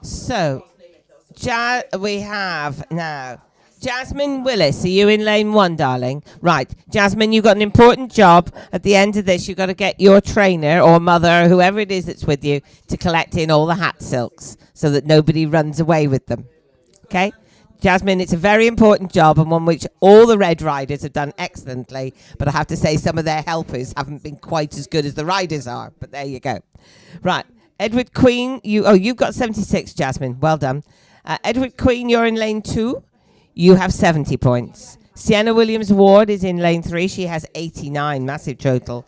So, we have now Jasmine Willis. Are you in lane 1, darling? Right. Jasmine, you've got an important job. At the end of this, you've got to get your trainer or mother, or whoever it is that's with you, to collect in all the hat silks so that nobody runs away with them. Okay? Jasmine, it's a very important job and one which all the Red Riders have done excellently, but I have to say some of their helpers haven't been quite as good as the riders are, but there you go. Right. Edward Queen, you've got 76, Jasmine. Well done. Edward Queen, you're in lane 2. You have 70 points. Sienna Williams Ward is in lane 3. She has 89, massive total.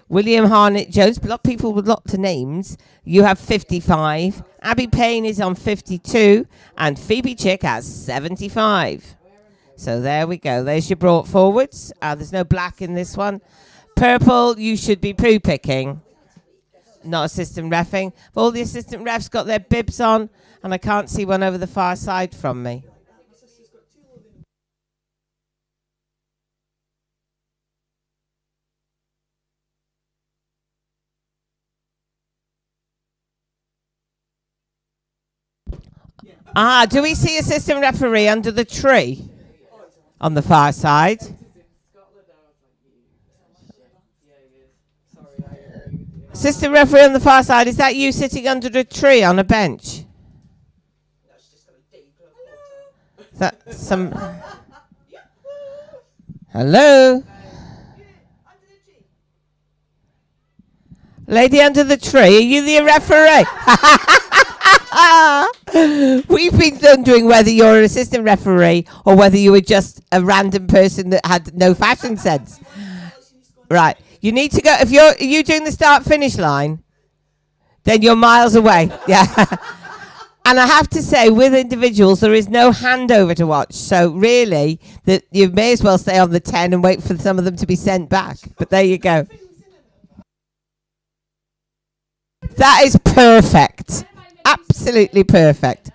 William Harnett Jones, a lot of people with lots of names. You have 55. Abby Payne is on 52. And Phoebe Chick has 75. So there we go. There's your brought forwards. There's no black in this one. Purple, you should be poo picking. Not assistant reffing. All the assistant refs got their bibs on. And I can't see one over the far side from me. Do we see assistant referee under the tree on the far side? Assistant referee on the far side, is that you sitting under the tree on a bench? Is that some... Hello? Lady under the tree, are you the referee? We've been wondering whether you're an assistant referee or whether you were just a random person that had no fashion sense. Right. You need to go. If you're doing the start-finish line, then you're miles away. Yeah. And I have to say, with individuals, there is no handover to watch. So really, that you may as well stay on the 10 and wait for some of them to be sent back. But there you go. That is perfect. Absolutely perfect.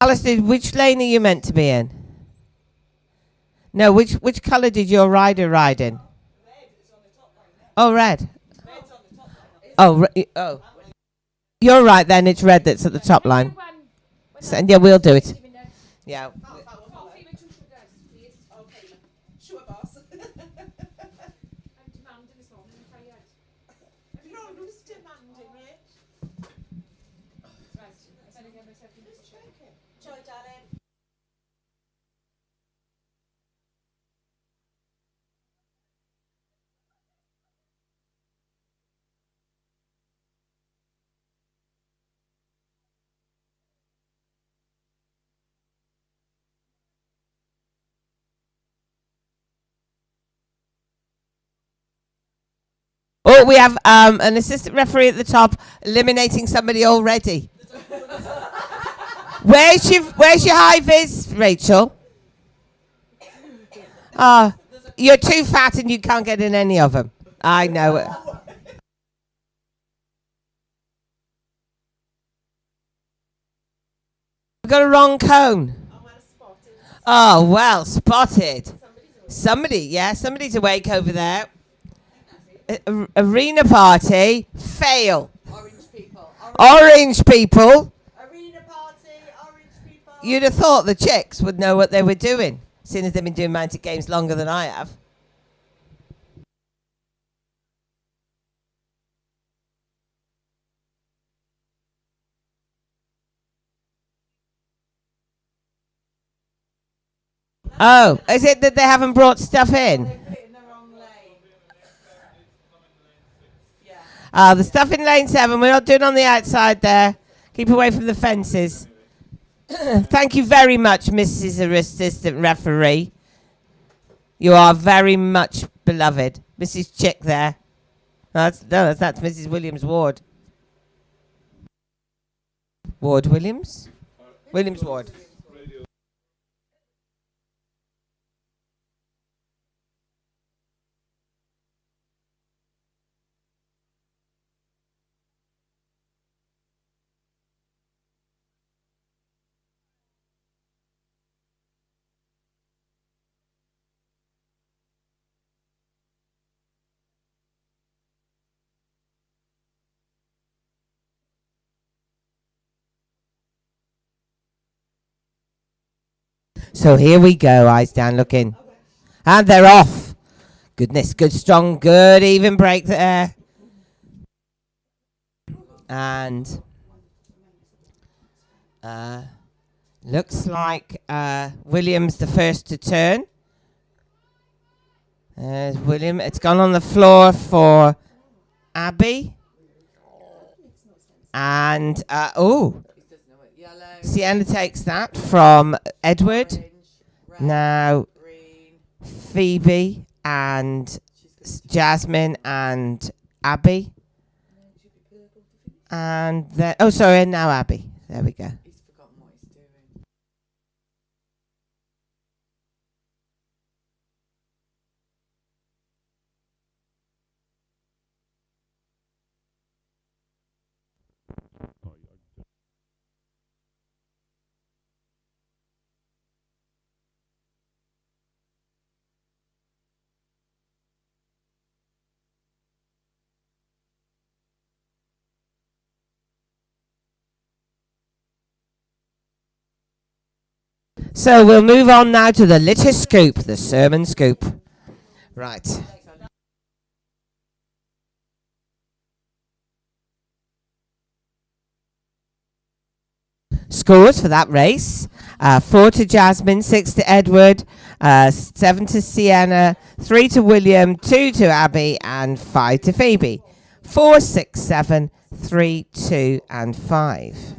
Alistair, which lane are you meant to be in? No, which colour did your rider ride in? Oh, red. Oh, oh. You're right then, it's red that's at the top line. So, yeah, we'll do it. Yeah. Oh, we have an assistant referee at the top eliminating somebody already. Where's your high vis, Rachel? You're too fat and you can't get in any of them. I know it. We've got a wrong cone. Oh, well, spotted. Somebody's awake over there. Arena party, fail. Orange people. Arena party, orange people. You'd have thought the chicks would know what they were doing, seeing as they've been doing Mounted Games longer than I have. Oh, is it that they haven't brought stuff in? The stuff in lane 7, we're not doing on the outside there. Keep away from the fences. Thank you very much, Mrs. Assistant Referee. You are very much beloved. Mrs. Chick there. That's Mrs. Williams Ward. Ward Williams? Williams Ward. So here we go, eyes down, looking. And they're off. Goodness, good, strong, good, even break there. And looks like William's the first to turn. There's William. It's gone on the floor for Abby. And, Sienna takes that from Edward. Now, Phoebe and Jasmine and Abby. And then, and now Abby. There we go. So we'll move on now to the litter scoop, the sermon scoop. Right. Scores for that race. 4 to Jasmine, 6 to Edward, 7 to Sienna, 3 to William, 2 to Abby, and 5 to Phoebe. 4, 6, 7, 3, 2, and 5.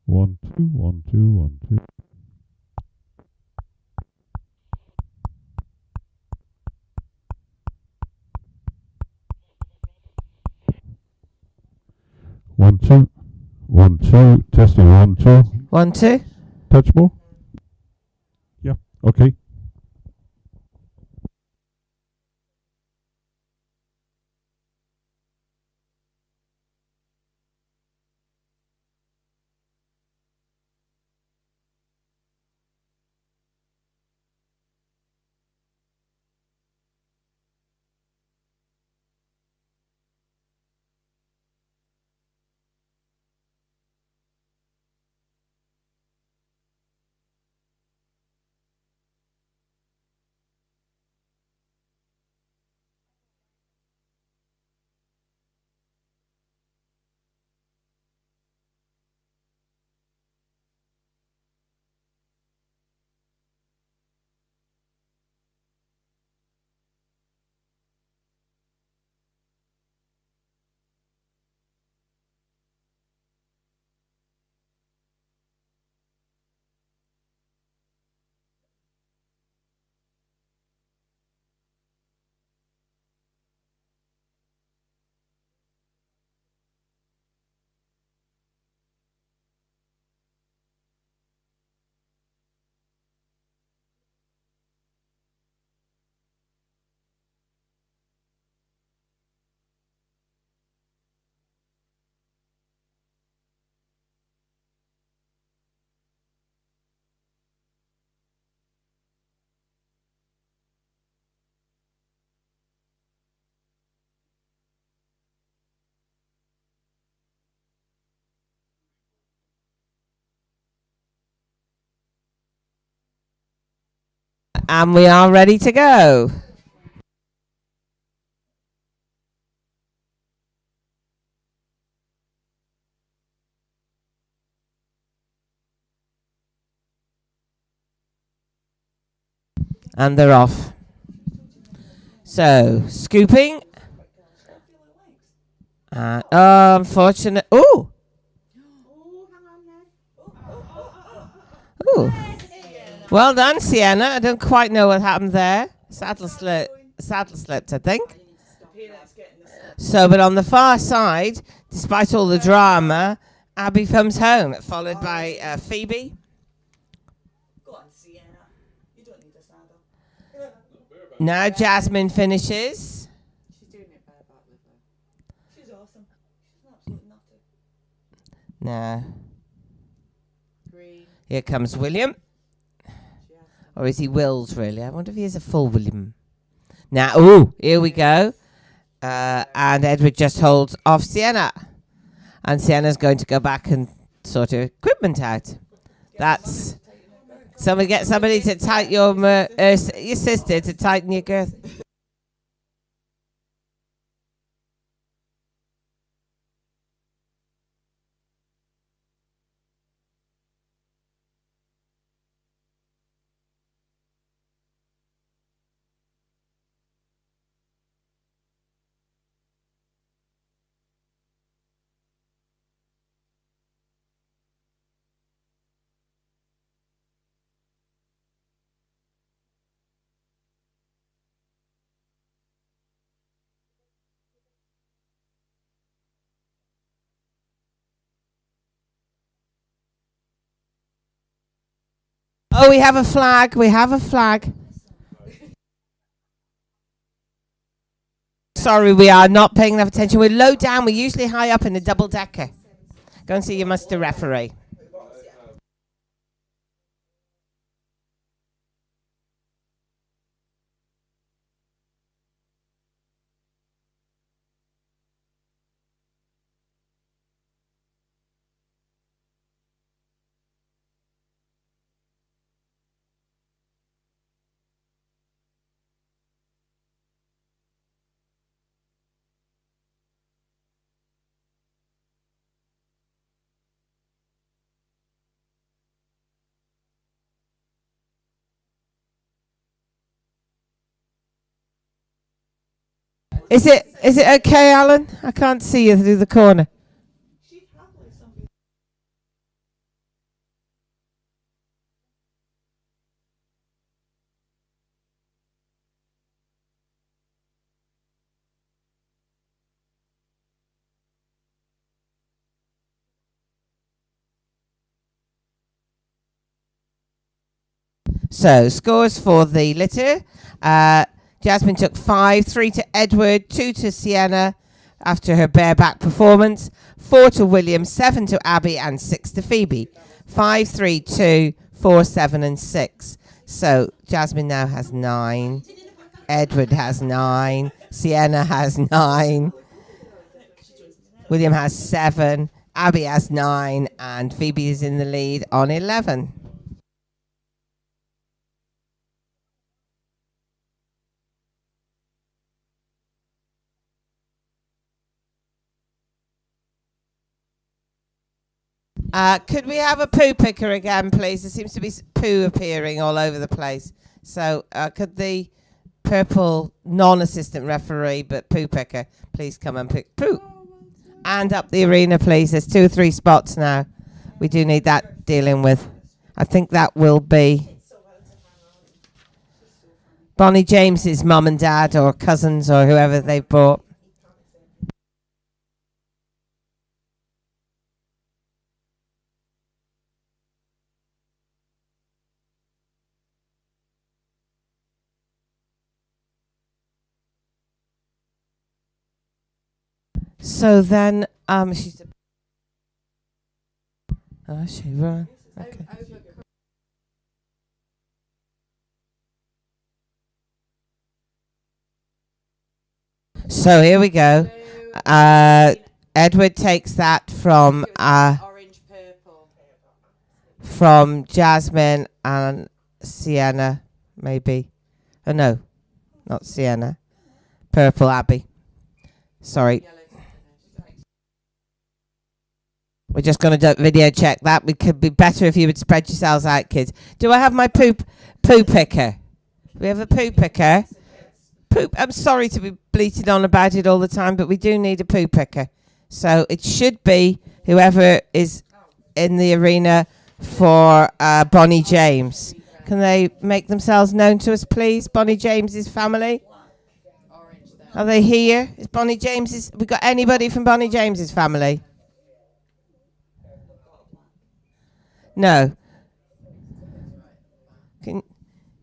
One, two, 1, 2, 1, 2. One, two. 1, 2. Testing 1, 2. 1, 2. Touchable? Yeah. Okay. And we are ready to go. And they're off. So, scooping. Unfortunate. Ooh. Ooh. Well done, Sienna. I don't quite know what happened there. Saddle slipped, I think. So, but on the far side, despite all the drama, Abby comes home, followed by Phoebe. Go on, Sienna. You don't need a saddle. Now Jasmine finishes. She's doing it bareback with her. She's awesome. She's absolutely nothing. Now, Green. here comes William. Or is he Will's, really? I wonder if he is a full William. Now, ooh, here we go. And Edward just holds off Sienna. And Sienna's going to go back and sort her equipment out. That's... Get somebody to tighten your sister to tighten your girth. Oh, we have a flag. We have a flag. Sorry, we are not paying enough attention. We're low down. We're usually high up in the double decker. Go and see your muster referee. Is it okay, Alan? I can't see you through the corner. So, scores for the litter. Jasmine took 5, 3 to Edward, 2 to Sienna after her bareback performance, 4 to William, 7 to Abby, and 6 to Phoebe. 5, 3, 2, 4, 7, and 6. So, Jasmine now has 9. Edward has 9. Sienna has 9. William has 7. Abby has 9. And Phoebe is in the lead on 11. Could we have a poo picker again, please? There seems to be poo appearing all over the place. So could the purple non-assistant referee, but poo picker, please come and pick poo? And up the arena, please. There's 2 or 3 spots now. We do need that dealing with. I think that will be Bonnie James's mum and dad or cousins or whoever they've brought. So then, she's. Oh, she right. Okay. So here we go. Edward takes that from orange purple. From Jasmine and Sienna, maybe. Oh no, not Sienna. Purple Abby. Sorry. We're just going to video check that. We could be better if you would spread yourselves out, kids. Do I have my poo picker? We have a poo picker. Poop. I'm sorry to be bleating on about it all the time, but we do need a poo picker. So it should be whoever is in the arena for Bonnie James. Can they make themselves known to us, please? Bonnie James's family. Are they here? Is Bonnie James's? We got anybody from Bonnie James's family? No. Can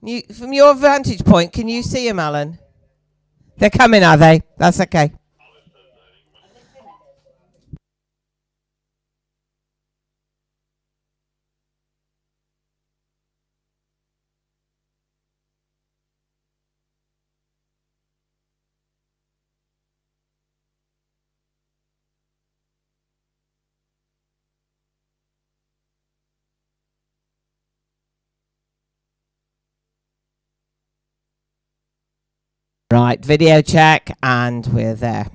you, from your vantage point, can you see them, Alan? They're coming, are they? That's okay. Right, video check, and we're there.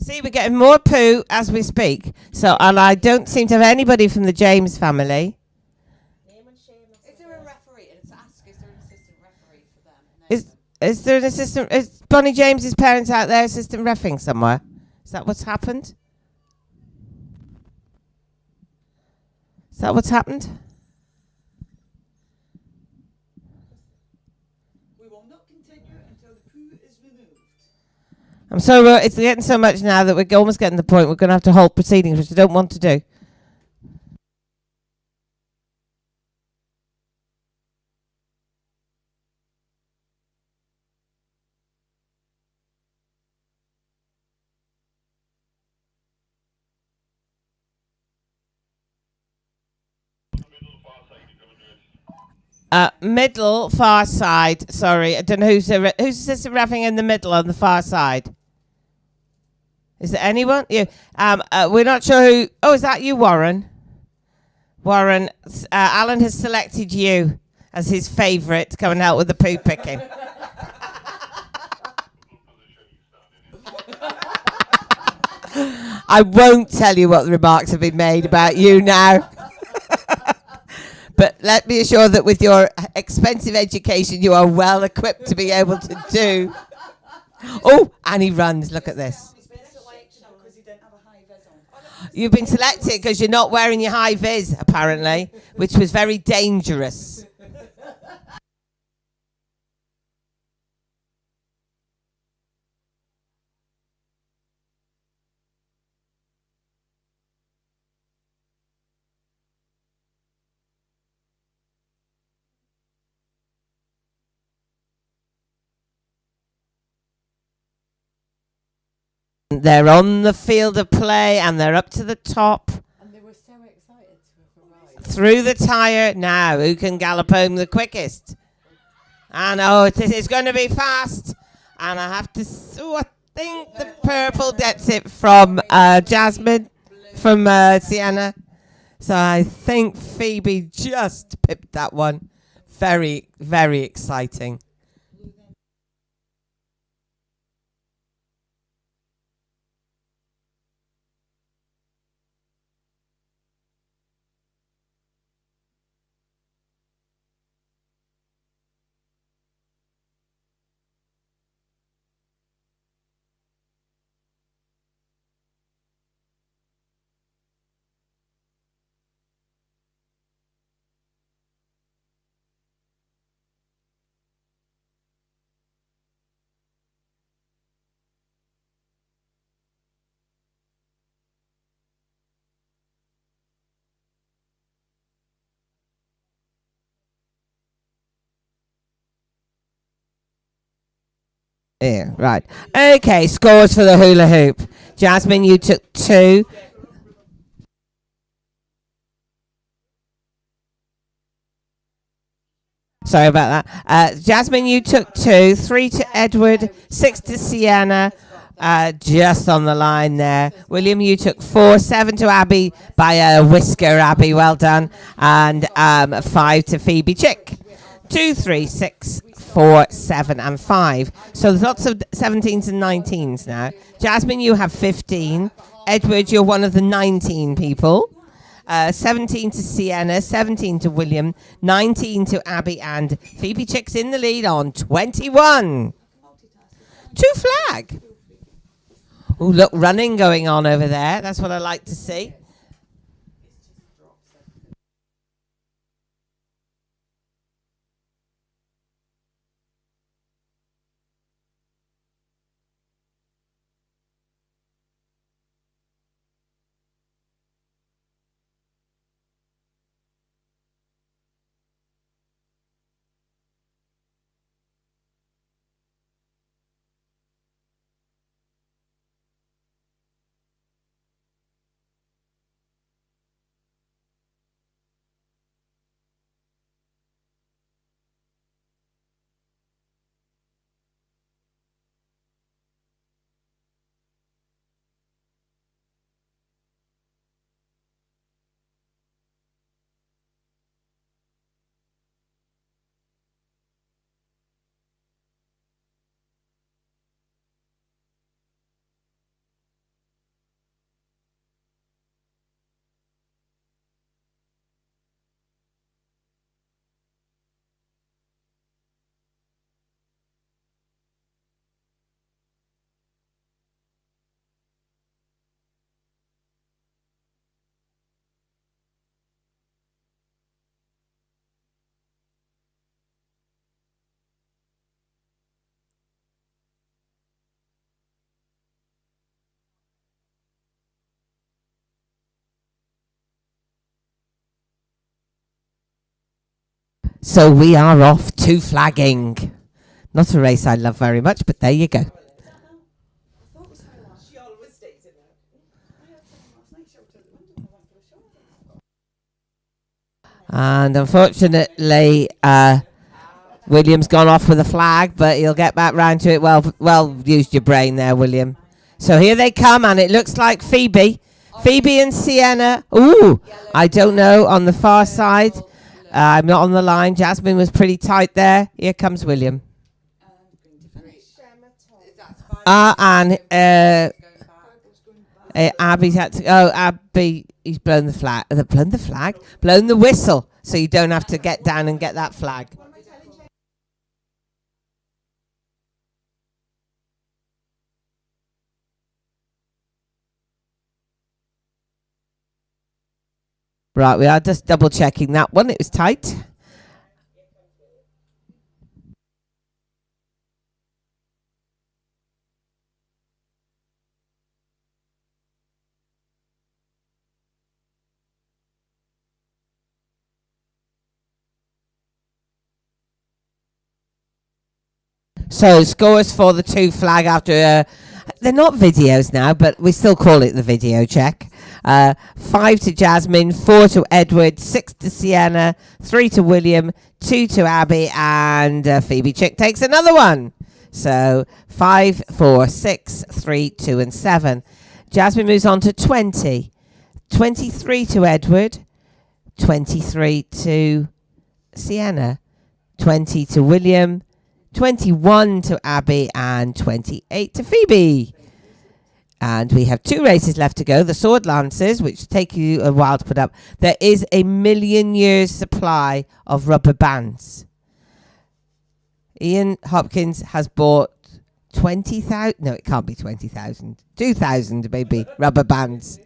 See, we're getting more poo as we speak. So, and I don't seem to have anybody from the James family. Is there a referee? And it's ask, is there an assistant referee for them? Is there an assistant? Is Bonnie James's parents out there assistant reffing somewhere? Is that what's happened? Is that what's happened? We will not continue until the poo is removed. I'm sorry, it's getting so much now that we're almost getting to the point we're going to have to halt proceedings, which I don't want to do. Middle, far side. Sorry, I don't know who's assistant reffing in the middle on the far side. Is there anyone? Yeah. We're not sure who. Oh, is that you, Warren? Warren, Alan has selected you as his favourite to come and help with the poo picking. I won't tell you what the remarks have been made about you now. But let me assure that with your expensive education, you are well equipped to be able to do. Oh, and he runs. Look at this. You've been selected because you're not wearing your high vis, apparently, which was very dangerous. They're on the field of play and they're up to the top. And they were so excited to have arrived. Through the tyre. Now, who can gallop home the quickest? And it's going to be fast. And I have to... I think the purple gets it from Jasmine, from Sienna. So I think Phoebe just pipped that one. Very, very exciting. Yeah, right. Okay, scores for the hula hoop. Jasmine, you took 2. Sorry about that. Jasmine, you took 2. 3 to Edward, 6 to Sienna. Just on the line there. William, you took 4. 7 to Abby by a whisker, Abby. Well done. And 5 to Phoebe Chick. 2, 3, 6, 4, 7, and 5. So there's lots of 17s and 19s now. Jasmine, you have 15. Edward, you're one of the 19 people. 17 to Sienna, 17 to William, 19 to Abby, and Phoebe Chick's in the lead on 21. 2 flag. Oh, look, running going on over there. That's what I like to see. So we are off to flagging. Not a race I love very much, but there you go. I thought it was her last. She always stays in there. I had someone last night shout out the window and I went for a show. And unfortunately, William's gone off with a flag, but he'll get back round to it. Well used your brain there, William. So here they come, and it looks like Phoebe and Sienna. Ooh, I don't know on the far side. I'm not on the line. Jasmine was pretty tight there. Here comes William. And Abby's had to. Oh, Abby, he's blown the flag. Blown the whistle, so you don't have to get down and get that flag. Right, we are just double checking that one. It was tight. So scores for the 2 flag after they're not videos now, but we still call it the video check. 5 to Jasmine, 4 to Edward, 6 to Sienna, 3 to William, 2 to Abby, and Phoebe Chick takes another one. So 5, 4, 6, 3, 2, and 7. Jasmine moves on to 20. 23 to Edward, 23 to Sienna, 20 to William, 21 to Abby, and 28 to Phoebe. And we have 2 races left to go. The Sword Lancers, which take you a while to put up. There is a 1,000,000 years supply of rubber bands. Ian Hopkins has bought 20,000. No, it can't be 20,000. 2,000 maybe rubber bands.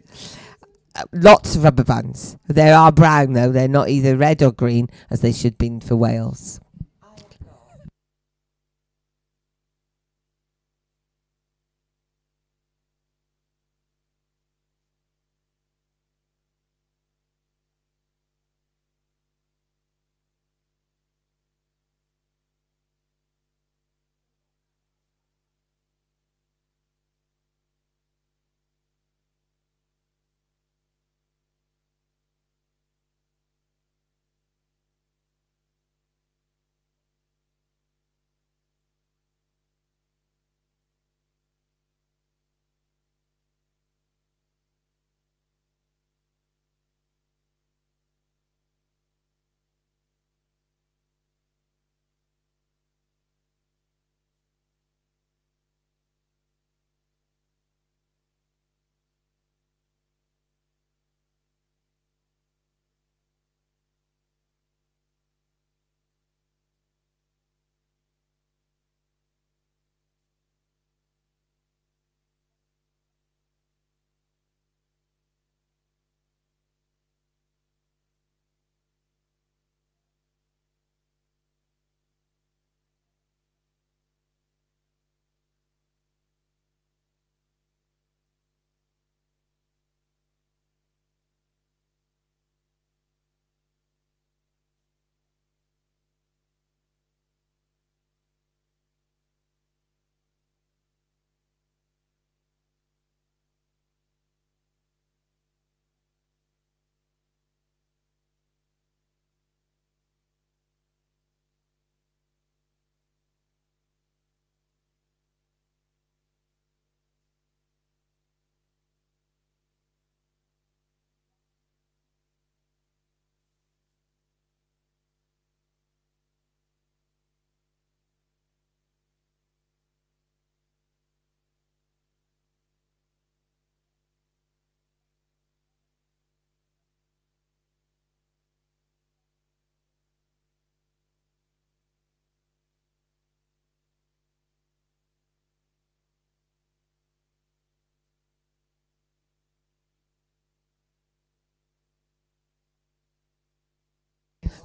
Lots of rubber bands. They are brown though. They're not either red or green as they should be for Wales.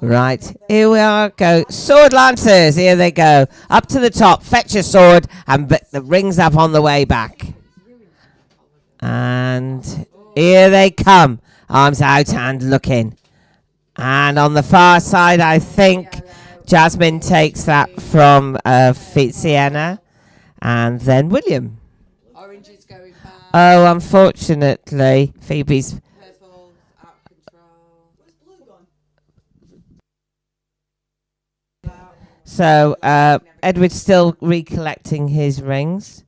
Right, here we are, go. Sword Lancers, here they go. Up to the top, fetch your sword, and the rings up on the way back. And here they come. Arms out and looking. And on the far side, I think Jasmine takes that from Sienna, and then William. Orange is going back. Oh, unfortunately, Phoebe's. Purple's out of control. Where's blue gone? So Edward's still recollecting his rings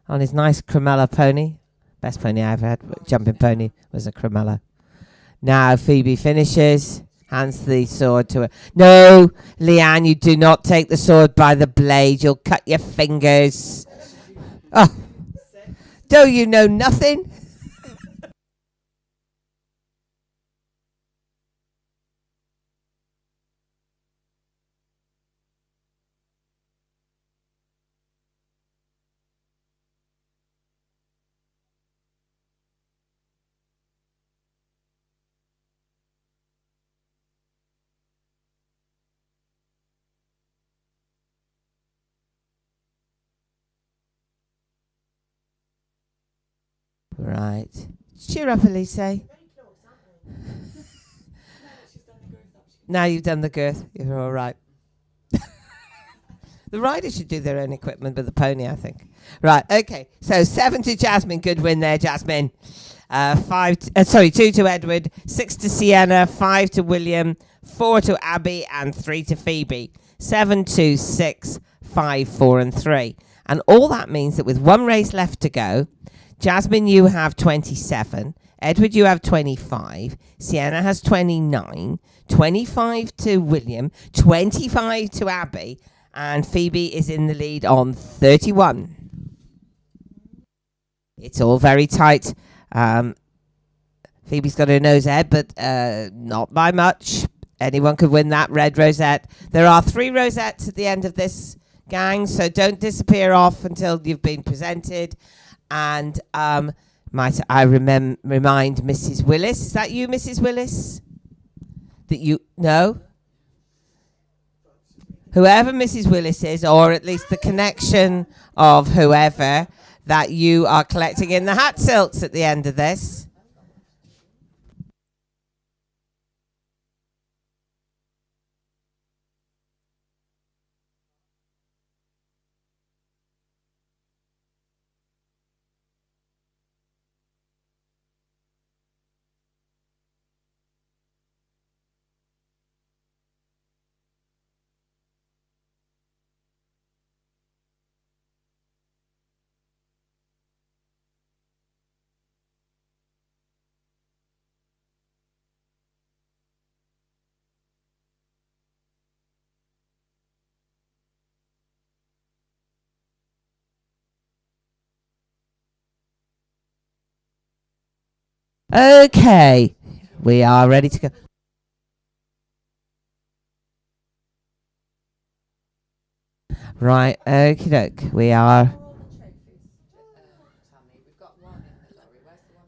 on his nice Cremella pony. Best pony I ever had. Jumping pony was a Cremella. Now Phoebe finishes. Hands the sword to her. No, Leanne, you do not take the sword by the blade. You'll cut your fingers. Oh, do you know nothing? Right. Cheer up, Elise. Now you've done the girth. You're all right. The riders should do their own equipment with the pony, I think. Right, okay. So 7 to Jasmine. Good win there, Jasmine. 2 to Edward, 6 to Sienna, 5 to William, 4 to Abby, and 3 to Phoebe. 7 to 6, 5, 4, and 3. And all that means that with one race left to go, Jasmine, you have 27. Edward, you have 25. Sienna has 29. 25 to William. 25 to Abby. And Phoebe is in the lead on 31. It's all very tight. Phoebe's got her nose ahead, but not by much. Anyone could win that red rosette. There are 3 rosettes at the end of this, gang, so don't disappear off until you've been presented. And might I remind Mrs. Willis? Is that you, Mrs. Willis? That you know? Whoever Mrs. Willis is, or at least the connection of whoever, that you are collecting in the hat silks at the end of this. Okay, we are ready to go. Right, okie doke, we are.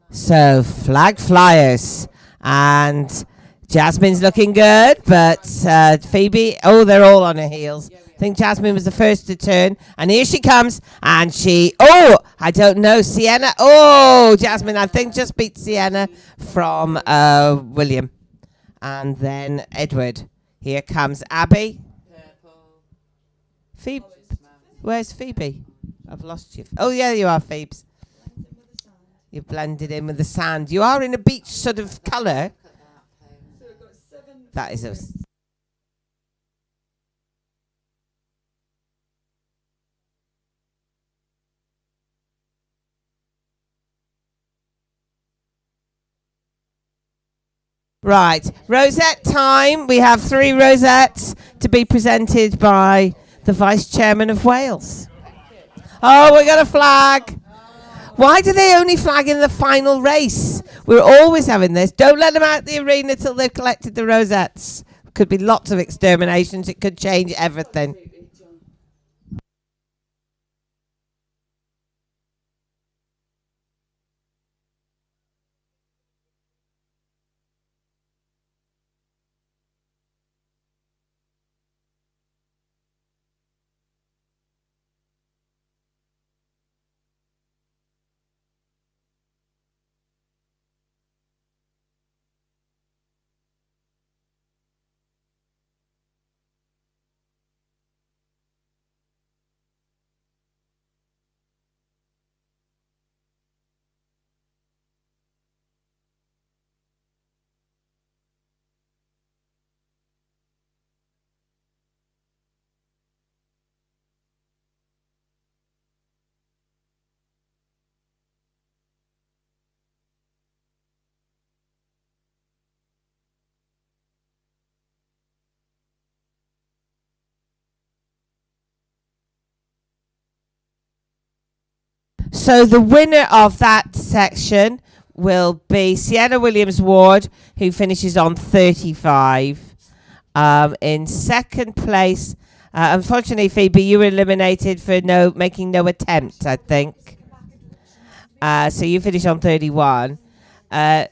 So, flag flyers. And Jasmine's looking good, but Phoebe, oh, they're all on her heels. I think Jasmine was the first to turn. And here she comes. And she, oh, I don't know, Sienna. Oh, Jasmine, I think just beat Sienna from William. And then Edward. Here comes Abby. Phoebe. Where's Phoebe? I've lost you. Oh, yeah, you are, Phoebe. You've blended in with the sand. You are in a beach sort of colour. That is a... Right, rosette time. We have 3 rosettes to be presented by the Vice Chairman of Wales. Oh, we got a flag. Why do they only flag in the final race? We're always having this. Don't let them out the arena till they've collected the rosettes. Could be lots of exterminations. It could change everything. So the winner of that section will be Sienna Williams-Ward, who finishes on 35. In second place, unfortunately, Phoebe, you were eliminated for making no attempt, I think. So you finish on 31. But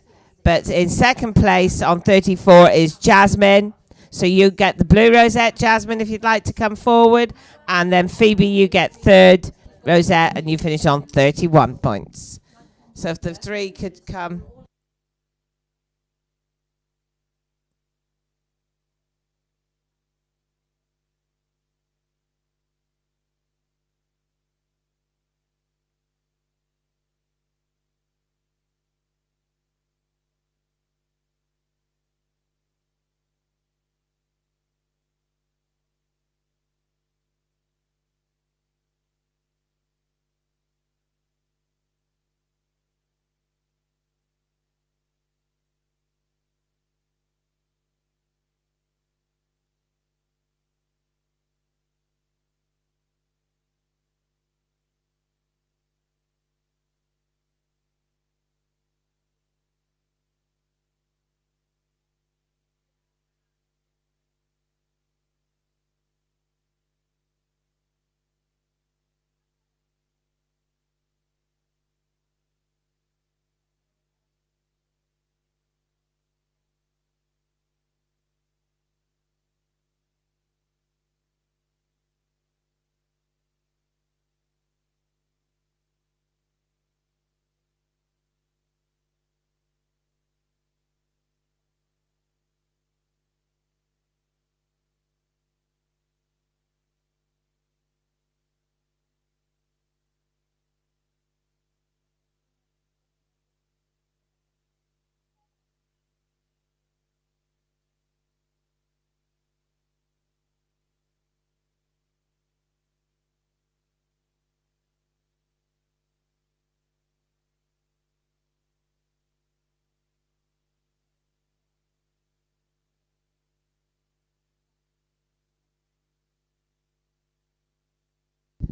in second place on 34 is Jasmine. So you get the blue rosette, Jasmine, if you'd like to come forward. And then Phoebe, you get third rosette, and you finish on 31 points. So if the three could come.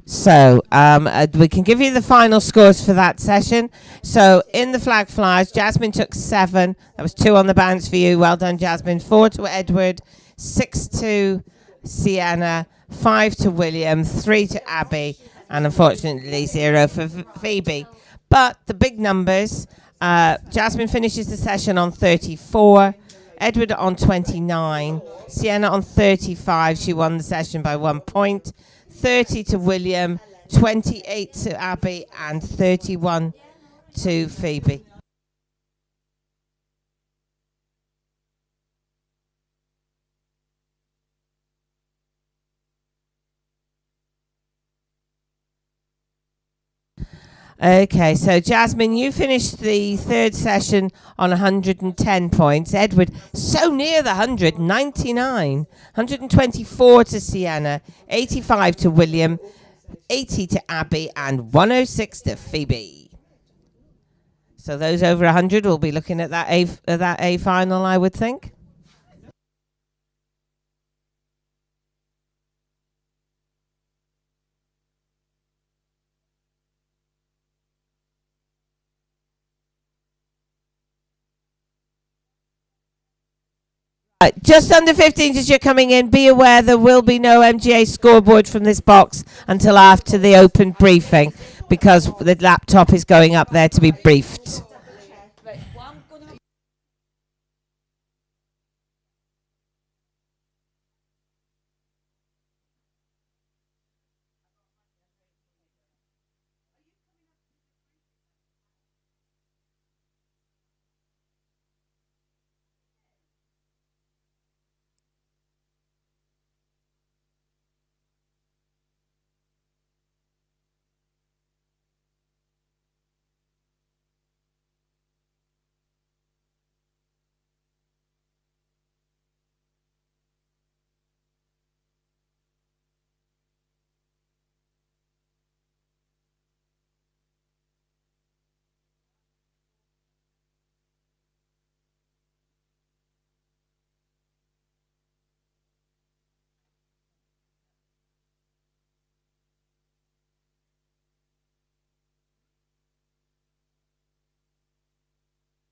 So we can give you the final scores for that session. So in the flag flyers, Jasmine took 7. That was 2 on the bounce for you. Well done, Jasmine. 4 to Edward, 6 to Sienna, 5 to William, 3 to Abby, and unfortunately 0 for Phoebe. But the big numbers, Jasmine finishes the session on 34, Edward on 29, Sienna on 35. She won the session by 1 point. 30 to William, 28 to Abby, and 31 to Phoebe. Okay, so Jasmine, you finished the third session on 110 points. Edward, so near the 100, 99. 124 to Sienna, 85 to William, 80 to Abby, and 106 to Phoebe. So those over 100 will be looking at that A final, I would think. Just under 15 as you're coming in, be aware there will be no MG-Scoreboard from this box until after the open briefing, because the laptop is going up there to be briefed.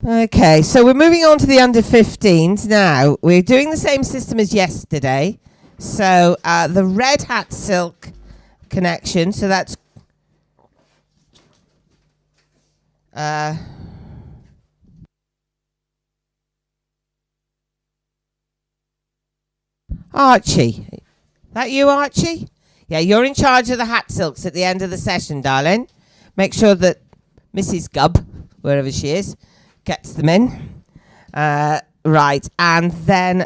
Okay, so we're moving on to the under 15s now. We're doing the same system as yesterday. So the red hat silk connection, so that's Archie. That you, Archie? Yeah, you're in charge of the hat silks at the end of the session, darling. Make sure that Mrs. Gubb, wherever she is, gets them in. Right, and then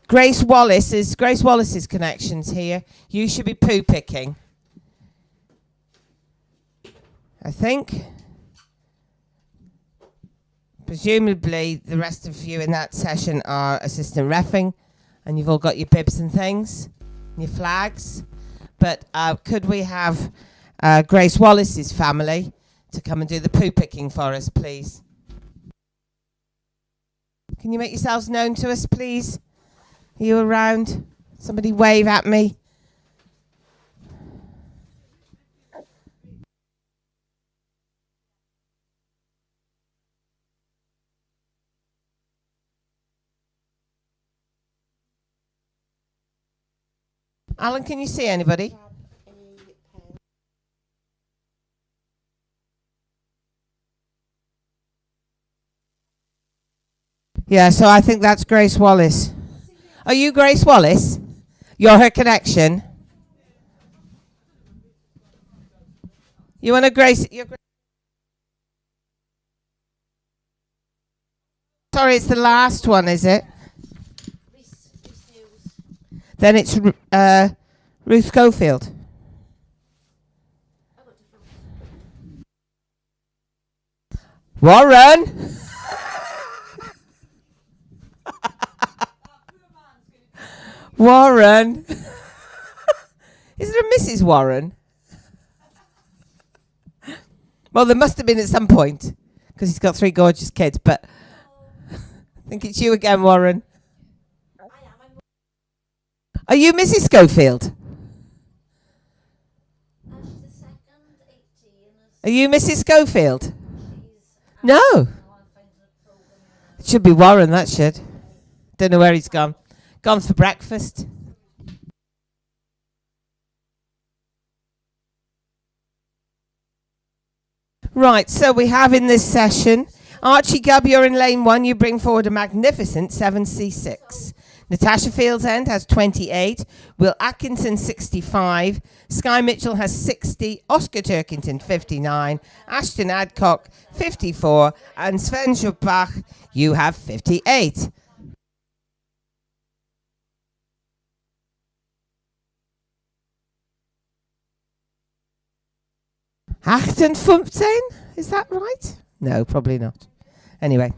Grace Wallace's connections here. You should be poo picking, I think. Presumably, the rest of you in that session are assistant reffing, and you've all got your bibs and things, and your flags. But could we have Grace Wallace's family to come and do the poo picking for us, please? Can you make yourselves known to us, please? Are you around? Somebody wave at me. Alan, can you see anybody? Yeah, so I think that's Grace Wallace. Are you Grace Wallace? You're her connection. You want to Grace? Sorry, it's the last one, is it? Then it's Ruth Schofield. Warren. Warren. Is there a Mrs. Warren? Well, there must have been at some point, because he's got 3 gorgeous kids, but I think it's you again, Warren. Are you Mrs. Schofield? Are you Mrs. Schofield? No. It should be Warren, that should. Don't know where he's gone. Gone for breakfast. Right, so we have in this session, Archie Gubb, you're in lane 1. You bring forward a magnificent 7C6. Natasha Fields End has 28. Will Atkinson 65. Sky Mitchell has 60. Oscar Turkington 59. Ashton Adcock 54. And Sven Schubach, you have 58. Achtenfünfzehn? Is that right? No, probably not. Anyway.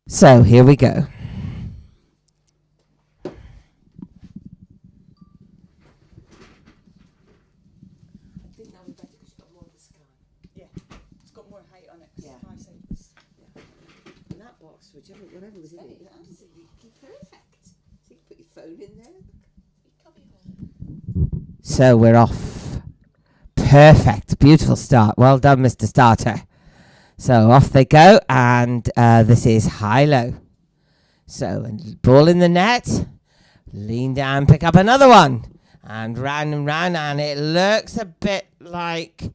So here we go. I think that would be better because you've got more of the sky. Yeah, it's got more height on it. Yeah. And that box, whatever was in it, is absolutely perfect. So you can put your phone in there. So we're off. Perfect. Beautiful start. Well done, Mr. Starter. So off they go, and this is high-low. So, and ball in the net. Lean down, pick up another one. And round and round, and it looks a bit like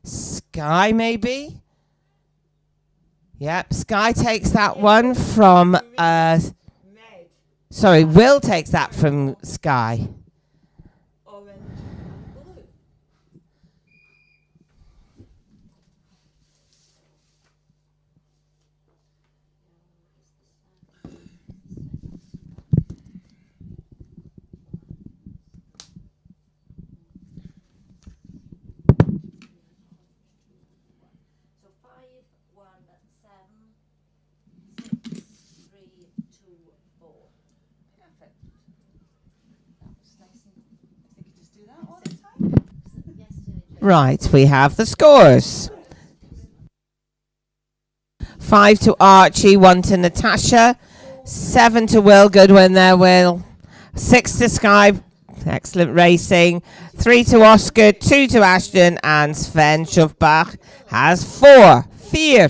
Sky, maybe? Yep, Sky takes that one from... sorry, Will takes that from Sky. Orange and blue. So 5-1-7-6-3-2-4. Perfect. That was nice. If they could just do that all the time. Right, we have the scores. 5 to Archie, 1 to Natasha, 7 to Will. Good one there, Will. 6 to Sky. Excellent racing. 3 to Oscar, 2 to Ashton, and Sven Schuffbach has 4. 4.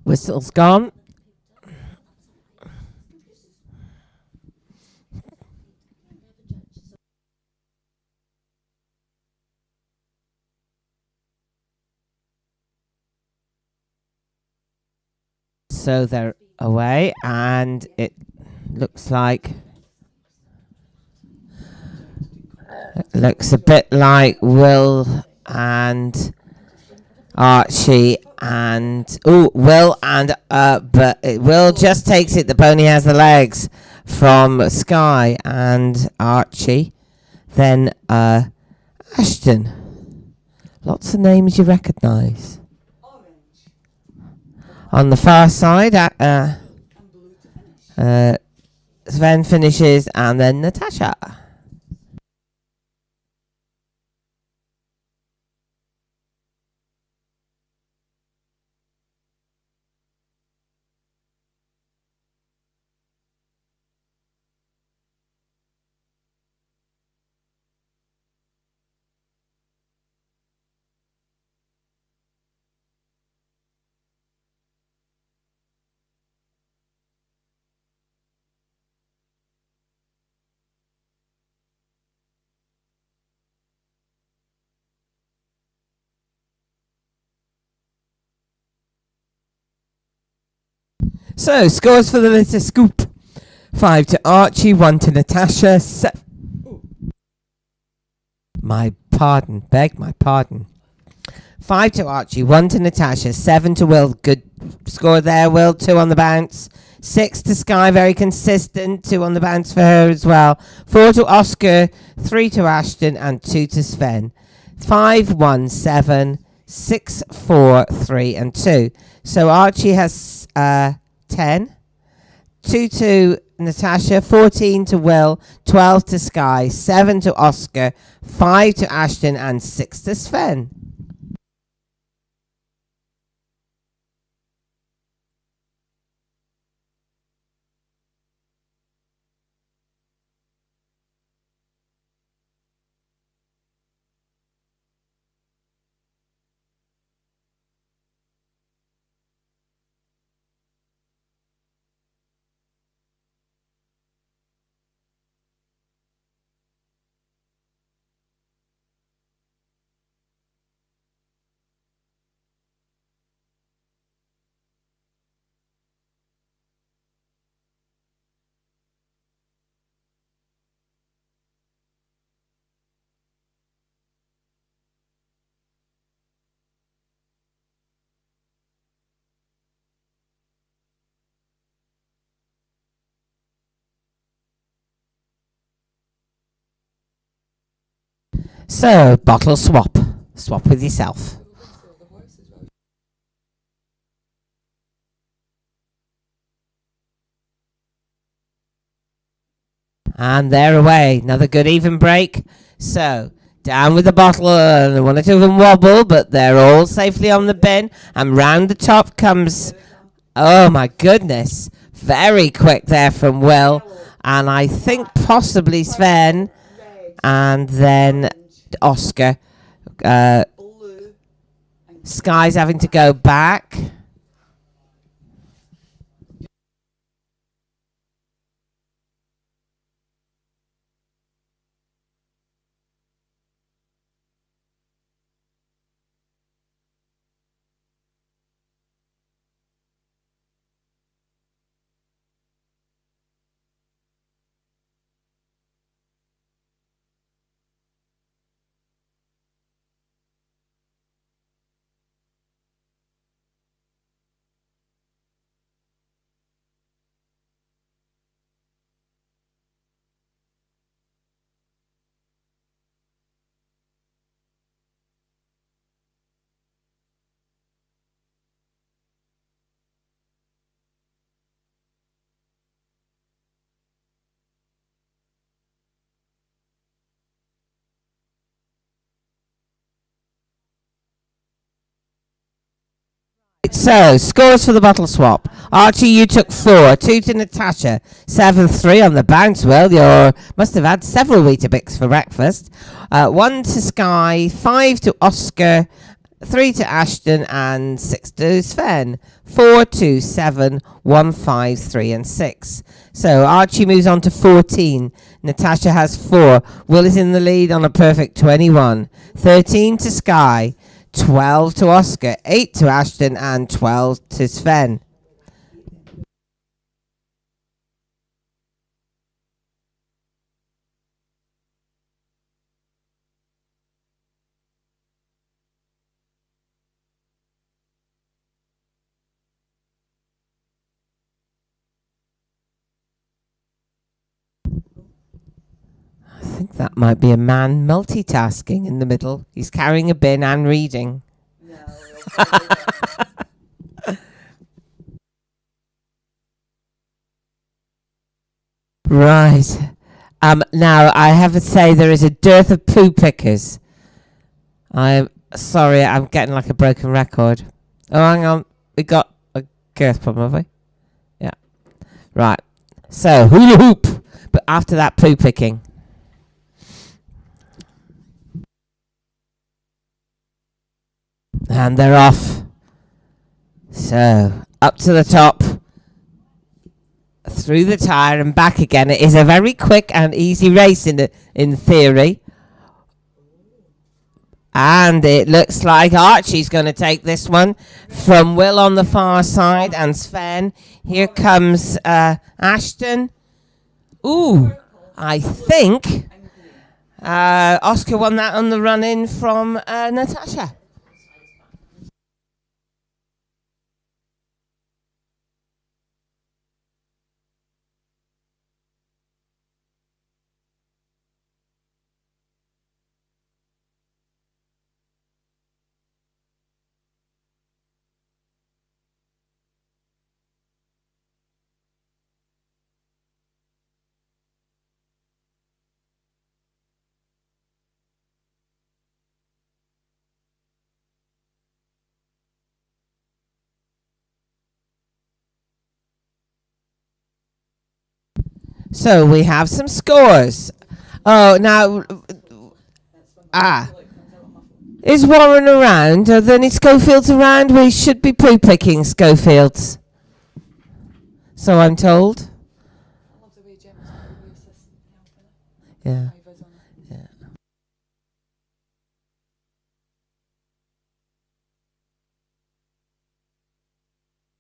Whistle's gone. So they're away, and it looks like a bit like Will and Archie and Will and but Will just takes it. The pony has the legs from Sky and Archie. Then Ashton. Lots of names you recognise. Orange On the far side, and blue to finish. Sven finishes, and then Natasha. So, scores for the litter scoop. 5 to Archie, 1 to Natasha, beg my pardon. 5 to Archie, 1 to Natasha, 7 to Will. Good score there, Will. 2 on the bounce. 6 to Sky, very consistent. 2 on the bounce for her as well. 4 to Oscar, 3 to Ashton, and 2 to Sven. 5, 1, 7, 6, 4, 3, and 2. So Archie has 10. 2 to Natasha, 14 to Will, 12 to Sky, 7 to Oscar, 5 to Ashton, and 6 to Sven. So, bottle swap. Swap with yourself. And they're away. Another good even break. So, down with the bottle. One or two of them wobble, but they're all safely on the bin. And round the top comes... Oh, my goodness. Very quick there from Will. And I think possibly Sven. And then Oscar. Sky's having to go back. So, scores for the bottle swap. Archie, you took 4. 2 to Natasha. 7-3 on the bounce. Well, you must have had several Weetabix for breakfast. 1 to Sky. 5 to Oscar. 3 to Ashton. And 6 to Sven. 4, 2, 7, 1, 5, 3, and 6. So, Archie moves on to 14. Natasha has 4. Will is in the lead on a perfect 21. 13 to Sky. 12 to Oscar, 8 to Ashton, and 12 to Sven. I think that might be a man multitasking in the middle. He's carrying a bin and reading. No, Right. Now, I have to say there is a dearth of poo pickers. I'm sorry, I'm getting like a broken record. Oh, hang on. We got a girth problem, have we? Yeah. Right. So, hula hoop. But after that, poo picking. And they're off. So, up to the top. Through the tyre and back again. It is a very quick and easy race in theory. And it looks like Archie's going to take this one from Will on the far side and Sven. Here comes Ashton. Ooh, I think Oscar won that on the run-in from Natasha. So we have some scores. Oh, now, is Warren around? Are there any Schofields around? We should be poo-picking Schofields. So I'm told. I love the way Gemma's got a wee assistant helping her. Yeah. Iva's on it.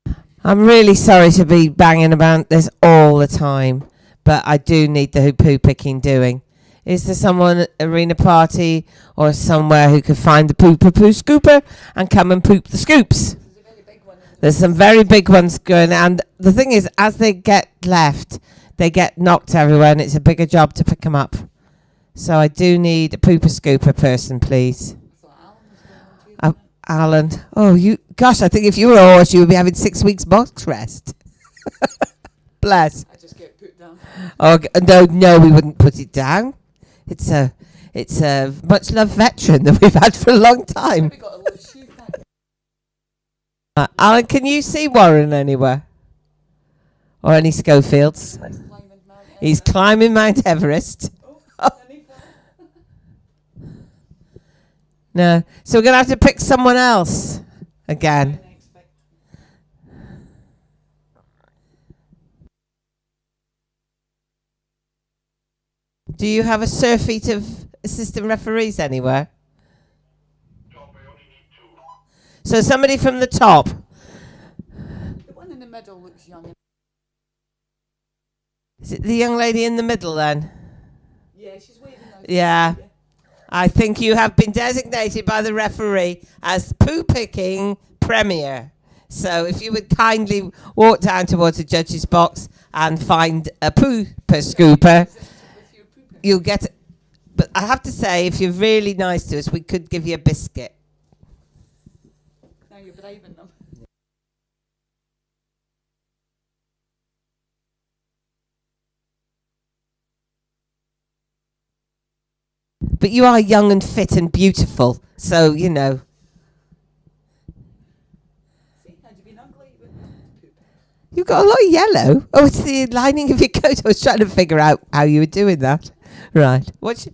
Yeah. I'm really sorry to be banging about this all the time, but I do need the poo picking doing. Is there someone at Arena Party or somewhere who could find the poo scooper and come and poop the scoops? There's a very big one. There's some very big ones going, and the thing is, as they get left, they get knocked everywhere, and it's a bigger job to pick them up. So I do need a pooper scooper person, please. I thought Alan was going on to you. Alan, oh, gosh, I think if you were a horse, you would be having 6 weeks box rest. Bless. I just get put down. Oh, no, we wouldn't put it down. It's a much loved veteran that we've had for a long time. We got a little shoe pack. Alan, can you see Warren anywhere? Or any Schofields? He's climbing Mount Everest. Oh, any fun? No. So we're going to have to pick someone else again. Do you have a surfeit of assistant referees anywhere? So somebody from the top. The one in the middle looks young. Is it the young lady in the middle then? Yeah, she's waving now. Yeah. I think you have been designated by the referee as poo picking premier. So if you would kindly walk down towards the judge's box and find a poo per scooper, you'll get it. But I have to say, if you're really nice to us, we could give you a biscuit. Now you're bribing them. But you are young and fit and beautiful, so, you know. See, had you been ugly, you wouldn't have to poop. You've got a lot of yellow. Oh, it's the lining of your coat. I was trying to figure out how you were doing that. Right. What's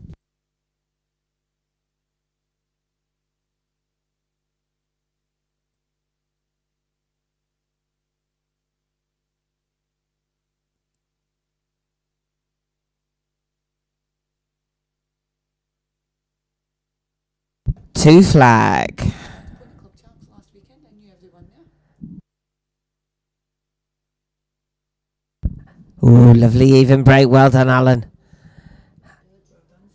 two flag? Pony Club champs last weekend. I knew everyone there. Oh, lovely even break. Well done, Alan.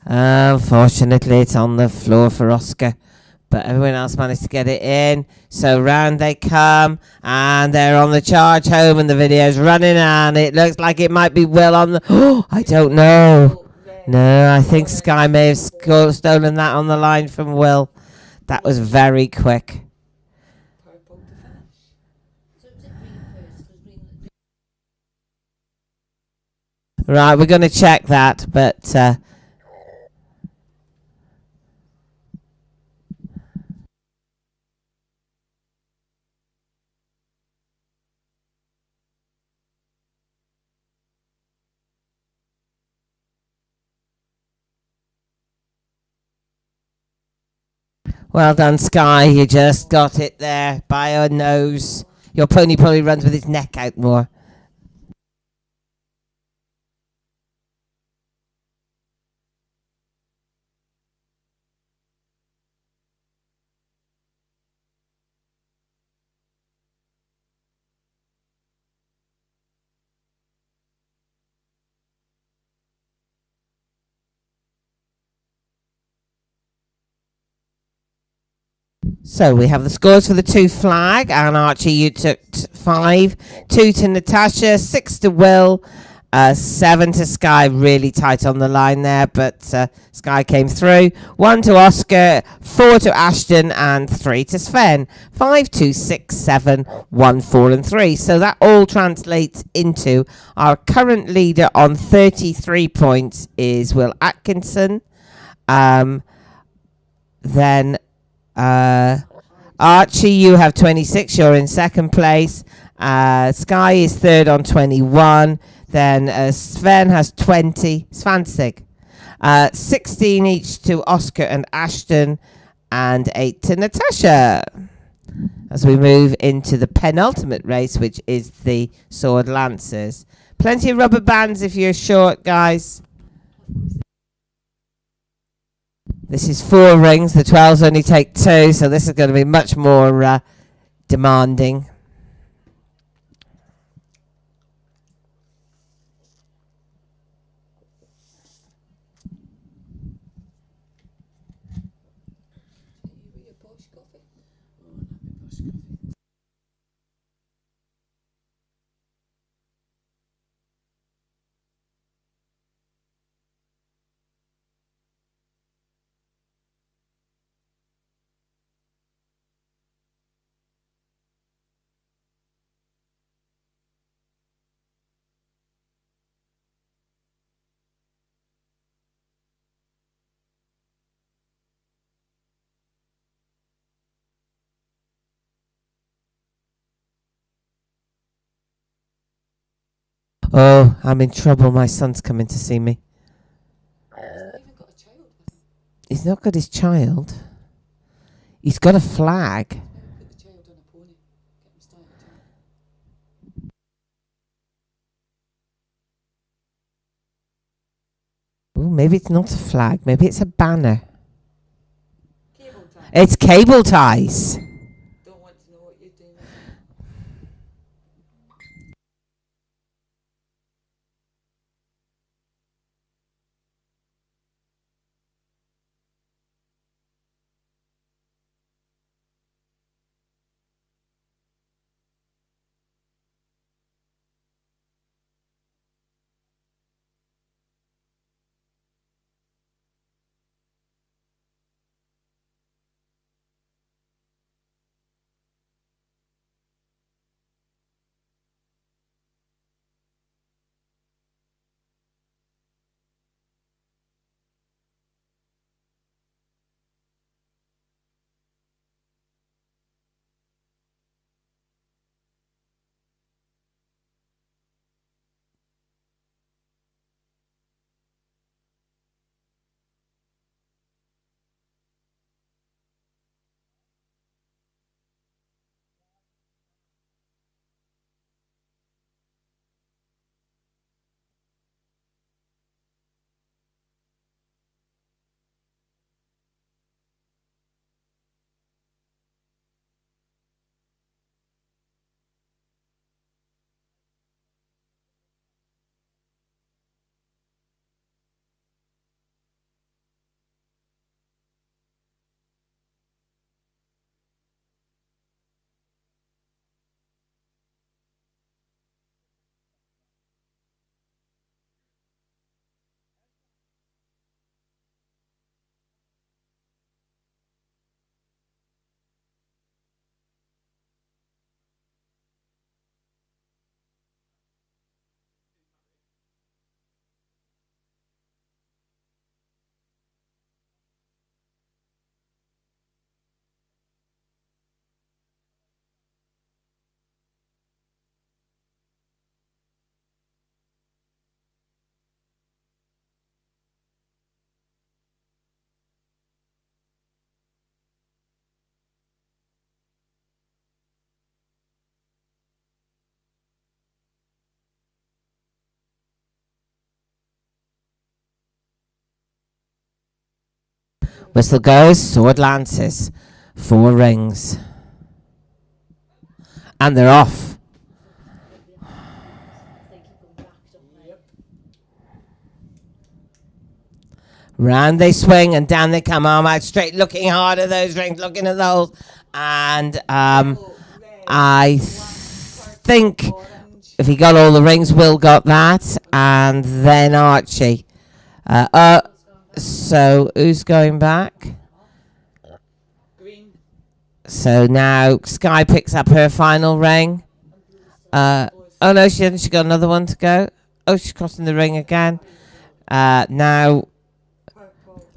Unfortunately, it's on the floor for Oscar, but everyone else managed to get it in. So round they come, and they're on the charge home, and the video's running, and it looks like it might be Will on the... Oh, I don't know. No, I think Sky may have stolen that on the line from Will. That was very quick. Purple to finish. So it was at green first, because green. Right, we're going to check that, but... well done, Sky. You just got it there by your nose. Your pony probably runs with his neck out more. So we have the scores for the 2 flag, and Archie, you took 5, 2 to Natasha, 6 to Will, 7 to Sky, really tight on the line there, but Sky came through. 1 to Oscar, 4 to Ashton, and 3 to Sven. 5, 2, 6, 7, 1, 4, and 3. So that all translates into our current leader on 33 points is Will Atkinson. Then Archie, you have 26. You're in second place. Sky is third on 21. Then Sven has 20. Svansig. 16 each to Oscar and Ashton, and 8 to Natasha. As we move into the penultimate race, which is the Sword Lancers. Plenty of rubber bands if you're short, guys. This is 4 rings. The 12s only take 2, so this is going to be much more demanding. Oh, I'm in trouble. My son's coming to see me. He's not got his child. He's got a flag. Oh, maybe it's not a flag. Maybe it's a banner. Cable tie. It's cable ties. Don't want to know what you're doing. Whistle goes. Sword Lancers. 4 rings. And they're off. Round they swing and down they come, arm out straight, looking hard at those rings, looking at the holes. And I think if he got all the rings, Will got that. And then Archie. So who's going back? Green. So now Sky picks up her final ring. Oh no, she hasn't. She got another one to go. Oh, she's crossing the ring again. Now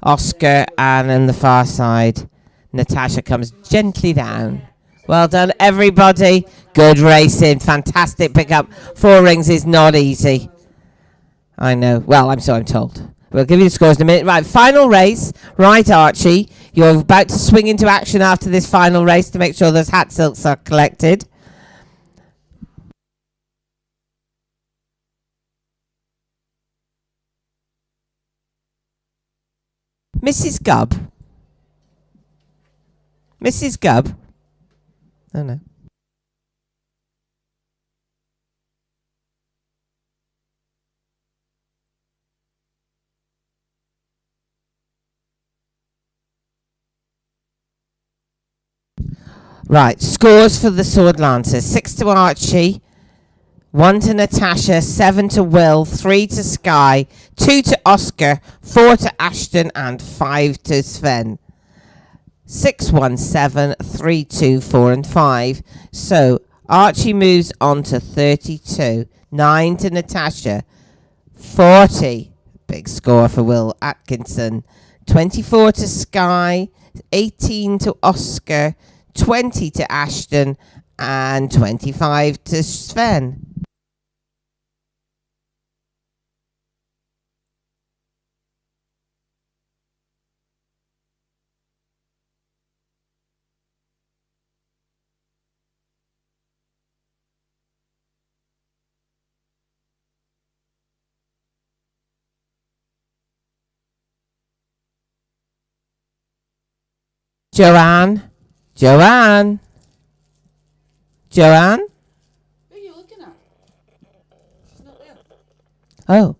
Oscar, and on the far side, Natasha comes gently down. Well done, everybody. Good racing. Fantastic pickup. 4 rings is not easy. I know. Well, I'm told. We'll give you the scores in a minute. Right, final race. Right, Archie. You're about to swing into action after this final race to make sure those hat silks are collected. Mrs. Gubb. Mrs. Gubb. Oh no. Right, scores for the Sword Lancers. 6 to Archie, 1 to Natasha, 7 to Will, 3 to Sky, 2 to Oscar, 4 to Ashton, and 5 to Sven. 6, 1, 7, 3, 2, 4, and 5. So Archie moves on to 32. 9 to Natasha. 40. Big score for Will Atkinson. 24 to Sky. 18 to Oscar. 20 to Ashton. And 25 to Sven. Joanne? Joanne? Joanne? Who are you looking at? She's not there. Oh.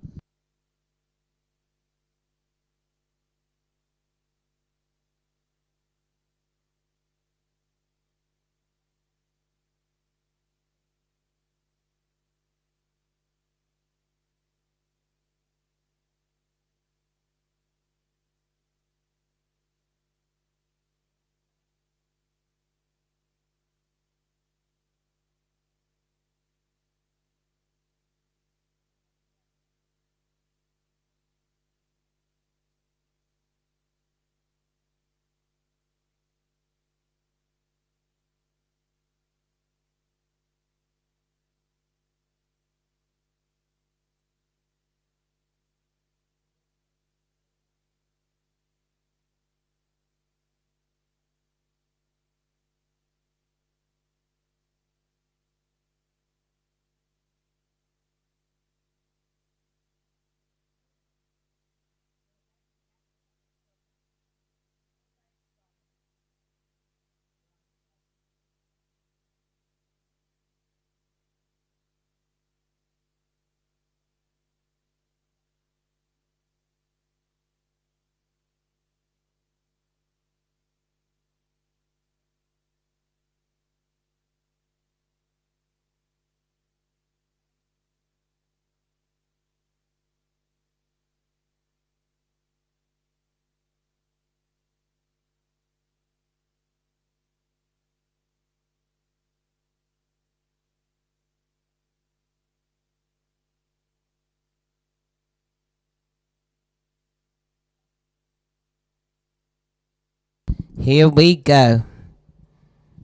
Here we go.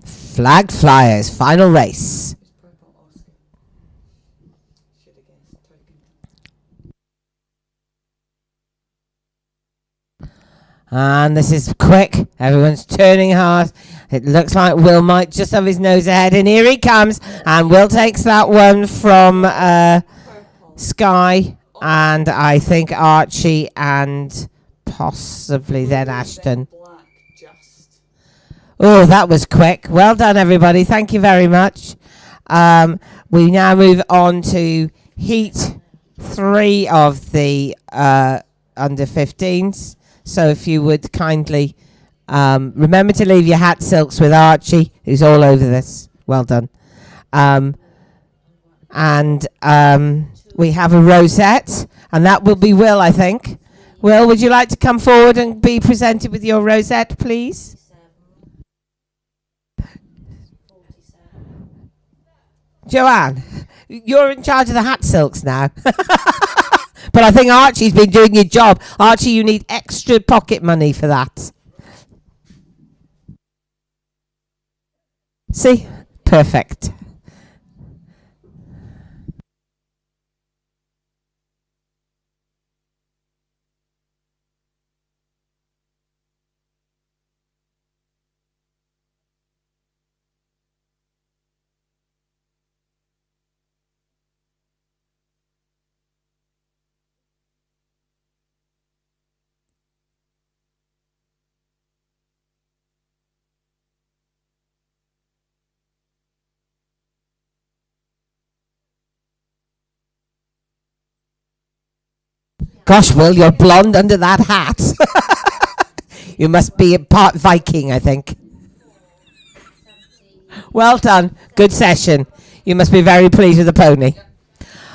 Flag Flyers, final race. It's purple Oscar. Should have guessed. Turkey. And this is quick. Everyone's turning hard. It looks like Will might just have his nose ahead. And here he comes. And Will takes that one from Purple. Sky. And I think Archie and possibly then Ashton. Black, just. Oh, that was quick. Well done, everybody. Thank you very much. We now move on to Heat 3 of the under 15s. So if you would kindly remember to leave your hat silks with Archie, who's all over this. Well done. And we have a rosette, and that will be Will, I think. Will, would you like to come forward and be presented with your rosette, please? 47. Joanne, you're in charge of the hat silks now. But I think Archie's been doing your job. Archie, you need extra pocket money for that. See? Perfect. Gosh, Will, you're blonde under that hat. You must be a part Viking, I think. Well done. Good session. You must be very pleased with the pony.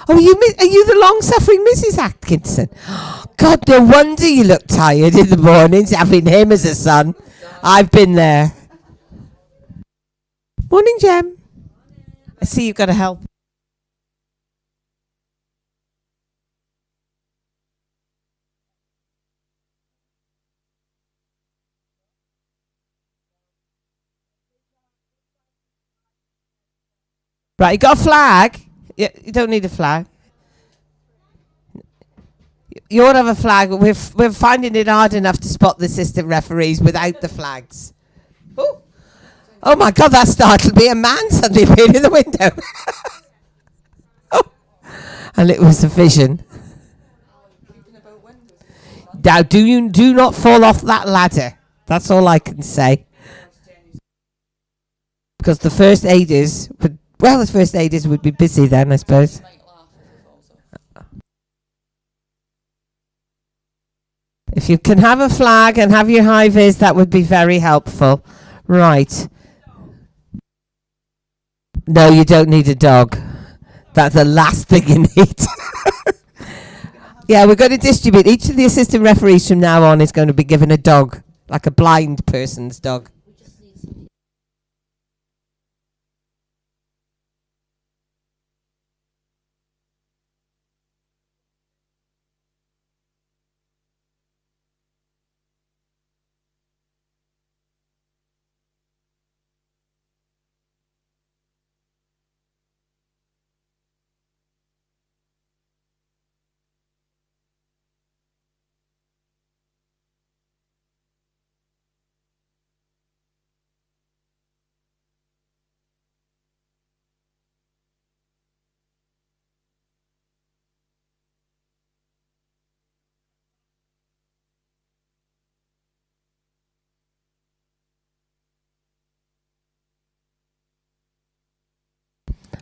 Oh, are you the long-suffering Mrs. Atkinson? God, no wonder you look tired in the mornings, having him as a son. I've been there. Morning, Jem. I see you've got to help. Right, you got a flag? You don't need a flag. You ought to have a flag, but we're finding it hard enough to spot the assistant referees without the flags. Ooh. Oh my God, that startled me. A man suddenly appeared in the window. Oh. And it was a vision. Now, do not fall off that ladder. That's all I can say. Because the first aiders would be busy then, I suppose. If you can have a flag and have your high vis, that would be very helpful. Right. No, you don't need a dog. That's the last thing you need. Yeah, we're going to distribute. Each of the assistant referees from now on is going to be given a dog, like a blind person's dog.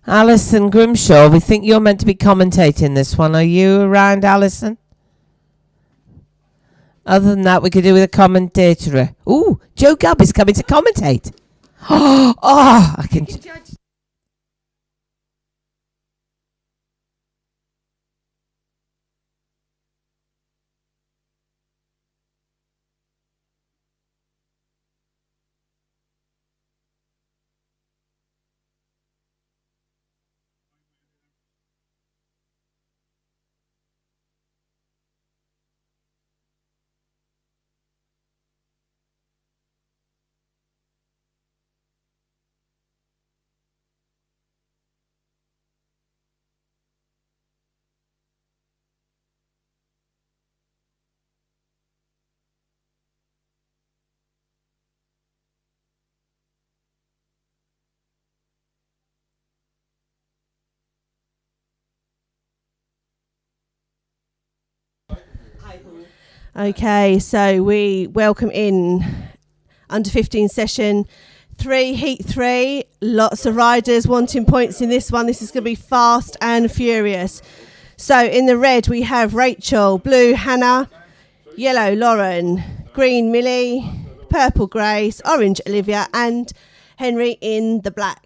Alison Grimshaw, we think you're meant to be commentating this one. Are you around, Alison? Other than that, we could do with a commentator. Ooh, Joe Gubb is coming to commentate. Oh, I can... Okay, so we welcome in under 15 session 3, heat 3. Lots of riders wanting points in this one. This is going to be fast and furious. So in the red we have Rachel, blue Hannah, yellow Lauren, green Millie, purple Grace, orange Olivia, and Henry in the black.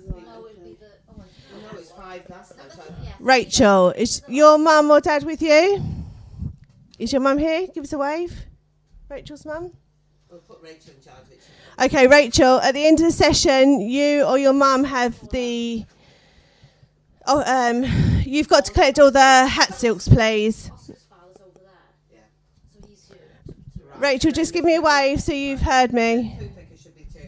No, it'll be the orange. No, it's 5 last time. So Yeah. Rachel, is your mum or dad with you? Is your mum here? Give us a wave. Rachel's mum. we'll put Rachel in charge of it. Okay, Rachel, at the end of the session, you or your mum have the... you've got to collect all the hat silks, please. Oscar's file's over there. Yeah. So he's here. Right. Rachel, just give me a wave so you've heard me. Poo picker should be 2.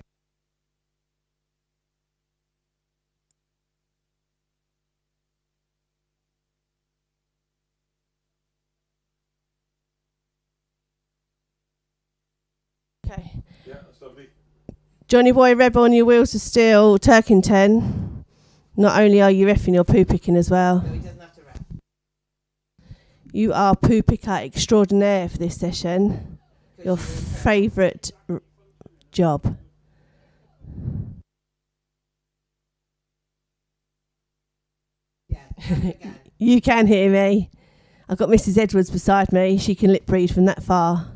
Okay. Yeah, that's lovely. Johnny Boy Rebel on your wheels of steel, Turkington. Not only are you reffing, you're poo picking as well. No, he doesn't have to wrap. You are poo picker extraordinaire for this session. Your favourite job. Yeah, again. You can hear me. I've got Mrs. Edwards beside me. She can lip read from that far.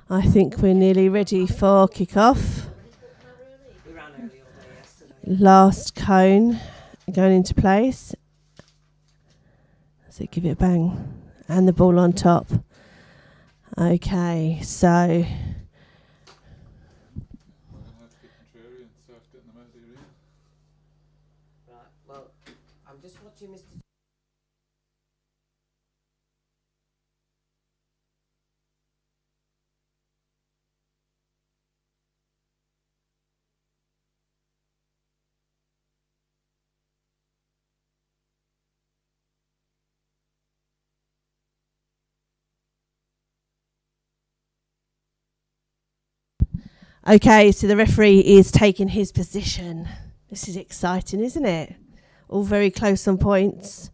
I think we're nearly ready for kick-off. We ran early all day yesterday. Last cone going into place. So give it a bang. And the ball on top. Okay, so I'm going to have to be contrarian and start getting them out of the arena. Right, well, I'm just watching Mr. okay, so the referee is taking his position. This is exciting, isn't it? All very close on points.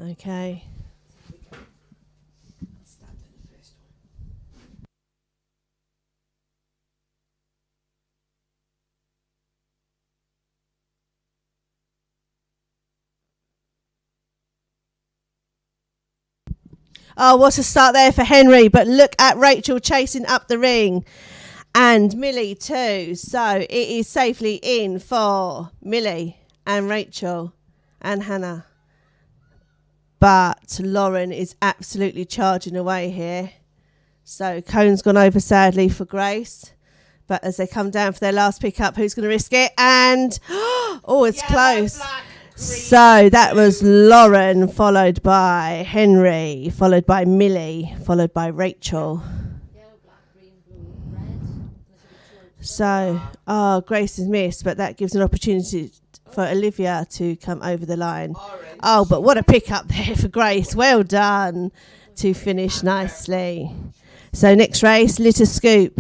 Okay. Stand for the first one. Oh, what a start there for Henry. But look at Rachel chasing up the ring. And Millie too. So it is safely in for Millie and Rachel and Hannah. But Lauren is absolutely charging away here. So Cone's gone over sadly for Grace. But as they come down for their last pickup, who's going to risk it? And, oh, it's close. Black, green. So that was Lauren, followed by Henry, followed by Millie, followed by Rachel. Yellow, black, green, blue, red. So, Grace is missed, but that gives an opportunity for Olivia to come over the line. Oh, but what a pick up there for Grace. Well done to finish nicely. So next race, Litter Scoop.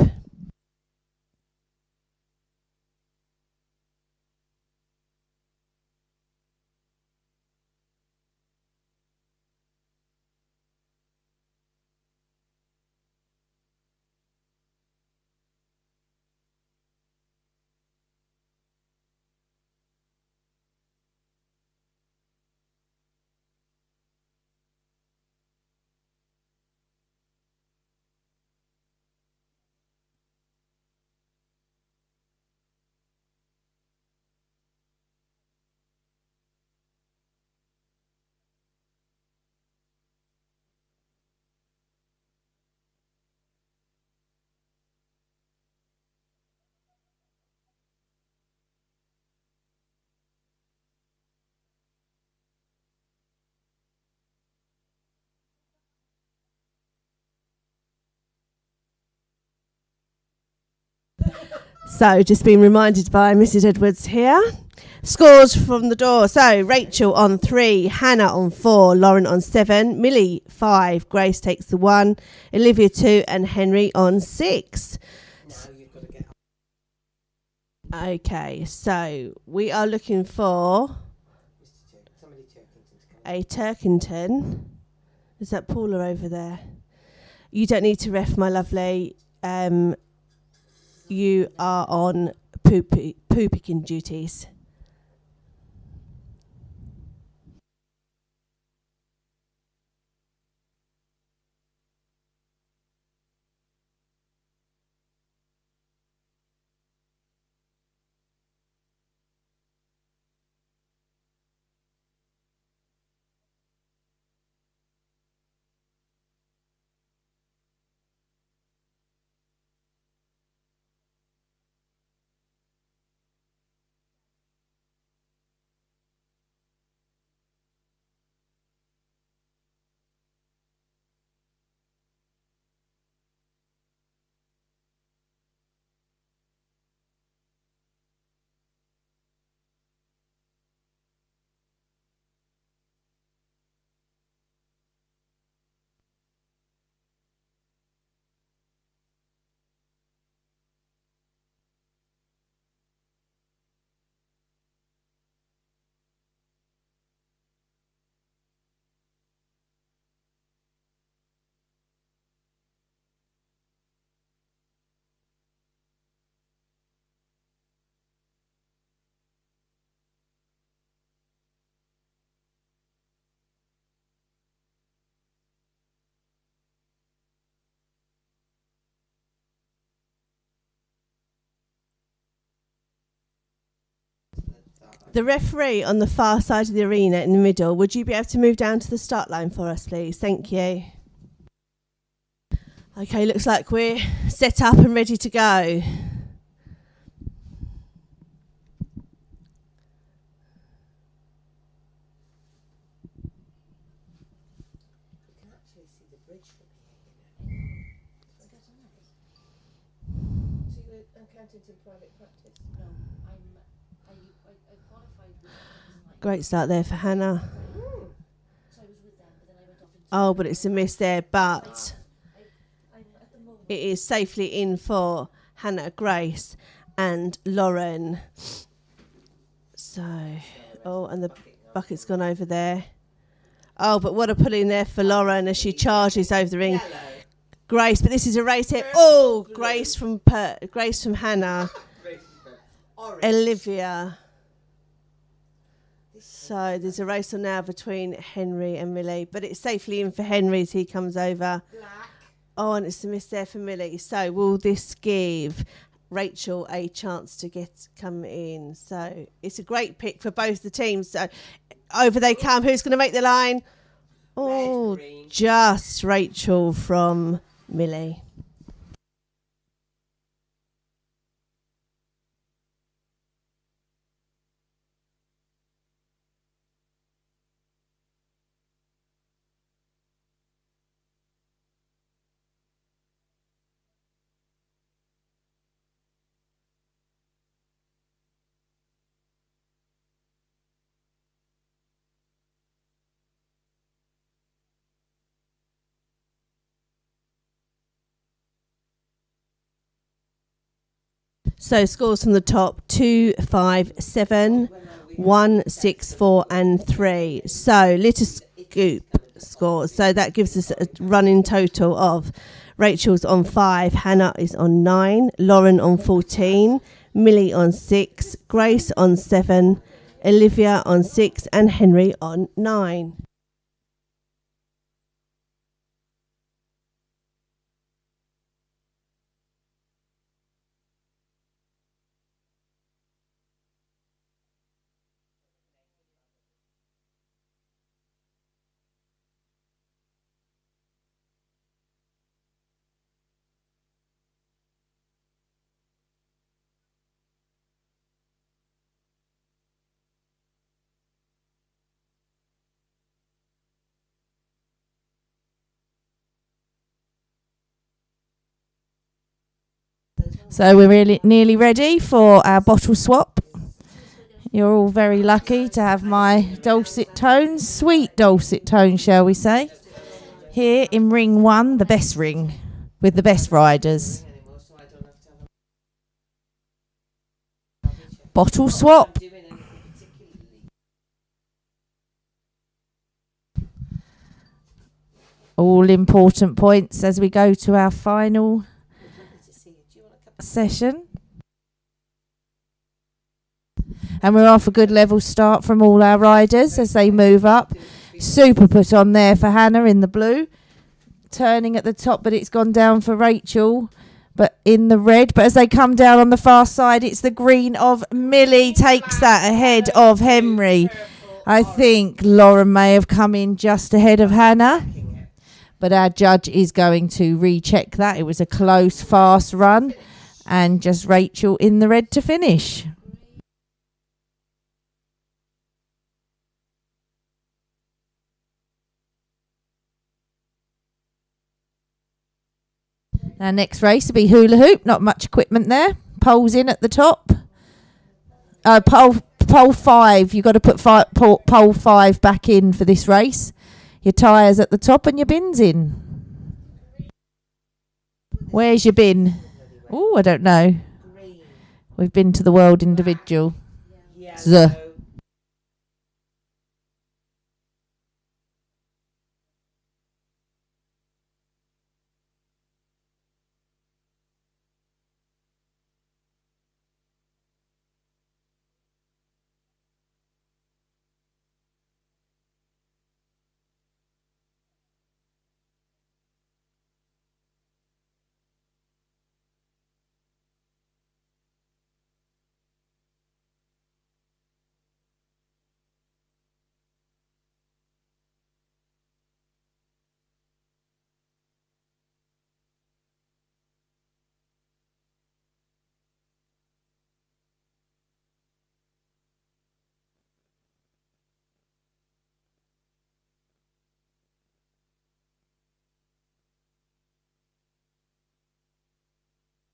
So just being reminded by Mrs. Edwards here. Scores from the door. So Rachel on 3, Hannah on 4, Lauren on 7, Millie 5, Grace takes the 1, Olivia 2 and Henry on 6. Okay, so we are looking for a Turkington. Is that Paula over there? You don't need to ref, my lovely. You are on poo picking duties. The referee on the far side of the arena in the middle, would you be able to move down to the start line for us, please? Thank you. Okay, looks like we're set up and ready to go. Great start there for Hannah. Oh, but it's a miss there, but it is safely in for Hannah, Grace and Lauren. So, oh, and the bucket's gone over there. Oh, but what a pull in there for Lauren as she charges over the ring. Grace, but this is a race here. Oh, Grace from Hannah. Olivia. So there's a race on now between Henry and Millie, but it's safely in for Henry as he comes over. Oh, and it's a miss there for Millie. So will this give Rachel a chance to come in? So it's a great pick for both the teams. So over they come. Who's going to make the line? Oh, just Rachel from Millie. So scores from the top: 2, 5, 7, 1, 6, 4, and 3. So Little Scoop scores. So that gives us a running total of Rachel's on 5, Hannah is on 9, Lauren on 14, Millie on 6, Grace on 7, Olivia on 6, and Henry on 9. So we're really nearly ready for our bottle swap. You're all very lucky to have my dulcet tones, sweet dulcet tones, shall we say, here in ring 1, the best ring, with the best riders. Bottle swap. All important points as we go to our final session. And we're off a good level start from all our riders as they move up. Super put on there for Hannah in the blue. Turning at the top, but it's gone down for Rachel, but in the red. But as they come down on the far side, it's the green of Millie takes that ahead of Henry. I think Lauren may have come in just ahead of Hannah, but our judge is going to recheck that. It was a close, fast run, and just Rachel in the red to finish. Our next race will be hula hoop. Not much equipment there. Poles in at the top. Pole 5. You've got to put pole 5 back in for this race. Your tyres at the top and your bins in. Where's your bin? Oh, I don't know. We've been to the World Individual.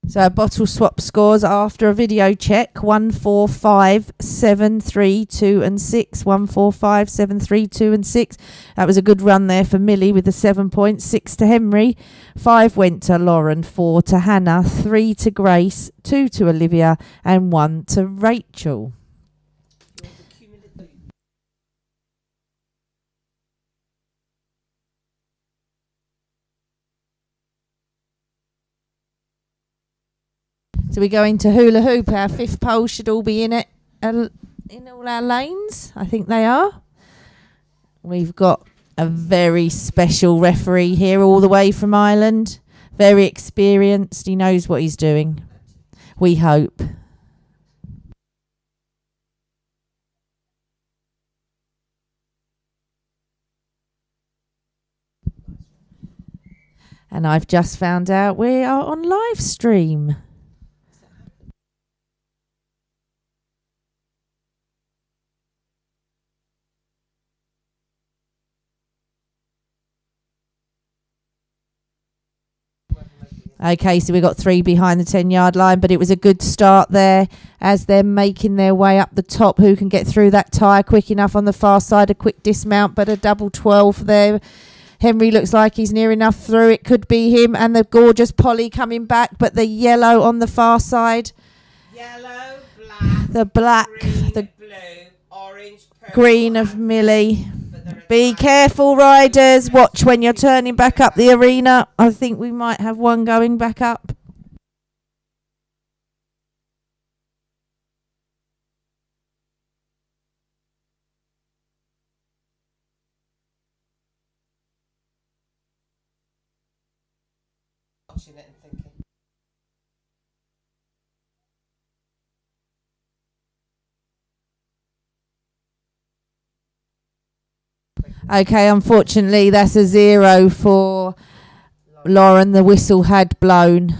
So our bottle swap scores after a video check: 1, 4, 5, 7, 3, 2 and 6. 1, 4, 5, 7, 3, 2 and 6. That was a good run there for Millie with the 7 points. 6 to Henry, 5 went to Lauren, 4 to Hannah, 3 to Grace, 2 to Olivia and 1 to Rachel. So we go into hula hoop. Our 5th pole should all be in it, in all our lanes. I think they are. We've got a very special referee here all the way from Ireland. Very experienced. He knows what he's doing. We hope. And I've just found out we are on live stream. Okay, so we got 3 behind the 10-yard line, but it was a good start there as they're making their way up the top. Who can get through that tyre quick enough on the far side? A quick dismount, but a double 12 there. Henry looks like he's near enough through. It could be him, and the gorgeous Polly coming back, but the yellow on the far side Yellow, black, The black, green, the blue, orange, purple, green of and Millie. but there are Be tracks. careful, riders. Watch when you're turning back up the arena. I think we might have one going back up. Watching it and thinking. Okay, unfortunately, that's a 0 for Lauren. The whistle had blown.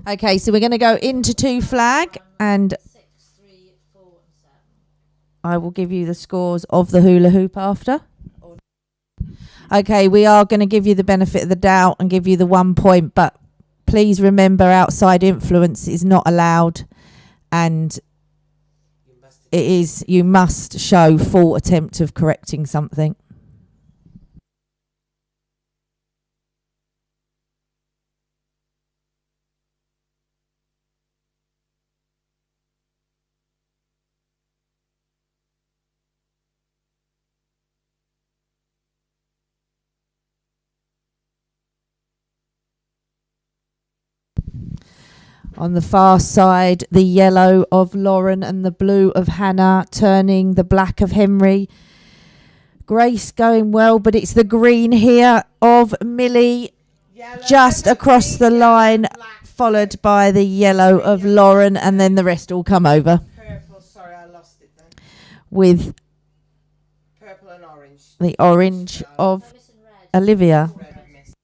Okay, so we're going to go into 2 flag, and 6, 3, 4, and 7. I will give you the scores of the hula hoop after. Okay, we are going to give you the benefit of the doubt and give you the 1 point, but please remember outside influence is not allowed, and you must show full attempt of correcting something. On the far side, the yellow of Lauren and the blue of Hannah turning the black of Henry. Grace going well, but it's the green here of Millie just across the line, followed by the yellow of Lauren, and then the rest all come over Purple, sorry, I lost it then. with Purple and orange. the orange of We're missing red. Olivia. Red I missed.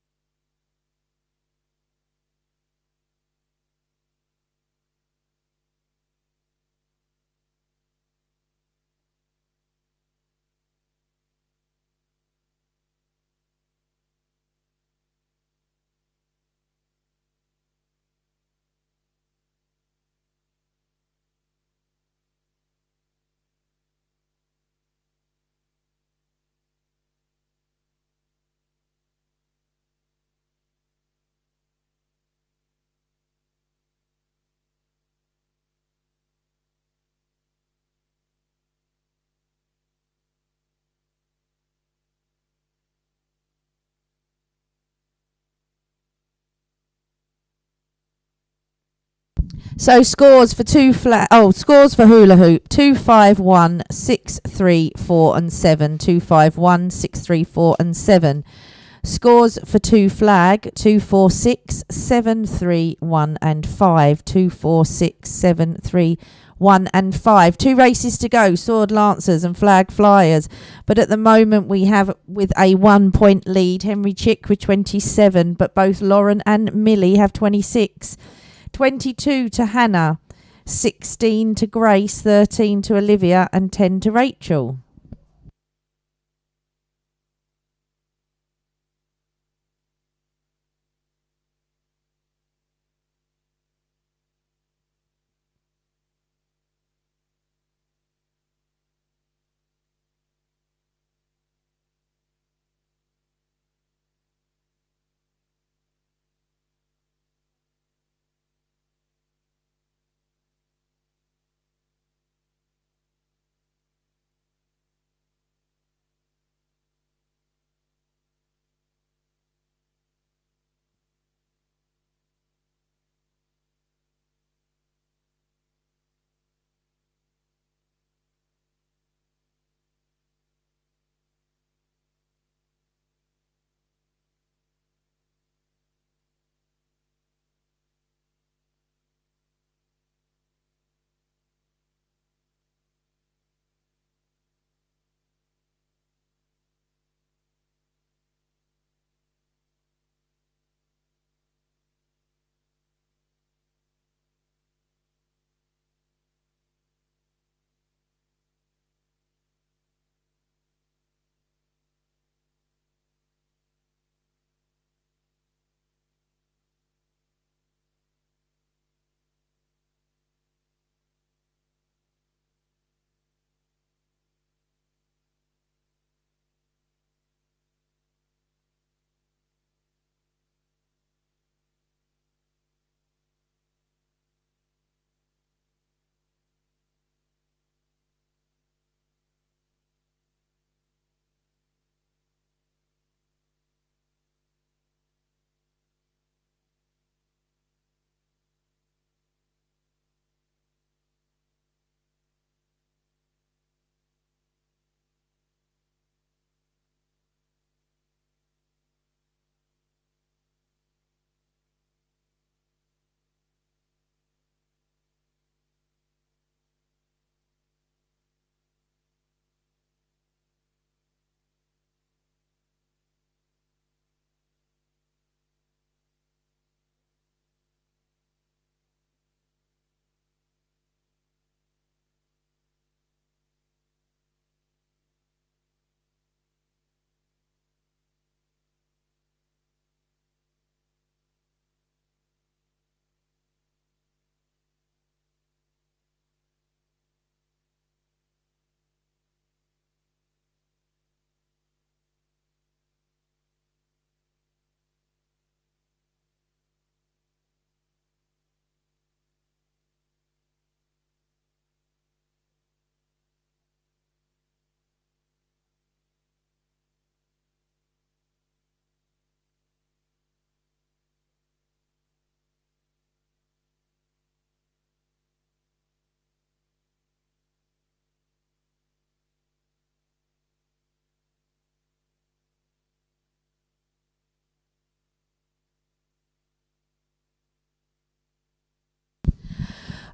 So scores for scores for hula hoop: 2, 5, 1, 6, 3, 4, and 7. 2, 5, 1, 6, 3, 4, and 7. Scores for 2 flag: 2, 4, 6, 7, 3, 1, and 5. 2, 4, 6, 7, 3, 1, and 5. 2 races to go: sword lancers and flag flyers. But at the moment we have, with a 1 point lead, Henry Chick with 27, but both Lauren and Millie have 26. 22 to Hannah, 16 to Grace, 13 to Olivia, and 10 to Rachel.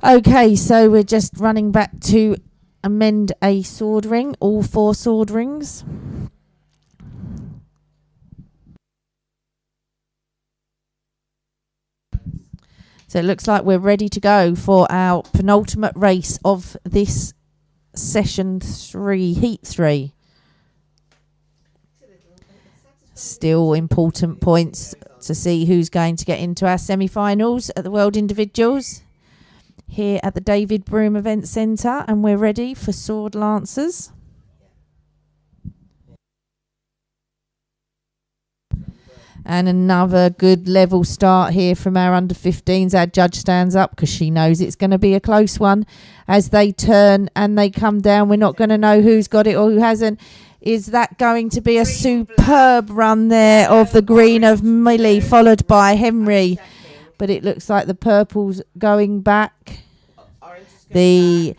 Okay, so we're just running back to amend a sword ring, all 4 sword rings. So it looks like we're ready to go for our penultimate race of this session 3, heat 3. Still important points to see who's going to get into our semi-finals at the World Individuals here at the David Broom Event Centre, and we're ready for Sword Lancers. And another good level start here from our under 15s. Our judge stands up because she knows it's going to be a close one. As they turn and they come down, we're not going to know who's got it or who hasn't. Is that going to be a superb run there of the green of Millie, followed by Henry? But it looks like the purple's going back. The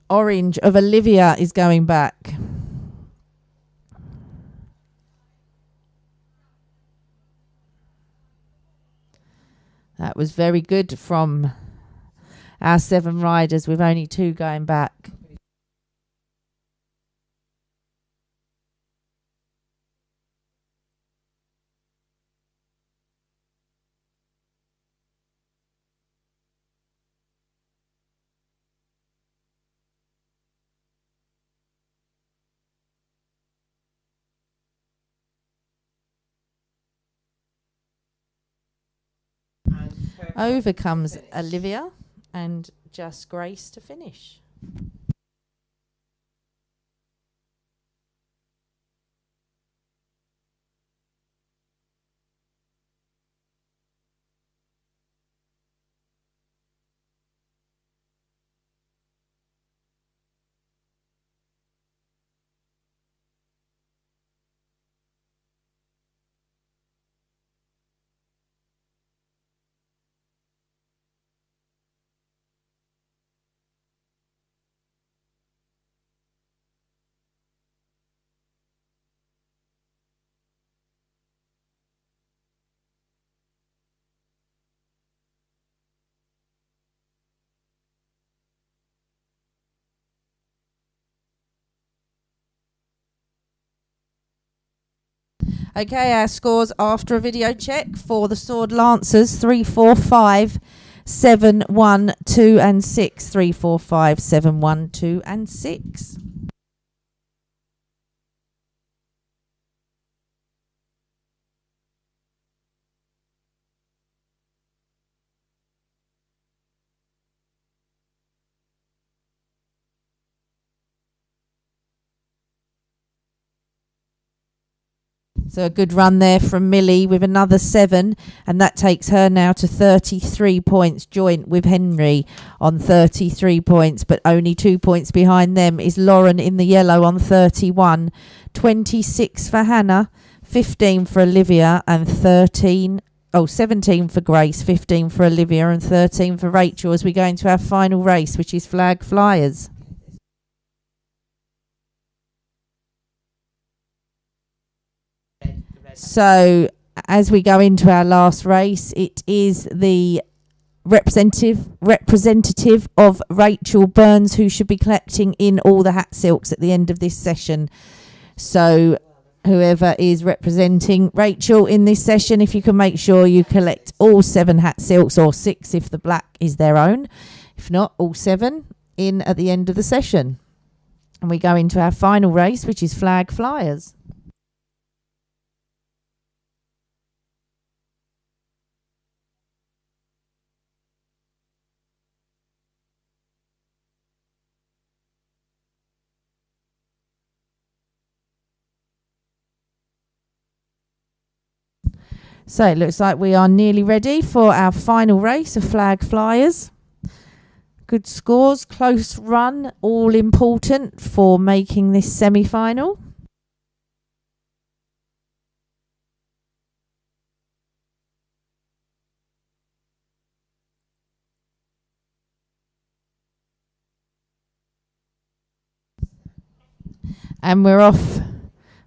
orange of Olivia is going back. That was very good from our 7 riders, with only 2 going back. Over comes Olivia and just Grace to finish. Okay, our scores after a video check for the Sword Lancers: 3, 4, 5, 7, 1, 2 and 6. 3, 4, 5, 7, 1, 2 and 6. So a good run there from Millie with another 7, and that takes her now to 33 points, joint with Henry on 33 points, but only 2 points behind them is Lauren in the yellow on 31. 26 for Hannah, 15 for Olivia and 17 for Grace, 15 for Olivia and 13 for Rachel, as we go into our final race, which is Flag Flyers. So as we go into our last race, it is the representative of Rachel Burns who should be collecting in all the hat silks at the end of this session. So whoever is representing Rachel in this session, if you can make sure you collect all 7 hat silks, or 6 if the black is their own, if not all 7, in at the end of the session. And we go into our final race, which is Flag Flyers. So it looks like we are nearly ready for our final race of Flag Flyers. Good scores, close run, all important for making this semi-final. And we're off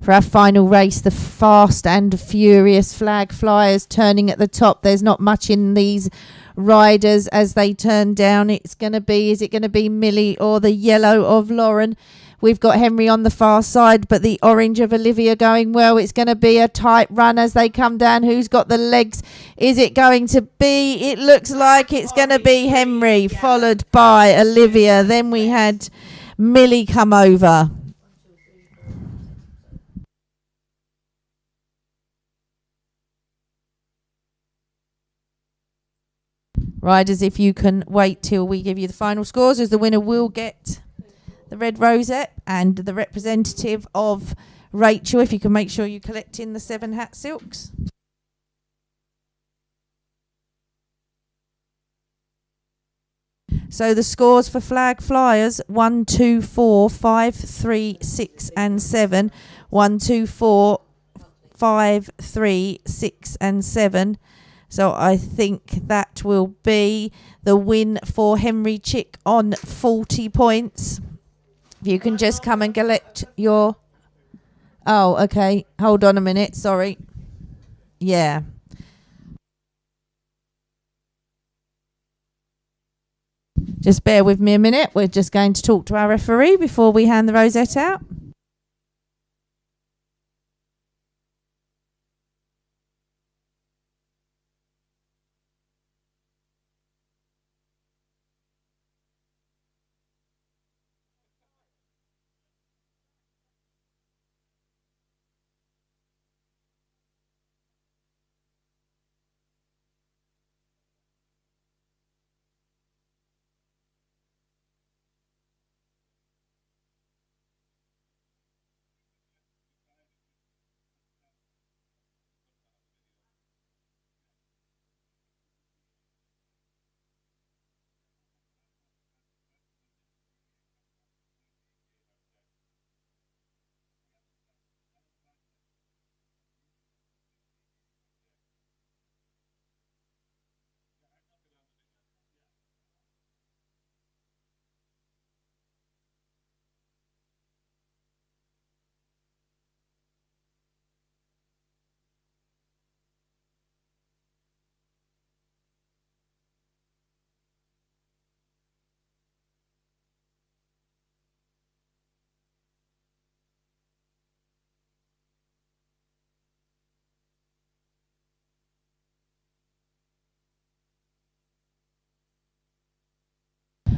for our final race, the Fast and Furious Flag Flyers turning at the top. There's not much in these riders as they turn down. Is it going to be Millie or the yellow of Lauren? We've got Henry on the far side, but the orange of Olivia going well. It's going to be a tight run as they come down. Who's got the legs? Is it going to be? It looks like it's going to be Henry, followed by Olivia. Then we had Millie come over. Riders, if you can wait till we give you the final scores, as the winner will get the red rosette, and the representative of Rachel, if you can make sure you collect in the 7 hat silks. So the scores for Flag Flyers: 1, 2, 4, 5, 3, 6 and 7. 1, 2, 4, 5, 3, 6 and 7. So I think that will be the win for Henry Chick on 40 points. If you can just come and collect your... Oh, okay. Hold on a minute. Sorry. Yeah. Just bear with me a minute. We're just going to talk to our referee before we hand the rosette out.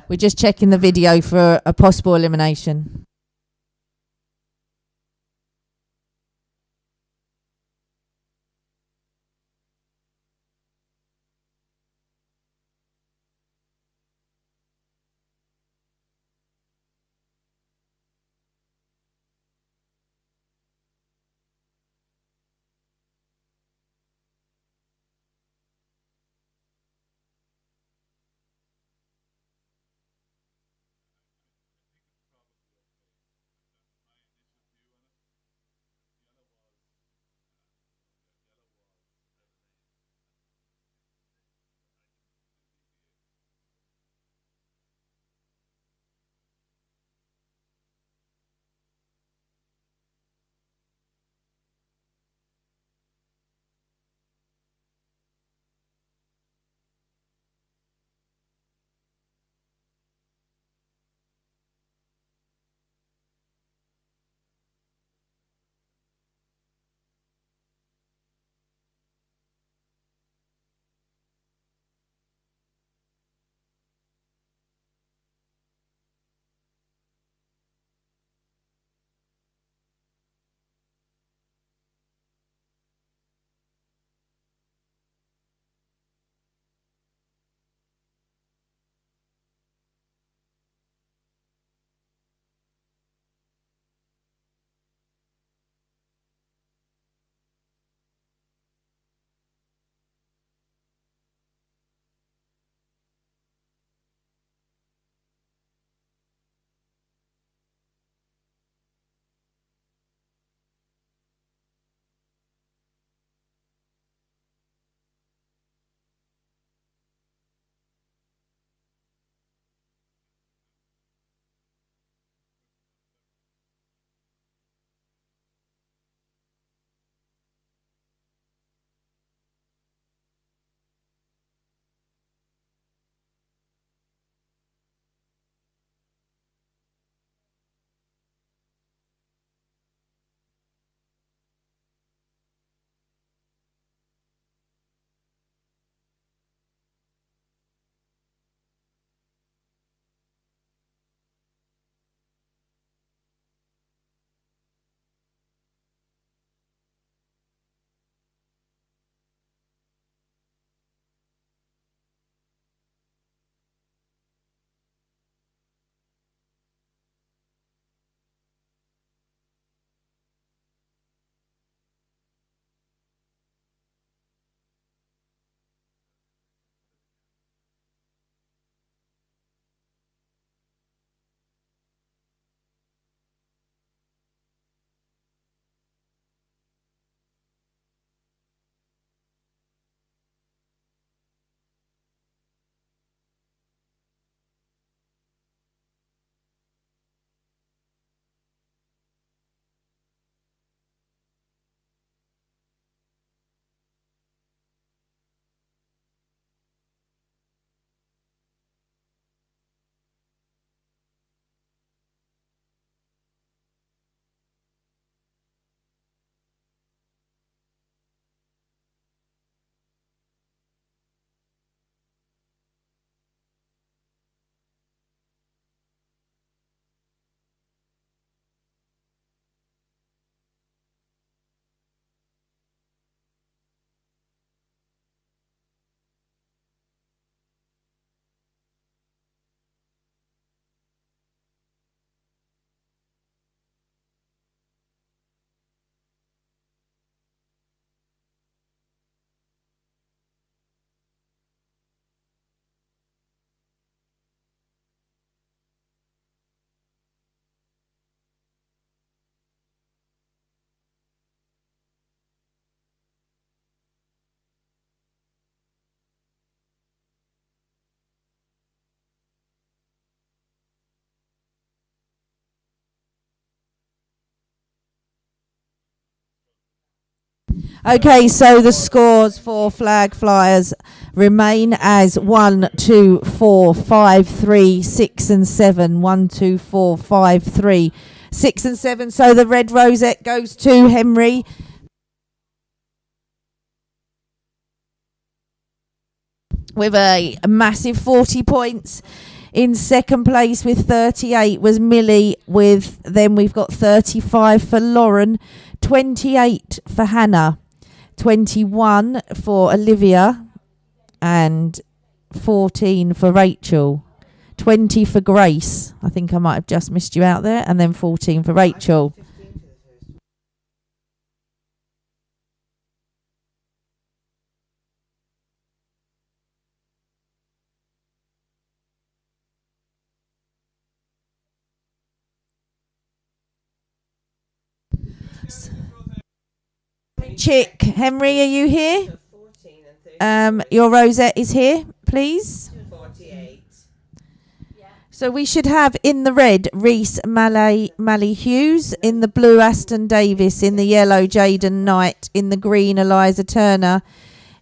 We're just checking the video for a possible elimination. Okay, so the scores for flag flyers remain as 1, 2, 4, 5, 3, 6 and 7. 1, 2, 4, 5, 3, 6 and 7. So the red rosette goes to Henry. With a massive 40 points. In second place with 38 was Millie. Then we've got 35 for Lauren, 28 for Hannah, 21 for Olivia, and 14 for Rachel, 20 for Grace. I think I might have just missed you out there. And then 14 for Rachel. Chick, Henry, are you here? Your rosette is here, please. 48. So we should have in the red Reese Malley Hughes, in the blue Aston Davis, in the yellow Jaden Knight, in the green Eliza Turner,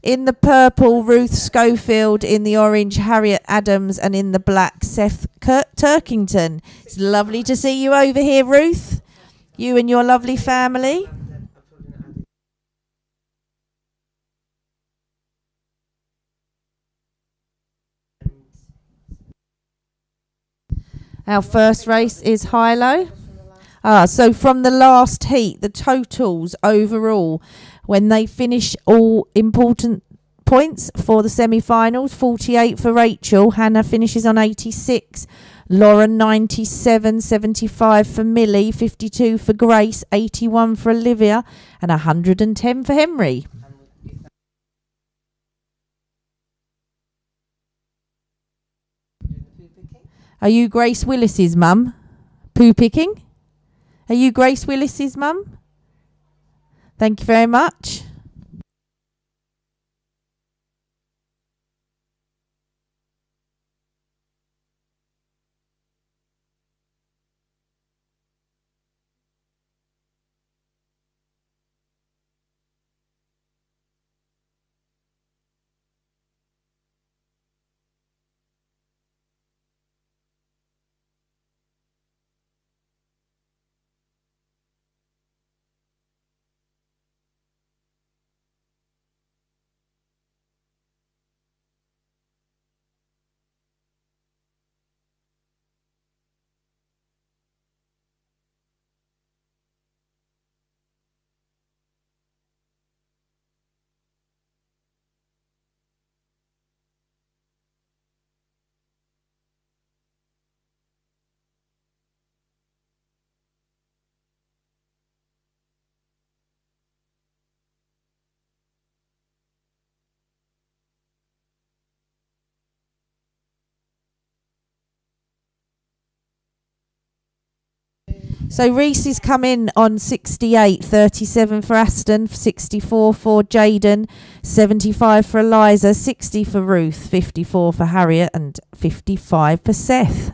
in the purple Ruth Schofield, in the orange Harriet Adams, and in the black Seth Turkington. It's lovely to see you over here, Ruth. You and your lovely family. Our first race is high-low. So from the last heat, the totals overall, when they finish all important points for the semi-finals, 48 for Rachel. Hannah finishes on 86. Lauren 97, 75 for Millie, 52 for Grace, 81 for Olivia, and 110 for Henry. Are you Grace Willis's mum? Poo picking? Are you Grace Willis's mum? Thank you very much. So Reese is come in on 68, 37 for Aston, 64 for Jaden, 75 for Eliza, 60 for Ruth, 54 for Harriet, and 55 for Seth.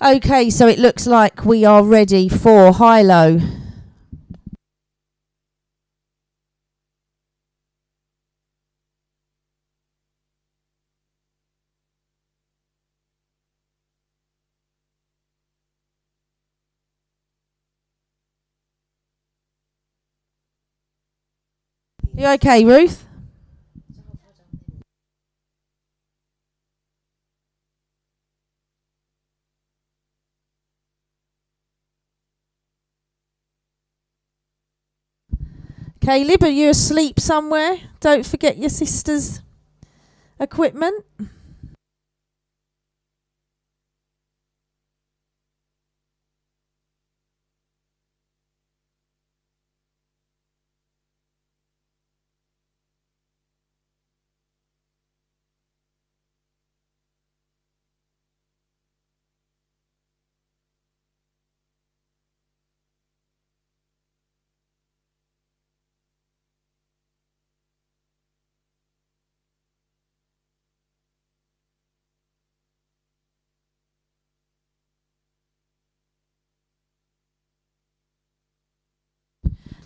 Okay, so it looks like we are ready for high-low. You okay, Ruth? Caleb, are you asleep somewhere? Don't forget your sister's equipment.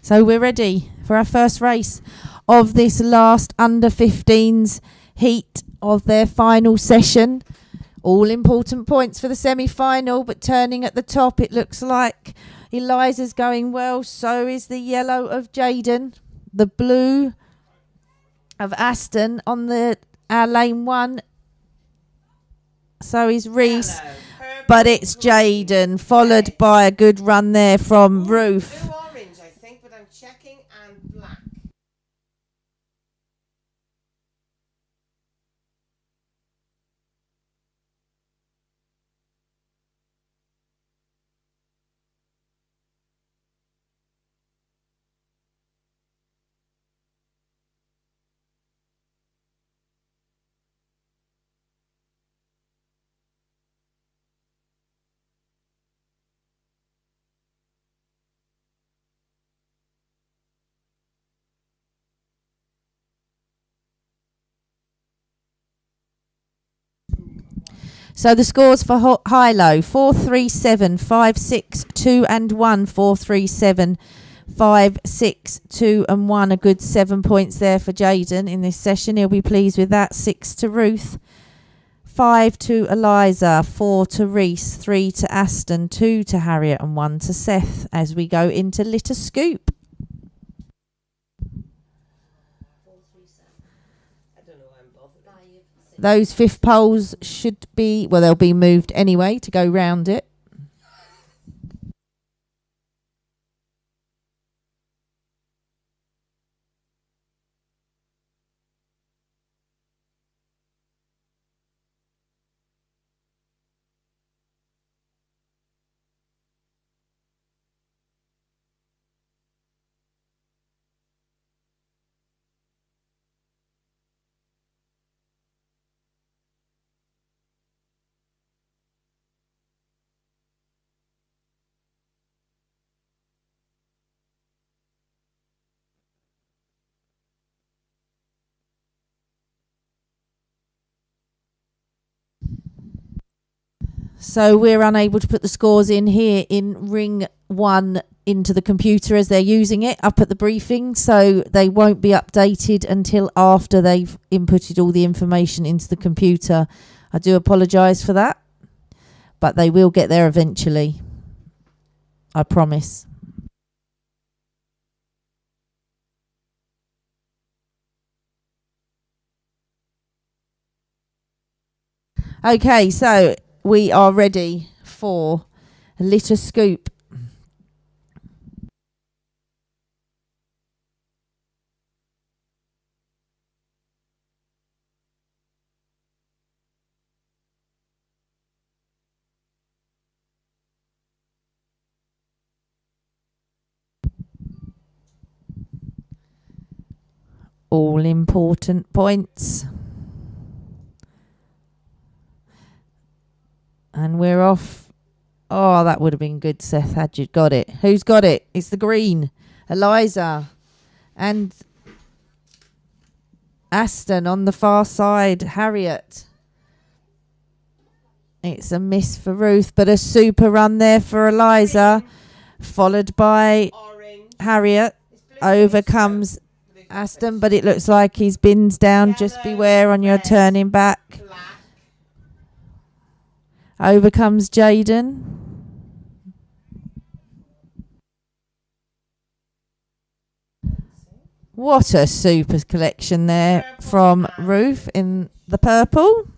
So we're ready for our first race of this last under 15s heat of their final session. All important points for the semi-final, but turning at the top, it looks like Eliza's going well. So is the yellow of Jaden, the blue of Aston on the lane 1. So is Reese, but it's Jaden, followed by a good run there from Ruth. Blue orange, I think, but I'm checking, and black. So the scores for high-low: 437, 5, 6, 2 and 1, 437, 5, 6, 2 and 1. A good 7 points there for Jaden in this session. He'll be pleased with that. 6 to Ruth, 5 to Eliza, 4 to Reese, 3 to Aston, 2 to Harriet and 1 to Seth as we go into Litter Scoop. Those fifth poles should be, well, they'll be moved anyway to go round it. So we're unable to put the scores in here in ring 1 into the computer as they're using it up at the briefing. So they won't be updated until after they've inputted all the information into the computer. I do apologise for that, but they will get there eventually. I promise. Okay, so we are ready for a Litter Scoop. All important points. And we're off. Oh, that would have been good, Seth, had you got it. Who's got it? It's the green. Eliza. And Aston on the far side. Harriet. It's a miss for Ruth, but a super run there for Eliza. Followed by Orange. Harriet. Over comes Aston, but it looks like he's bins down. Just beware on your turning back. Black. Over comes Jaden. What a super collection there from Ruth in the purple.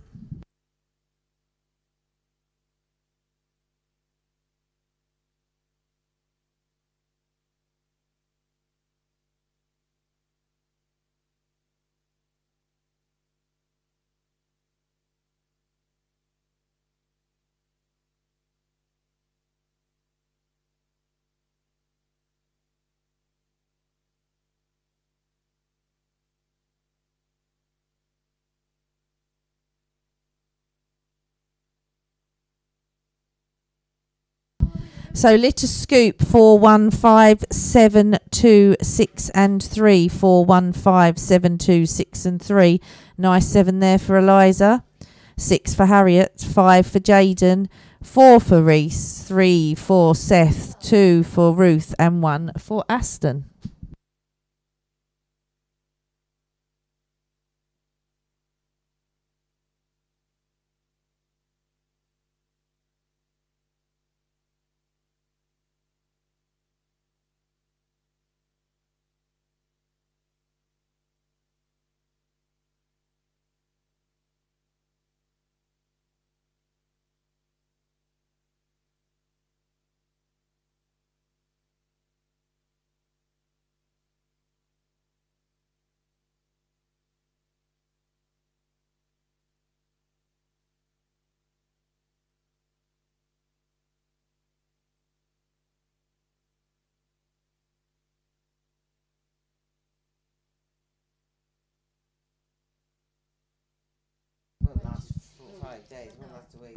So Litter Scoop 4, 1, 5, 7, 2, 6 and 3. 4, 1, 5, 7, 2, 6 and 3. Nice 7 there for Eliza. 6 for Harriet. 5 for Jaden. 4 for Reese. 3 for Seth. 2 for Ruth. And 1 for Aston.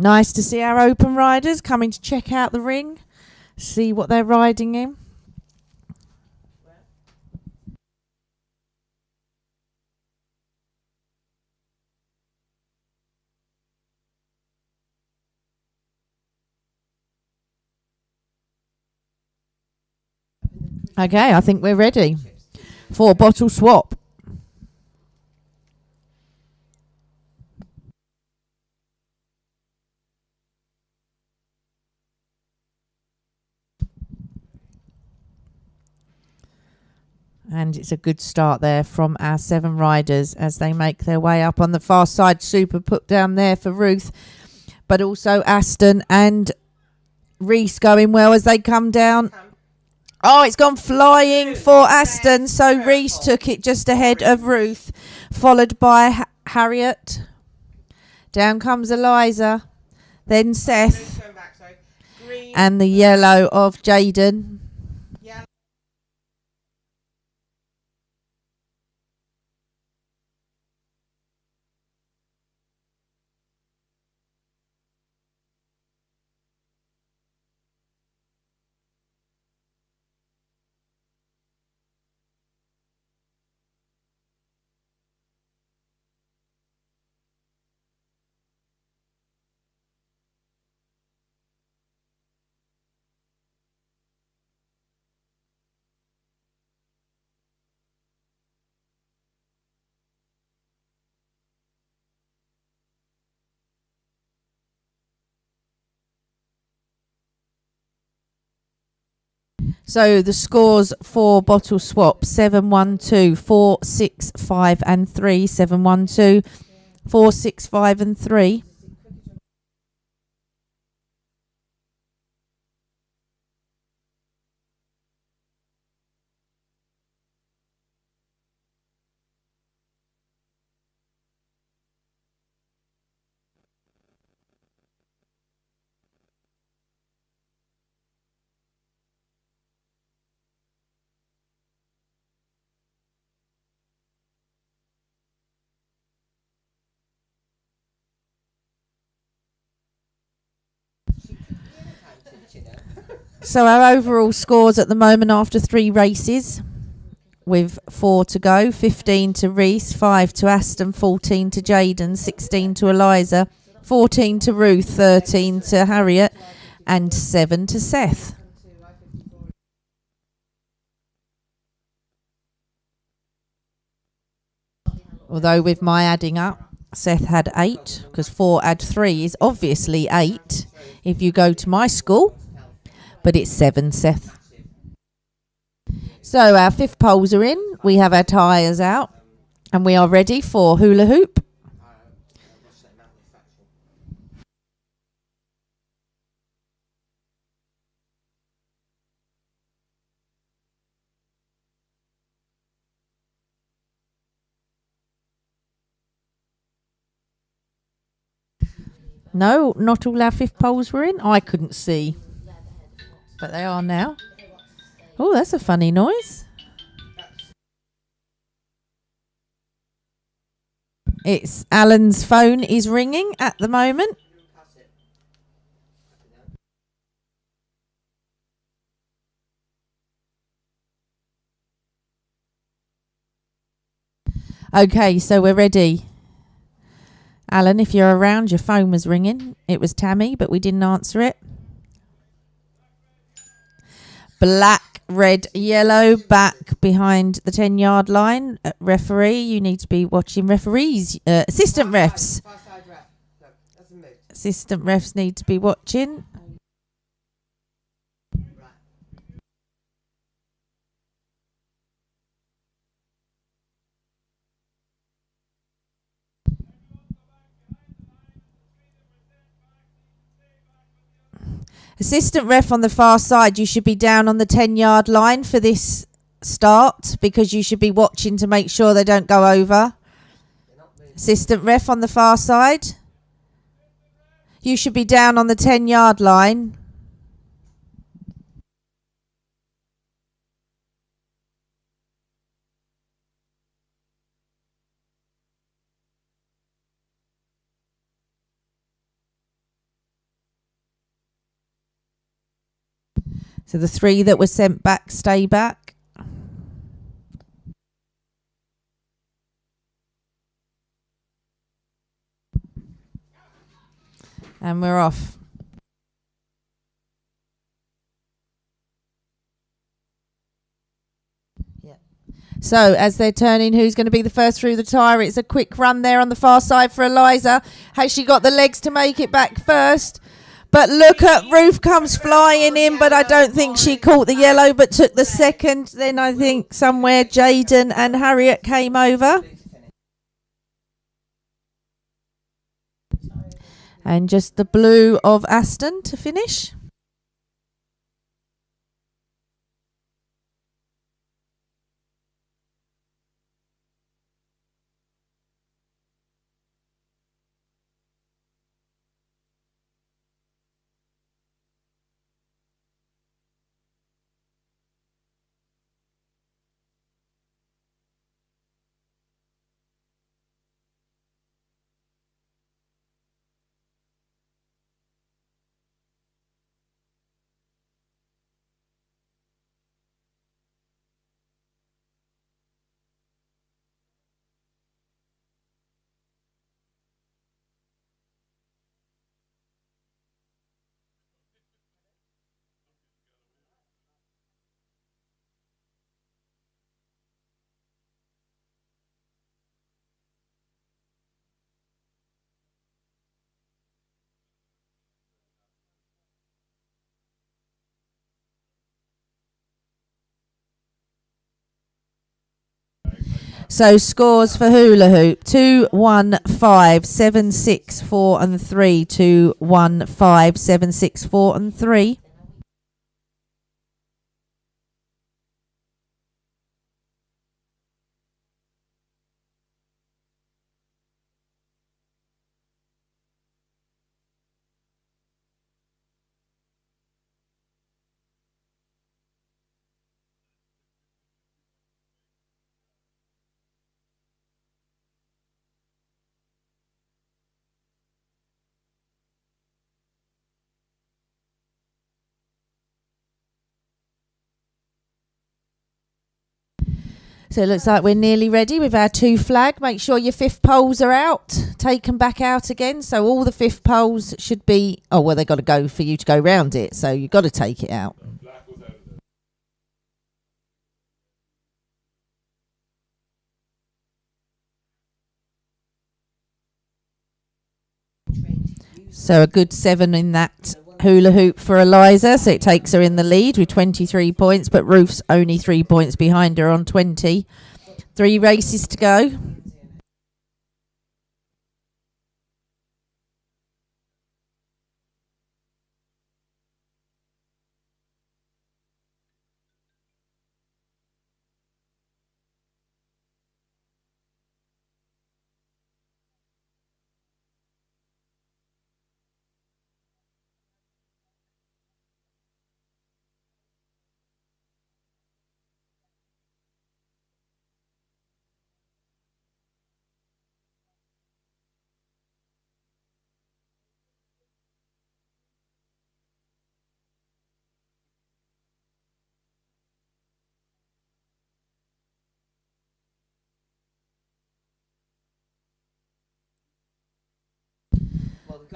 Nice to see our open riders coming to check out the ring, see what they're riding in. Okay, I think we're ready for bottle swap. And it's a good start there from our 7 riders as they make their way up on the far side. Super put down there for Ruth, but also Aston and Reese going well as they come down. Oh, it's gone flying for Aston. So Reese took it just ahead of Ruth, followed by Harriet. Down comes Eliza, then Seth, and the yellow of Jaden. So the scores for bottle swap: 7, 1, 2, 4, 6, 5 and 3. 7, 1, 2, 4, 6, 5 and 3. So our overall scores at the moment after 3 races, with 4 to go: 15 to Reese, 5 to Aston, 14 to Jaden, 16 to Eliza, 14 to Ruth, 13 to Harriet, and 7 to Seth. Although with my adding up, Seth had 8, because 4 add 3 is obviously 8 if you go to my school, but it's 7, Seth. So our 5th poles are in, we have our tyres out, and we are ready for hula hoop. No, not all our 5th poles were in. I couldn't see, but they are now. Oh, that's a funny noise. It's Alan's phone is ringing at the moment. Okay, so we're ready. Alan, if you're around, your phone was ringing. It was Tammy, but we didn't answer it. Black, red, yellow, back behind the 10-yard line. Referee, you need to be watching. Referees, assistant refs. Far side ref. Look, doesn't move. Assistant refs need to be watching. Assistant ref on the far side, you should be down on the 10-yard line for this start because you should be watching to make sure they don't go over. Assistant ref on the far side, you should be down on the 10-yard line. So the 3 that were sent back, stay back. And we're off. Yeah. So as they're turning, who's going to be the first through the tyre? It's a quick run there on the far side for Eliza. Has she got the legs to make it back first? But look at Ruth comes flying in, but I don't think she caught the yellow, but took the second. Then I think somewhere Jaden and Harriet came over. And just the blue of Aston to finish. So scores for hula hoop: 2, 1, 5, 7, 6, 4 and 3. 2, 1, 5, 7, 6, 4 and 3. So it looks like we're nearly ready with our 2 flag. Make sure your 5th poles are out. Take them back out again. So all the 5th poles should be... Oh, well, they've got to go for you to go round it. So you've got to take it out. So a good 7 in that hula hoop for Eliza, so it takes her in the lead with 23 points, but Ruth's only 3 points behind her on 20. 3 races to go.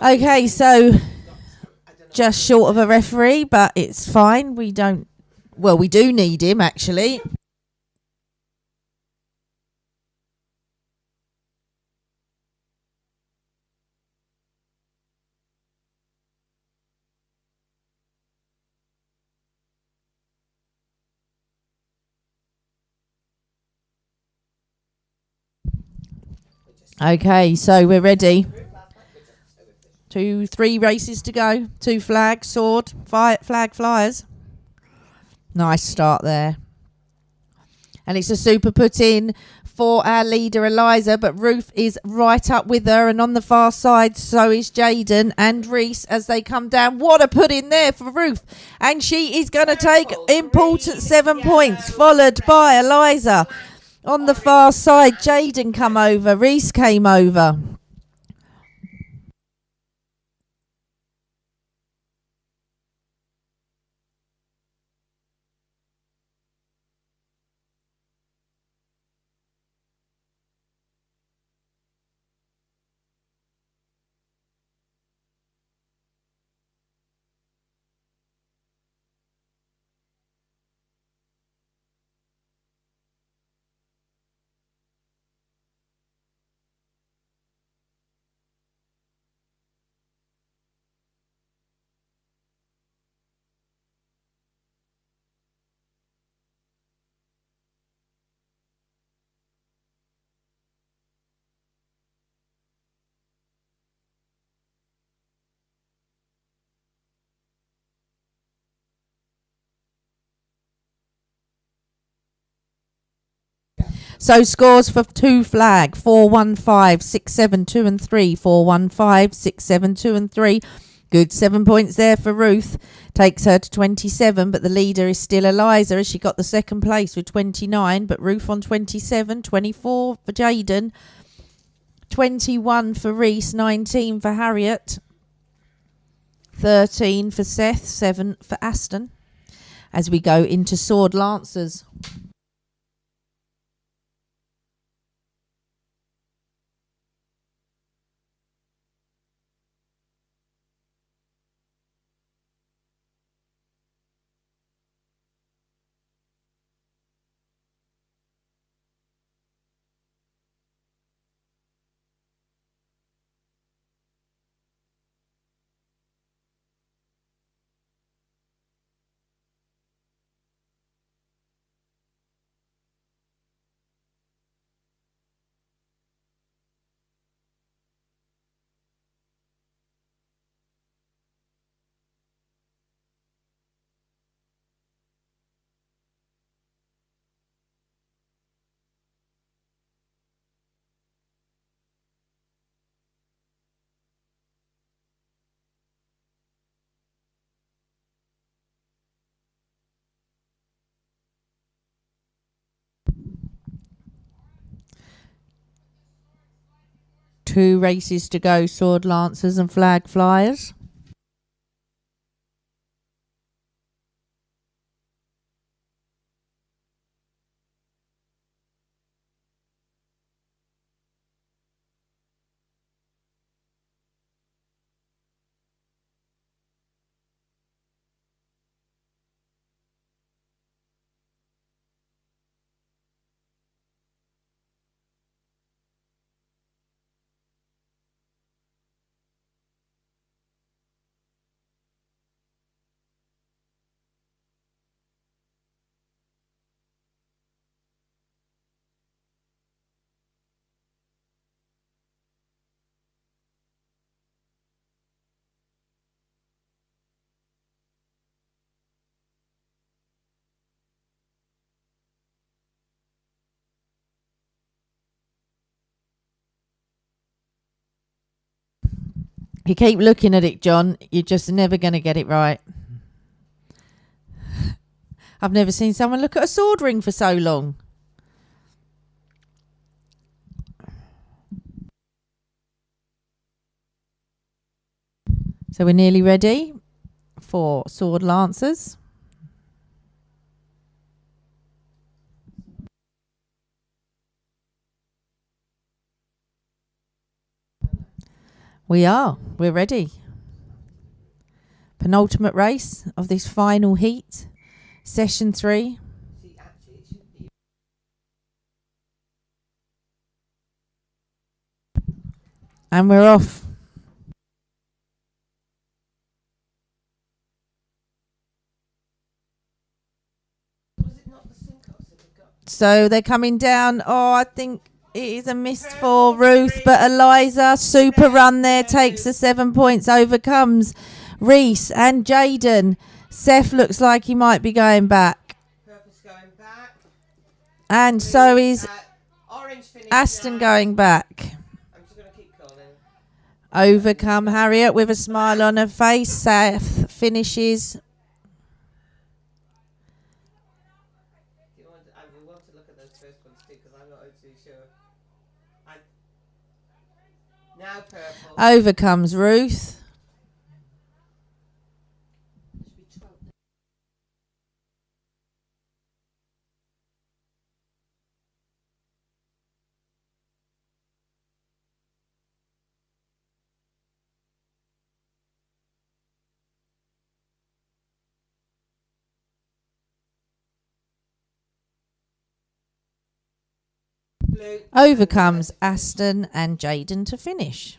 Okay, so just short of a referee, but it's fine. We do need him actually. Okay, so we're ready. 3 races to go. 2 flags, sword, flag flyers. Nice start there. And it's a super put in for our leader Eliza, but Ruth is right up with her, and on the far side so is Jaden and Reese as they come down. What a put in there for Ruth, and she is going to take important 7 points, followed by Eliza. On the far side, Jaden come over, Reese came over. So scores for 2 flag, 415, 672 and 3, 415, 672 and 3. Good 7 points there for Ruth. Takes her to 27, but the leader is still Eliza as she got the second place with 29, but Ruth on 27, 24 for Jaden, 21 for Reese, 19 for Harriet, 13 for Seth, 7 for Aston. As we go into Sword Lancers. Two races to go, Sword Lancers and Flag Flyers. You keep looking at it, John, you're just never going to get it right. I've never seen someone look at a sword ring for so long. So we're nearly ready for Sword Lancers. We are. We're ready. Penultimate race of this final heat. Session 3. And we're off. So they're coming down. Oh, I think it is a miss for Ruth, but Eliza, super run there, takes the 7 points, overcomes Reese and Jaden. Seth looks like he might be going back. And so is Aston going back. Overcome Harriet with a smile on her face. Seth finishes. We want to look at those first ones too, because I'm not too sure. Now purple. Overcomes Ruth. Blue. Overcomes Aston and Jaden to finish.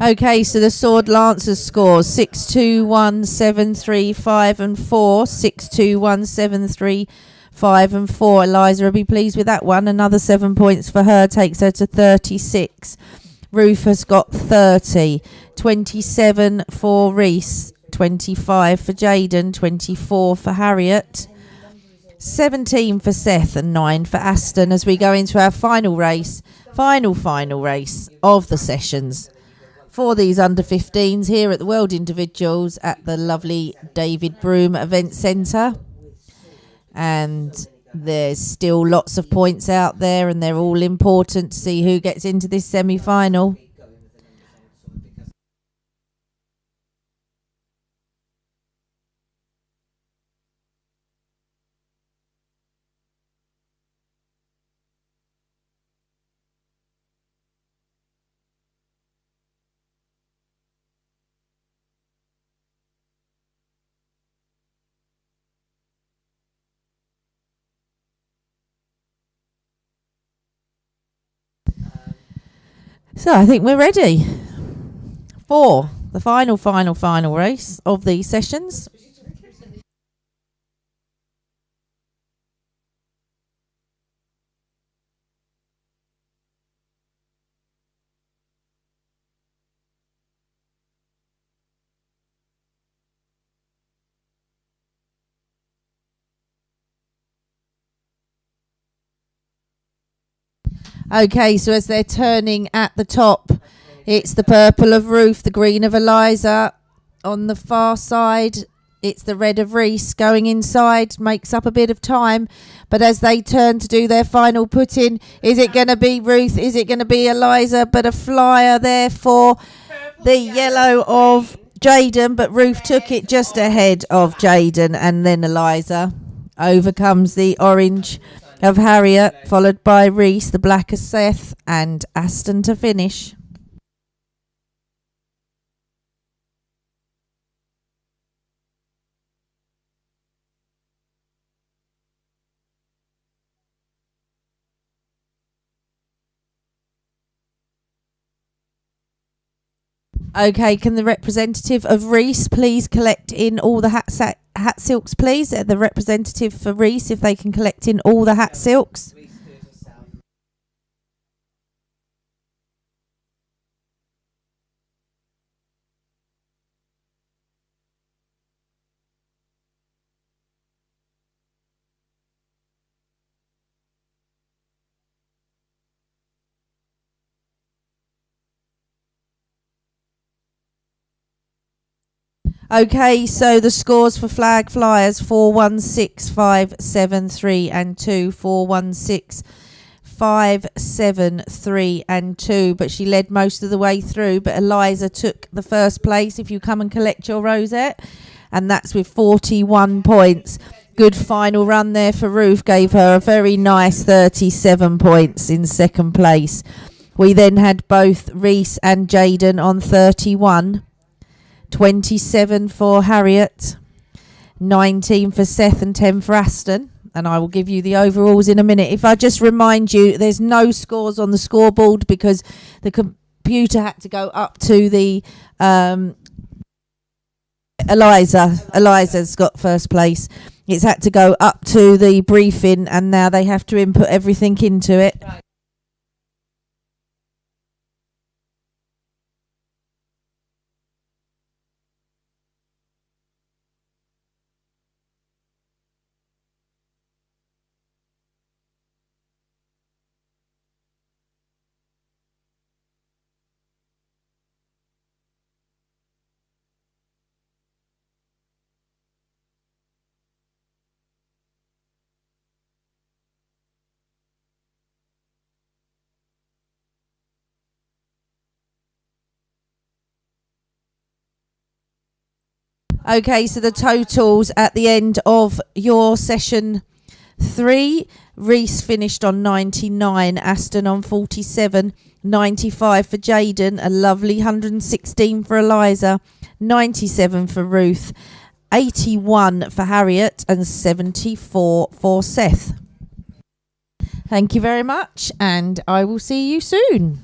Okay, so the Sword Lancers scores 6, 2, 1, 7, 3, 5 and 4. 6, 2, 1, 7, 3, 5 and 4. Eliza will be pleased with that one. Another 7 points for her takes her to 36. Ruth has got 30. 27 for Reese. 25 for Jaden. 24 for Harriet. 17 for Seth and 9 for Aston as we go into our final race. Final race of the sessions for these under 15s here at the World Individuals at the lovely David Broom Event Centre. And there's still lots of points out there and they're all important to see who gets into this semi-final. So I think we're ready for the final race of these sessions. Okay, so as they're turning at the top, it's the purple of Ruth, the green of Eliza. On the far side, it's the red of Reese. Going inside makes up a bit of time. But as they turn to do their final put-in, is it going to be Ruth? Is it going to be Eliza? But a flyer there for the yellow of Jaden. But Ruth took it just ahead of Jaden. And then Eliza overcomes the orange of Harriet, followed by Reese, the black of Seth, and Aston to finish. Okay, can the representative of Reese please collect in all the hat silks, please? The representative for Reese, if they can collect in all the hat silks. Okay, so the scores for flag flyers: 416, 5, 7, 3 and 2. 416, 5, 7, 3 and 2. But she led most of the way through. But Eliza took the first place. If you come and collect your rosette, and that's with 41 points. Good final run there for Ruth. Gave her a very nice 37 points in second place. We then had both Reese and Jaden on 31. 27 for Harriet, 19 for Seth and 10 for Aston. And I will give you the overalls in a minute. If I just remind you, there's no scores on the scoreboard because the computer had to go up to the Eliza's got first place. It's had to go up to the briefing and now they have to input everything into it. Okay, so the totals at the end of your session 3. Reese finished on 99, Aston on 47, 95 for Jaden, a lovely 116 for Eliza, 97 for Ruth, 81 for Harriet and 74 for Seth. Thank you very much and I will see you soon.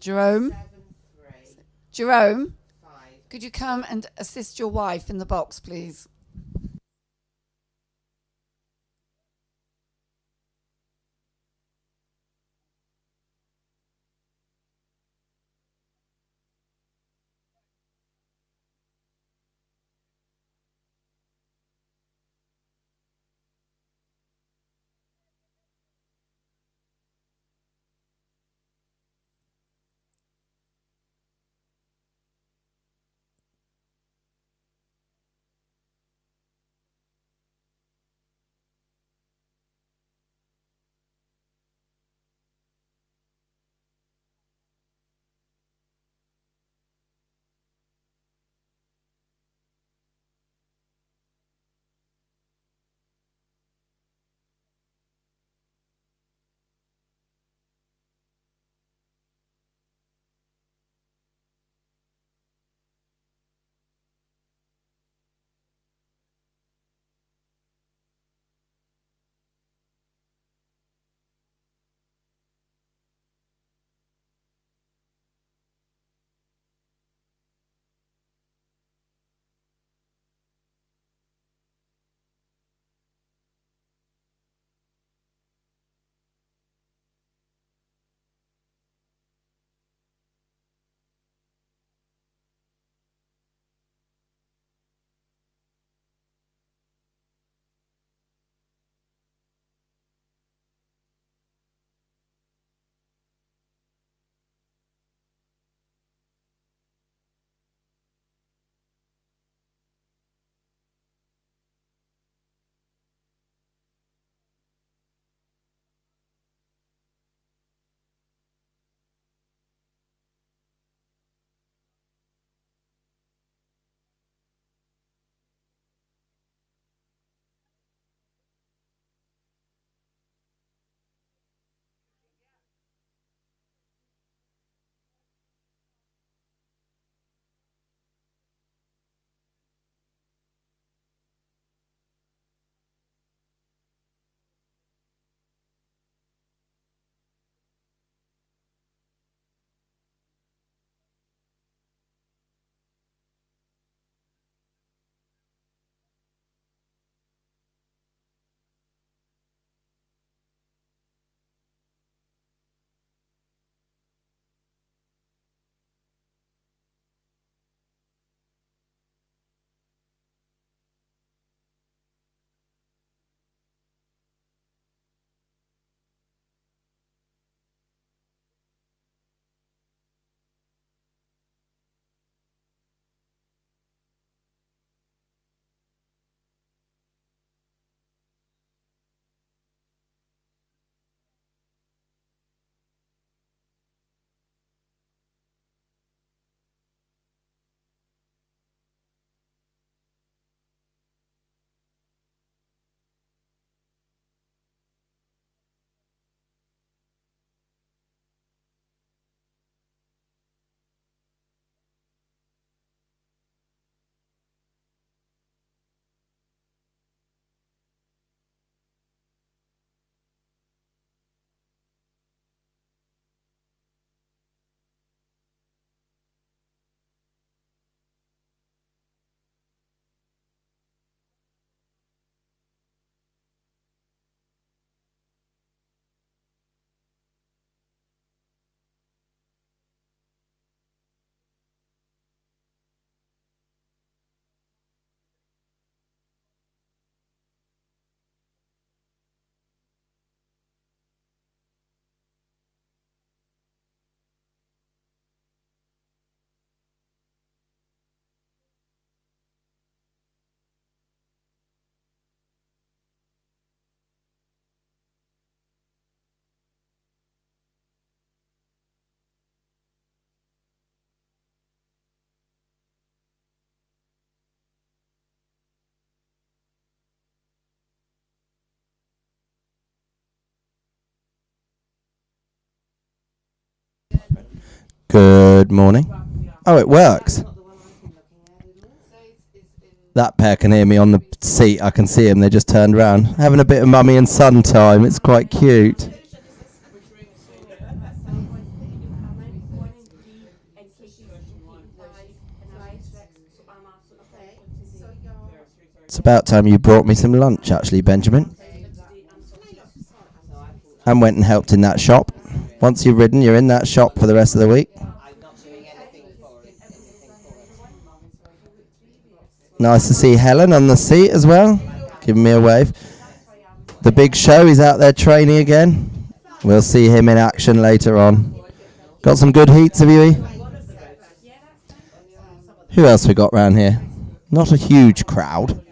Jerome? Jerome? Could you come and assist your wife in the box, please? Good morning. Oh, it works. That pair can hear me on the seat. I can see them. They just turned around. Having a bit of mummy and son time. It's quite cute. It's about time you brought me some lunch, actually, Benjamin. And went and helped in that shop. Once you've ridden, you're in that shop for the rest of the week. Nice to see Helen on the seat as well, giving me a wave. The Big Show, he's out there training again. We'll see him in action later on. Got some good heats, have you? Who else we got round here? Not a huge crowd.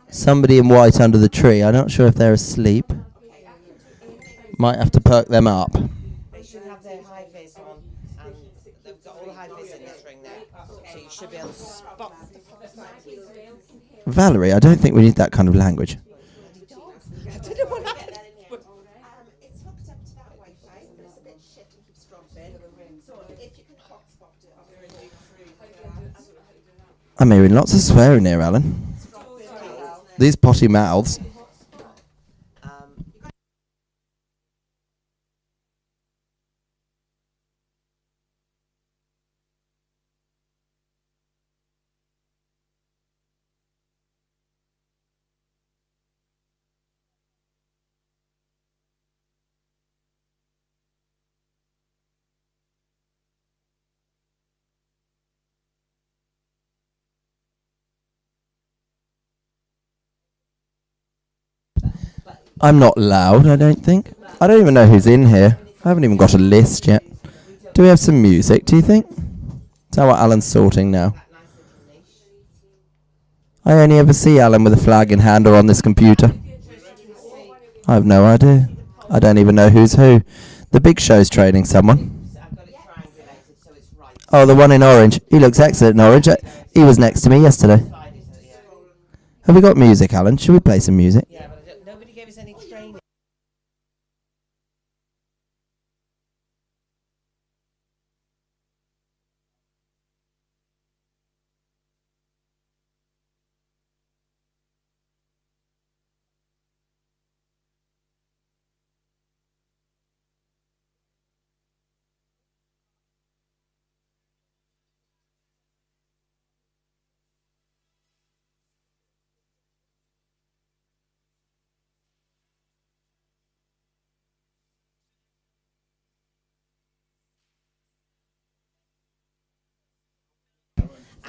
Somebody in white under the tree. I'm not sure if they're asleep. Might have to perk them up. They should have their high vis on, and they've got all the high vis in this ring now, so you should be able to spot the Valerie, I don't think we need that kind of language. I don't know what happened. It's hooked up to that Wi-Fi, but it's a bit shit and keeps dropping. So if you can hotspot it, I'm hearing lots of swearing here, Alan. These potty mouths. I'm not loud, I don't think. I don't even know who's in here. I haven't even got a list yet. Do we have some music, do you think? Is that what Alan's sorting now? I only ever see Alan with a flag in hand or on this computer. I have no idea. I don't even know who's who. The Big Show's training someone. Oh, the one in orange. He looks excellent in orange. He was next to me yesterday. Have we got music, Alan? Should we play some music? Yeah, but nobody gave us any training.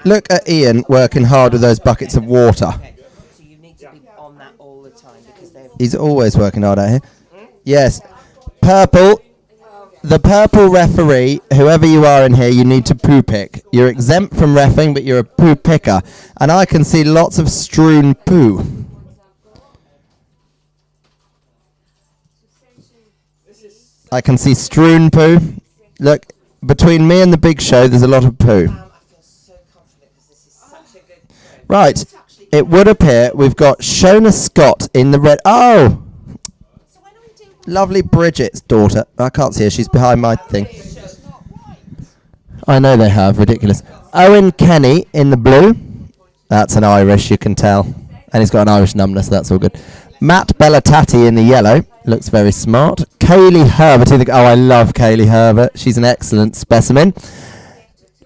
Look at Ian working hard with those buckets of water. So you need to be on that all the time because they're. He's always working hard out here. Yes. Purple. The purple referee, whoever you are in here, you need to poo pick. You're exempt from reffing, but you're a poo picker. And I can see lots of strewn poo. I can see strewn poo. Look, between me and the Big Show, there's a lot of poo. Right, it would appear we've got Shona Scott in the red. Oh! Lovely Bridget's daughter. I can't see her, she's behind my thing. I know they have, ridiculous. Owen Kenny in the blue. That's an Irish, you can tell. And he's got an Irish numbness, that's all good. Matt Bellatati in the yellow. Looks very smart. Kaylee Herbert in the... Oh, I love Kaylee Herbert. She's an excellent specimen.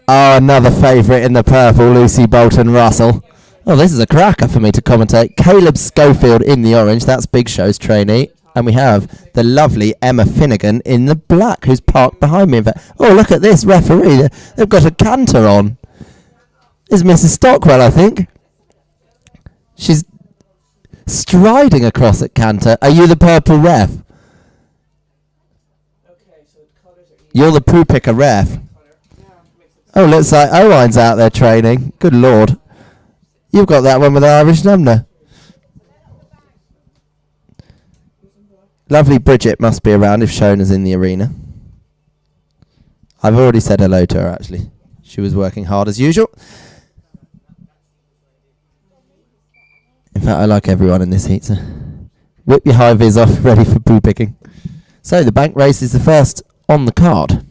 Oh, another favourite in the purple, Lucy Bolton Russell. Oh, this is a cracker for me to commentate. Caleb Schofield in the orange. That's Big Show's trainee. And we have the lovely Emma Finnegan in the black, who's parked behind me. In fact, oh, look at this referee. They've got a canter on. This is Mrs. Stockwell, I think. She's striding across at canter. Are you the purple ref? You're the poo picker ref. Oh, looks like Owine's out there training. Good lord. You've got that one with an Irish number. Lovely Bridget must be around if Shona's in the arena. I've already said hello to her, actually. She was working hard as usual. In fact, I like everyone in this heat, so whip your high vis off, ready for poo picking. So, the bank race is the first on the card.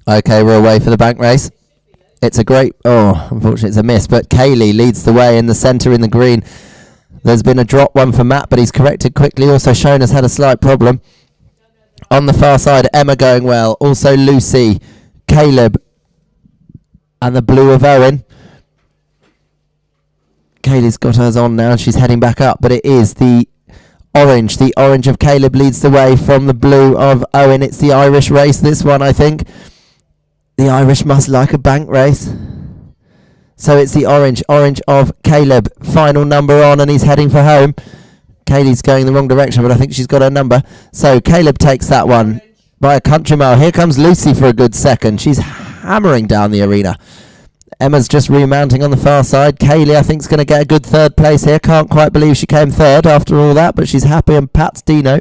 Okay, we're away for the bank race. It's a great... Oh, unfortunately it's a miss, but Kaylee leads the way in the centre in the green. There's been a drop one for Matt, but he's corrected quickly. Also, Shona's had a slight problem. On the far side, Emma going well. Also Lucy, Caleb, and the blue of Owen. Kaylee's got hers on now and she's heading back up, but it is the orange. The orange of Caleb leads the way from the blue of Owen. It's the Irish race, this one, I think. The Irish must like a bank race. So it's the orange of Caleb. Final number on and he's heading for home. Kaylee's going the wrong direction, but I think she's got her number. So Caleb takes that one by a country mile. Here comes Lucy for a good second. She's hammering down the arena. Emma's just remounting on the far side. Kaylee, I think, is going to get a good third place here. Can't quite believe she came third after all that, but she's happy, and Pat's Dino.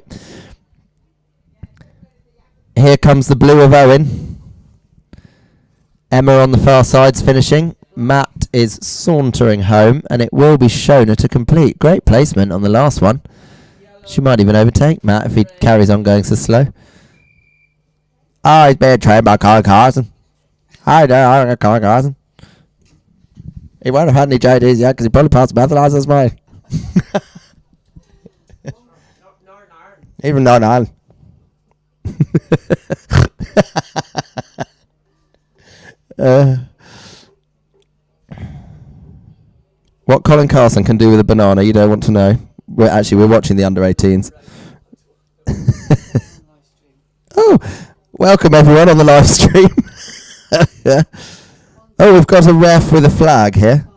Here comes the blue of Owen. Emma on the far side's finishing. Matt is sauntering home, and it will be Shona to complete. Great placement on the last one. She might even overtake Matt if he carries on going so slow. Oh, he's being trained by Colin Carson. Hi there, Colin Carson. He won't have had any JDs yet because he probably passed math last this morning. Even Northern Ireland. What Colin Carson can do with a banana, you don't want to know. We're watching the under 18s. Oh, welcome everyone on the live stream. Yeah. Oh, we've got a ref with a flag here.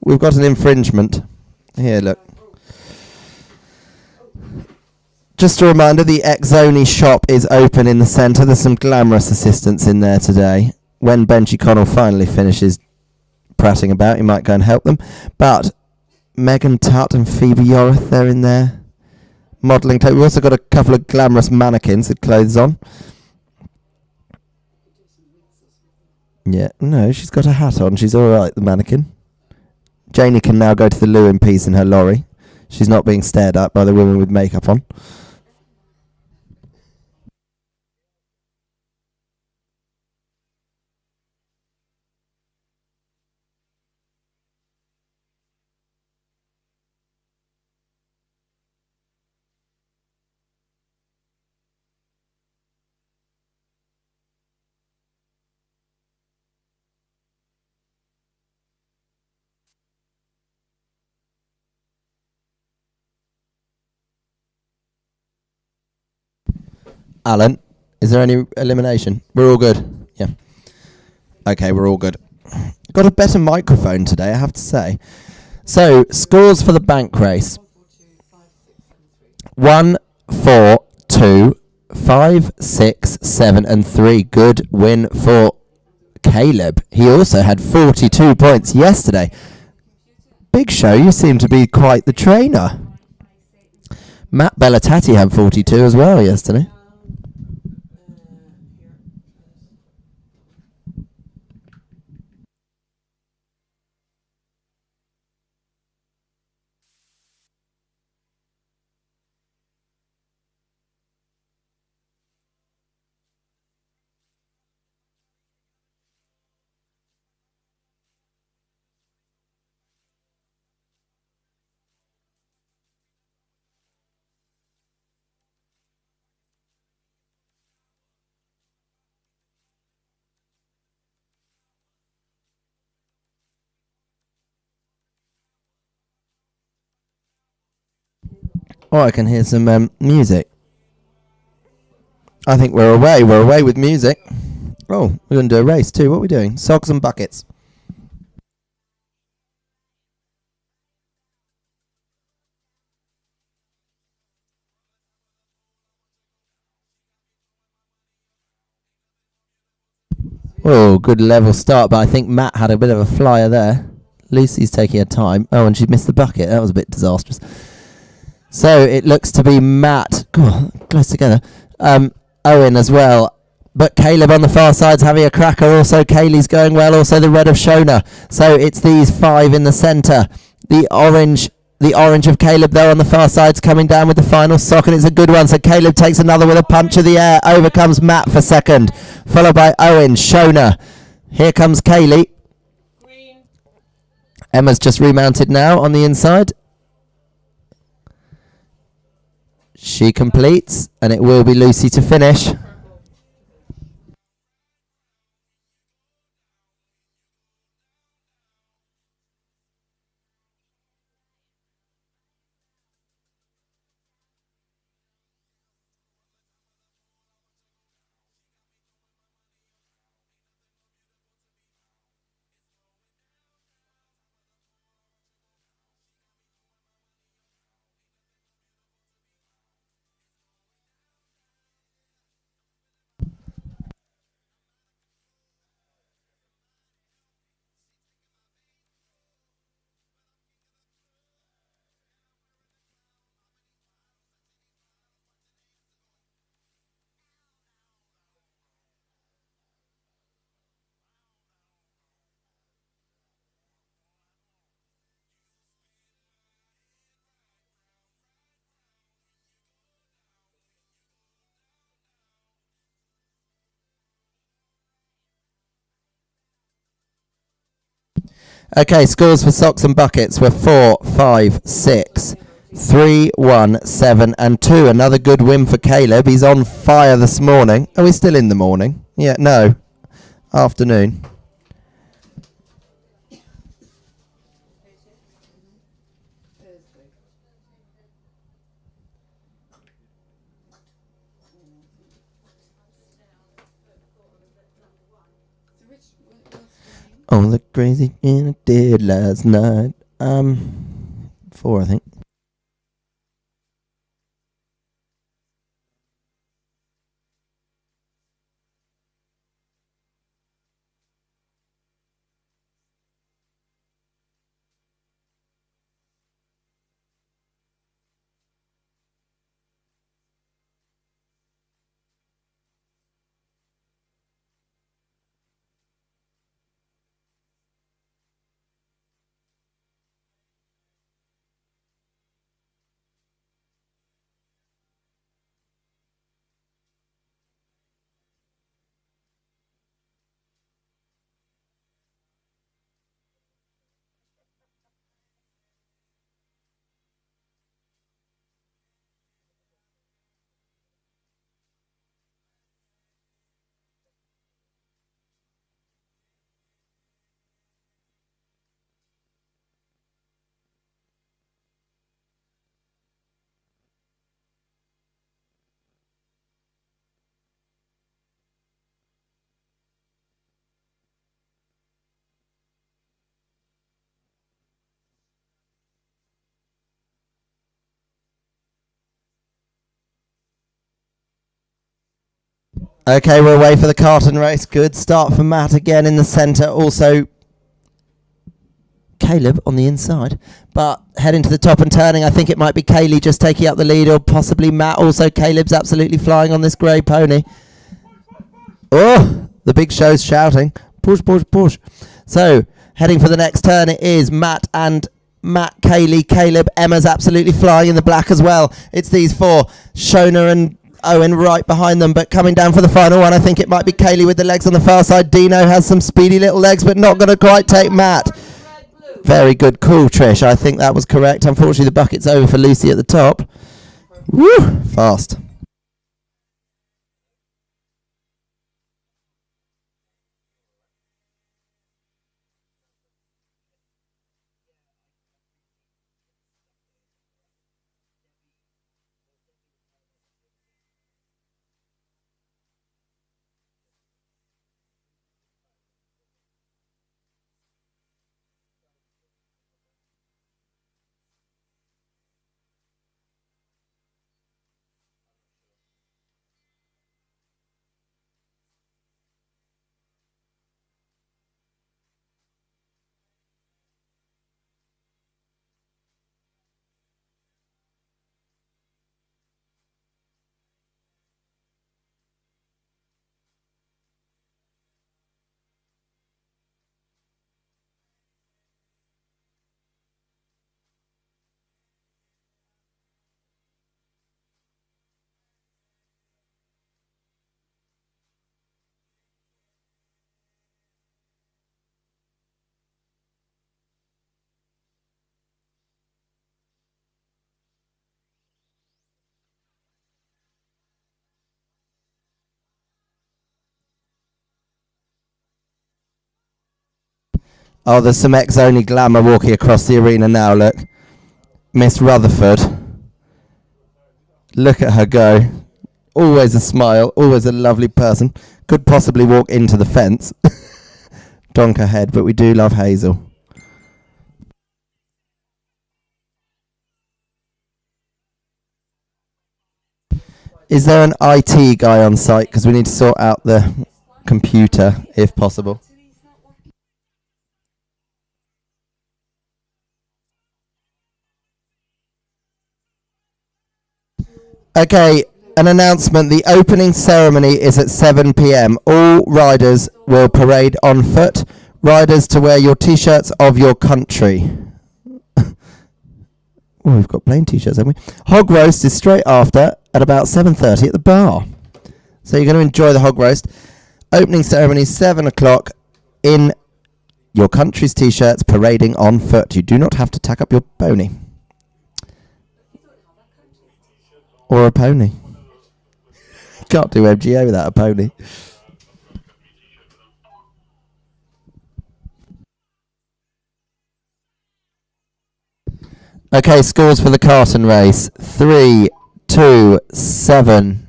We've got an infringement. Here, look. Just a reminder, the Exoni shop is open in the centre. There's some glamorous assistants in there today. When Benji Connell finally finishes prattling about, he might go and help them. But Megan Tutt and Phoebe Yorith, they're in there. Modelling. We've also got a couple of glamorous mannequins with clothes on. Yeah, no, she's got a hat on. She's all right, the mannequin. Janie can now go to the loo in peace in her lorry. She's not being stared at by the women with makeup on. Alan, is there any elimination? We're all good. Yeah. Okay, we're all good. Got a better microphone today, I have to say. So, scores for the bank race. 1, 4, 2, 5, 6, 7 and 3. Good win for Caleb. He also had 42 points yesterday. Big Show, you seem to be quite the trainer. Matt Bellatati had 42 as well yesterday. Oh, I can hear some music. I think we're away. We're away with music. Oh, we're going to do a race too. What are we doing? Sogs and buckets. Oh, good level start, but I think Matt had a bit of a flyer there. Lucy's taking her time. Oh, and she missed the bucket. That was a bit disastrous. So it looks to be Matt. God, close together. Owen as well. But Caleb on the far side's having a cracker. Also, Kaylee's going well. Also, the red of Shona. So it's these 5 in the centre. The orange of Caleb there on the far side's coming down with the final sock, and it's a good one. So Caleb takes another with a punch of the air. Over comes Matt for second, followed by Owen, Shona. Here comes Kaylee. Emma's just remounted now on the inside. She completes, and it will be Lucy to finish. Okay, scores for socks and buckets were 4, 5, 6, 3, 1, 7 and 2. Another good win for Caleb. He's on fire this morning. Are we still in the morning? Yeah, no. Afternoon. Oh, the crazy thing I did last night. 4, I think. Okay, we're away for the carton race. Good start for Matt again in the centre. Also, Caleb on the inside. But heading to the top and turning, I think it might be Kaylee just taking up the lead, or possibly Matt. Also, Caleb's absolutely flying on this grey pony. Oh, the big show's shouting. Push, push, push. So, heading for the next turn, it is Matt, Kaylee, Caleb. Emma's absolutely flying in the black as well. It's these four. Shona and Owen right behind them, but coming down for the final one, I think it might be Kaylee with the legs on the far side. Dino has some speedy little legs, but not going to quite take Matt. Very good call, Trish. I think that was correct. Unfortunately, the bucket's over for Lucy at the top. Woo! Fast. Oh, there's some X-Only glamour walking across the arena now, look. Miss Rutherford. Look at her go. Always a smile, always a lovely person. Could possibly walk into the fence. Donk her head, but we do love Hazel. Is there an IT guy on site? Because we need to sort out the computer, if possible. Okay, an announcement. The opening ceremony is at 7 p.m. All riders will parade on foot. Riders to wear your T-shirts of your country. Oh, we've got plain T-shirts, haven't we? Hog roast is straight after at about 7:30 at the bar. So you're going to enjoy the hog roast. Opening ceremony 7 o'clock in your country's T-shirts, parading on foot. You do not have to tack up your pony. Or a pony. Can't do MGA without a pony. Okay, scores for the Carton race. 3, 2, 7.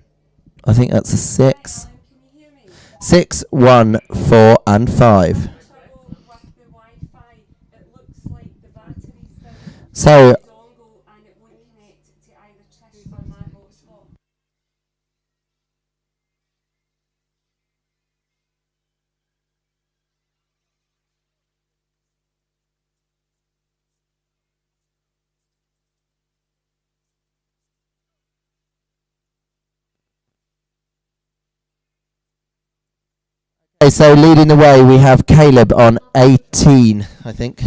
I think that's a 6. 6, 1, 4, and 5. So, okay, so leading the way we have Caleb on 18, I think.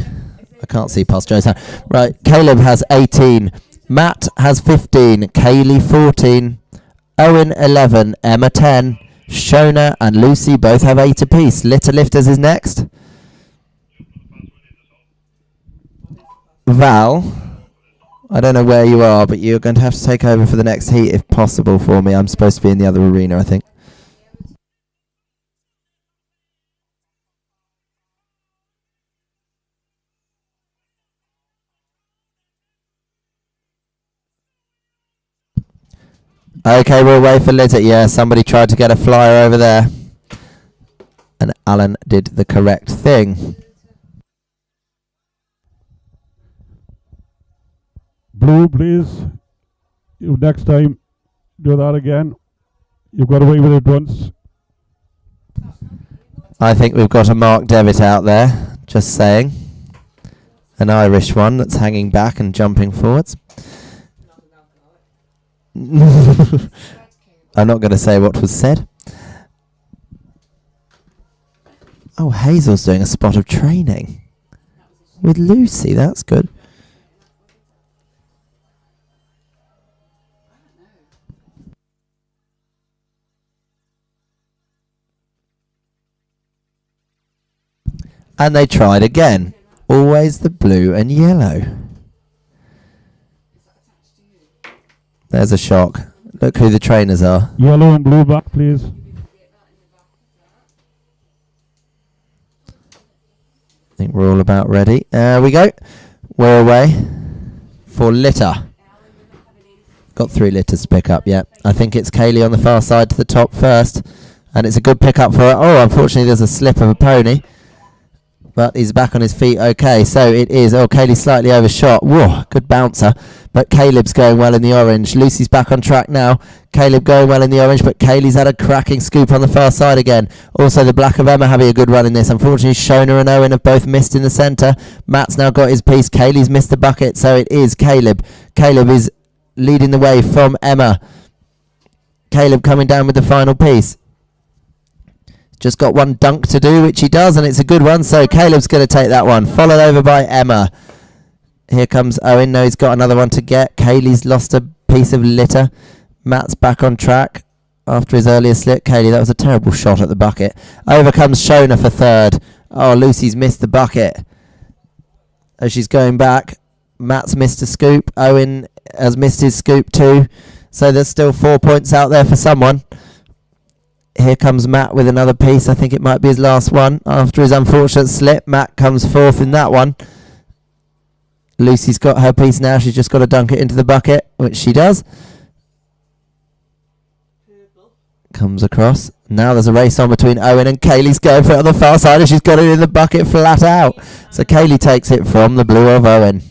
I can't see past Joe's hand. Right, Caleb has 18. Matt has 15. Kaylee 14. Owen 11. Emma 10. Shona and Lucy both have 8 apiece. Litter Lifters is next. Val, I don't know where you are, but you're going to have to take over for the next heat if possible for me. I'm supposed to be in the other arena, I think. Okay, we'll wait for Litter. Yeah, somebody tried to get a flyer over there. And Alan did the correct thing. Blue, please. You next time do that again. You've got away with it once. I think we've got a Mark Devitt out there. Just saying. An Irish one that's hanging back and jumping forwards. I'm not going to say what was said. Oh, Hazel's doing a spot of training with Lucy. That's good. And they tried again. Always the blue and yellow. There's a shock. Look who the trainers are. Yellow and blue back, please. I think we're all about ready. There we go. We're away for Litter. Got 3 litters to pick up, yeah. I think it's Kaylee on the far side to the top first. And it's a good pick up for her. Oh, unfortunately there's a slip of a pony. But he's back on his feet okay. So it is. Oh, Kaylee's slightly overshot. Whoa, good bouncer. But Caleb's going well in the orange. Lucy's back on track now. Caleb going well in the orange, but Kaylee's had a cracking scoop on the far side again. Also, the black of Emma having a good run in this. Unfortunately, Shona and Owen have both missed in the centre. Matt's now got his piece. Kaylee's missed the bucket, so it is Caleb. Caleb is leading the way from Emma. Caleb coming down with the final piece. Just got one dunk to do, which he does, and it's a good one. So Caleb's going to take that one, followed over by Emma. Here comes Owen. No, he's got another one to get. Kaylee's lost a piece of litter. Matt's back on track after his earlier slip. Kaylee, that was a terrible shot at the bucket. Over comes Shona for third. Oh, Lucy's missed the bucket. As she's going back, Matt's missed a scoop. Owen has missed his scoop too. So there's still 4 points out there for someone. Here comes Matt with another piece. I think it might be his last one. After his unfortunate slip, Matt comes fourth in that one. Lucy's got her piece now. She's just got to dunk it into the bucket, which she does. Comes across. Now there's a race on between Owen and Kaylee's going for it on the far side, and she's got it in the bucket flat out. So Kaylee takes it from the blue of Owen.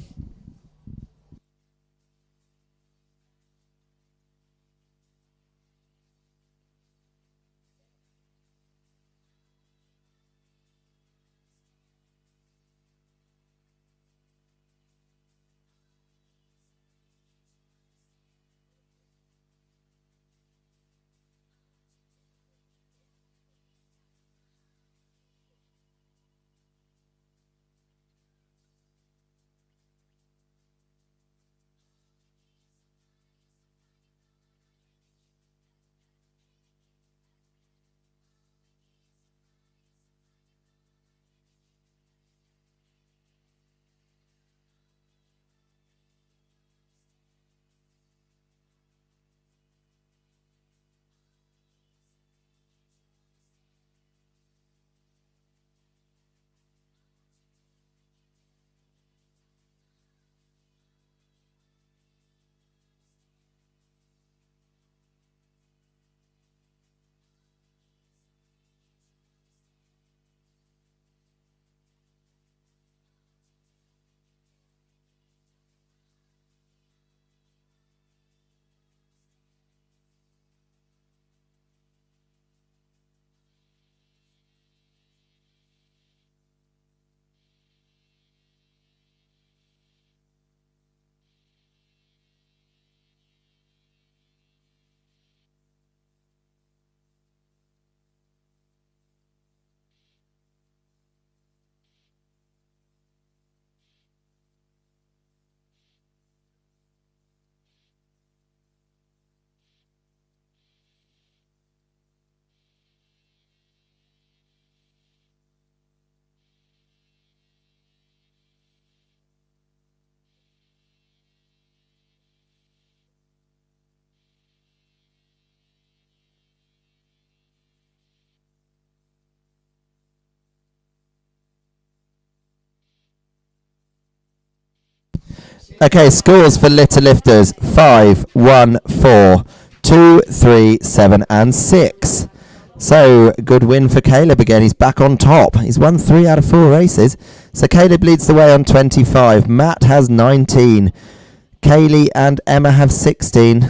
Okay, scores for litter lifters: 5, 1, 4, 2, 3, 7, and 6. So, good win for Caleb again. He's back on top. He's won 3 out of 4 races. So, Caleb leads the way on 25. Matt has 19. Kaylee and Emma have 16.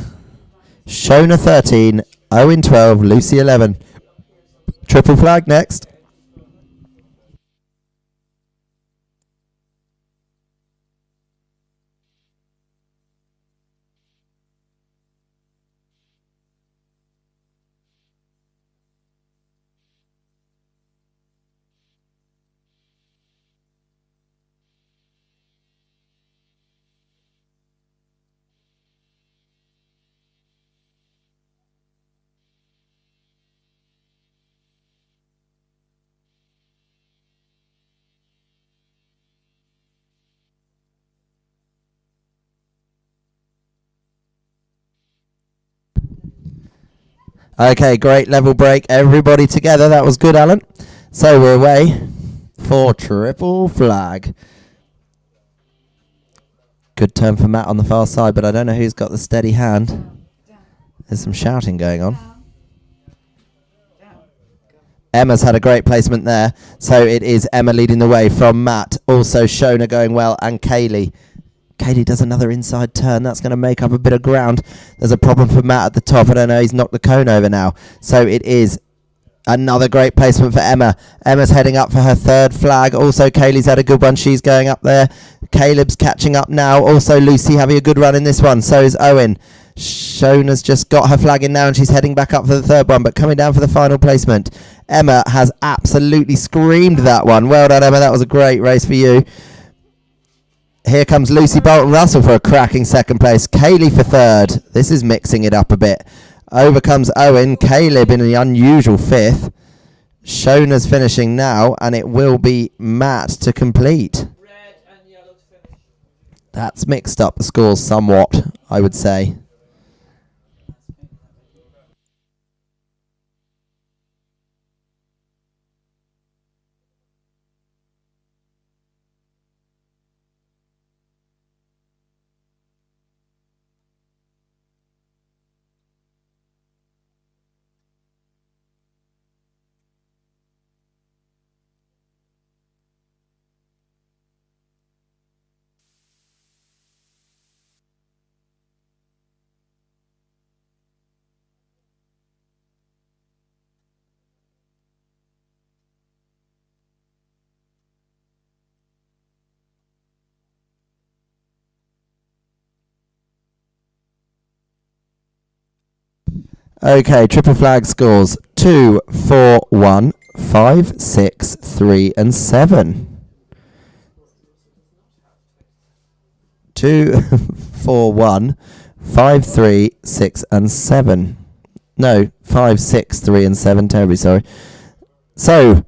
Shona 13. Owen 12. Lucy 11. Triple flag next. Okay, great level break. Everybody together. That was good, Alan. So we're away for triple flag. Good turn for Matt on the far side, but I don't know who's got the steady hand. There's some shouting going on. Emma's had a great placement there. So it is Emma leading the way from Matt. Also Shona going well, and Kaylee. Kaylee does another inside turn. That's going to make up a bit of ground. There's a problem for Matt at the top. I don't know. He's knocked the cone over now. So it is another great placement for Emma. Emma's heading up for her third flag. Also, Kaylee's had a good one. She's going up there. Caleb's catching up now. Also, Lucy having a good run in this one. So is Owen. Shona's just got her flag in now, and she's heading back up for the third one, but coming down for the final placement. Emma has absolutely screamed that one. Well done, Emma. That was a great race for you. Here comes Lucy Bolton-Russell for a cracking second place. Kaylee for third. This is mixing it up a bit. Over comes Owen. Caleb in the unusual fifth. Shona's finishing now, and it will be Matt to complete. Red and yellow to finish. That's mixed up the scores somewhat, I would say. Okay, triple flag scores 2, 4, 1, 5, 6, 3, and 7. 2, 4, 1, 5, 3, 6, and 7. No, 5, 6, 3, and 7. Terribly sorry. So,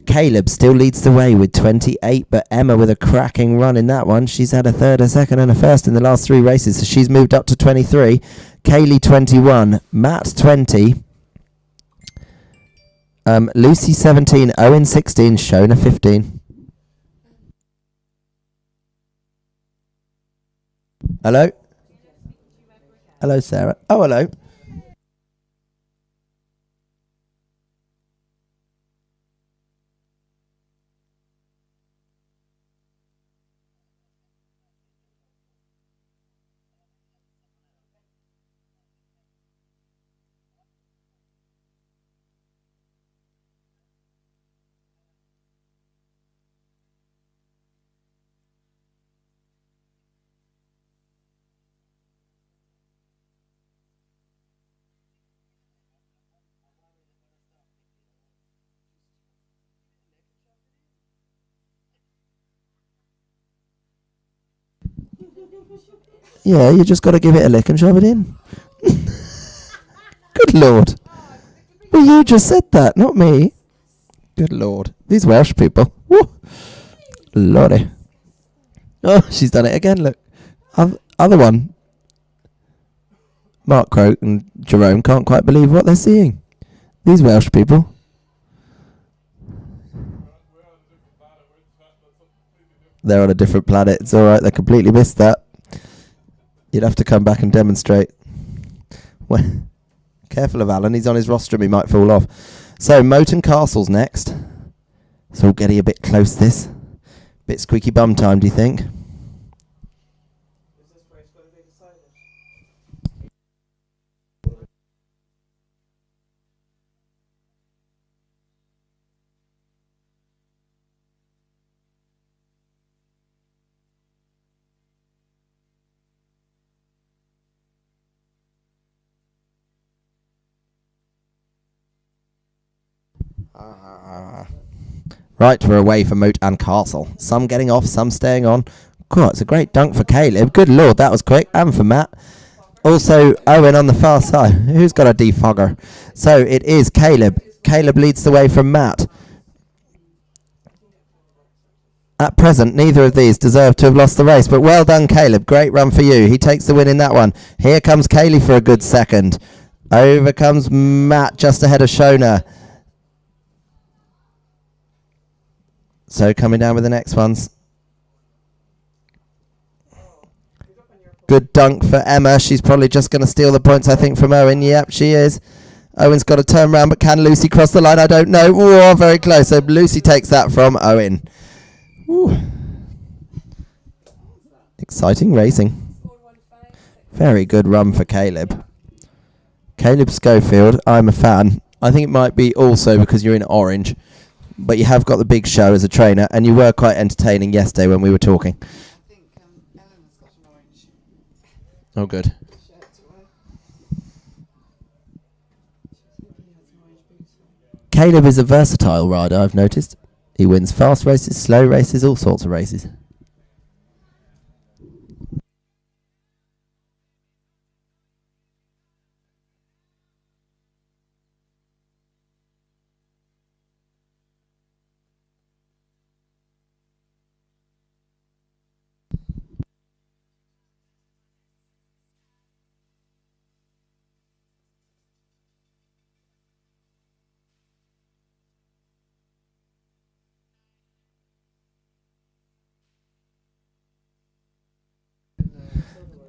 Caleb still leads the way with 28, but Emma with a cracking run in that one. She's had a third, a second, and a first in the last 3 races, so she's moved up to 23. Kaylee 21, Matt 20, Lucy 17, Owen 16, Shona 15. Hello? Hello, Sarah. Oh, hello. Yeah, you just got to give it a lick and shove it in. Good Lord. Well, you just said that, not me. Good Lord. These Welsh people. Woo. Lordy. Oh, she's done it again, look. Other one. Mark Croak and Jerome can't quite believe what they're seeing. These Welsh people. They're on a different planet. It's alright, they completely missed that. You'd have to come back and demonstrate. Well, careful of Alan, he's on his rostrum, he might fall off. So, Moton Castle's next. It's all getting a bit close, this. Bit squeaky bum time, do you think? Is this where it's going to be decided? Right, we're away from Moat and Castle. Some getting off, some staying on. God, it's a great dunk for Caleb. Good Lord, that was quick. And for Matt. Also, Owen on the far side. Who's got a defogger? So it is Caleb. Caleb leads the way from Matt. At present, neither of these deserve to have lost the race, but well done, Caleb. Great run for you. He takes the win in that one. Here comes Kaylee for a good second. Over comes Matt just ahead of Shona. So coming down with the next ones. Good dunk for Emma. She's probably just going to steal the points, I think, from Owen. Yep, she is. Owen's got to turn around, but can Lucy cross the line? I don't know. Ooh, very close. So Lucy takes that from Owen. Ooh. Exciting racing. Very good run for Caleb. Caleb Schofield, I'm a fan. I think it might be also because you're in orange. But you have got the big show as a trainer, and you were quite entertaining yesterday when we were talking. I think Eleanor's got an orange Oh, good. shirt to wear. He has an orange boots on. Caleb is a versatile rider, I've noticed. He wins fast races, slow races, all sorts of races.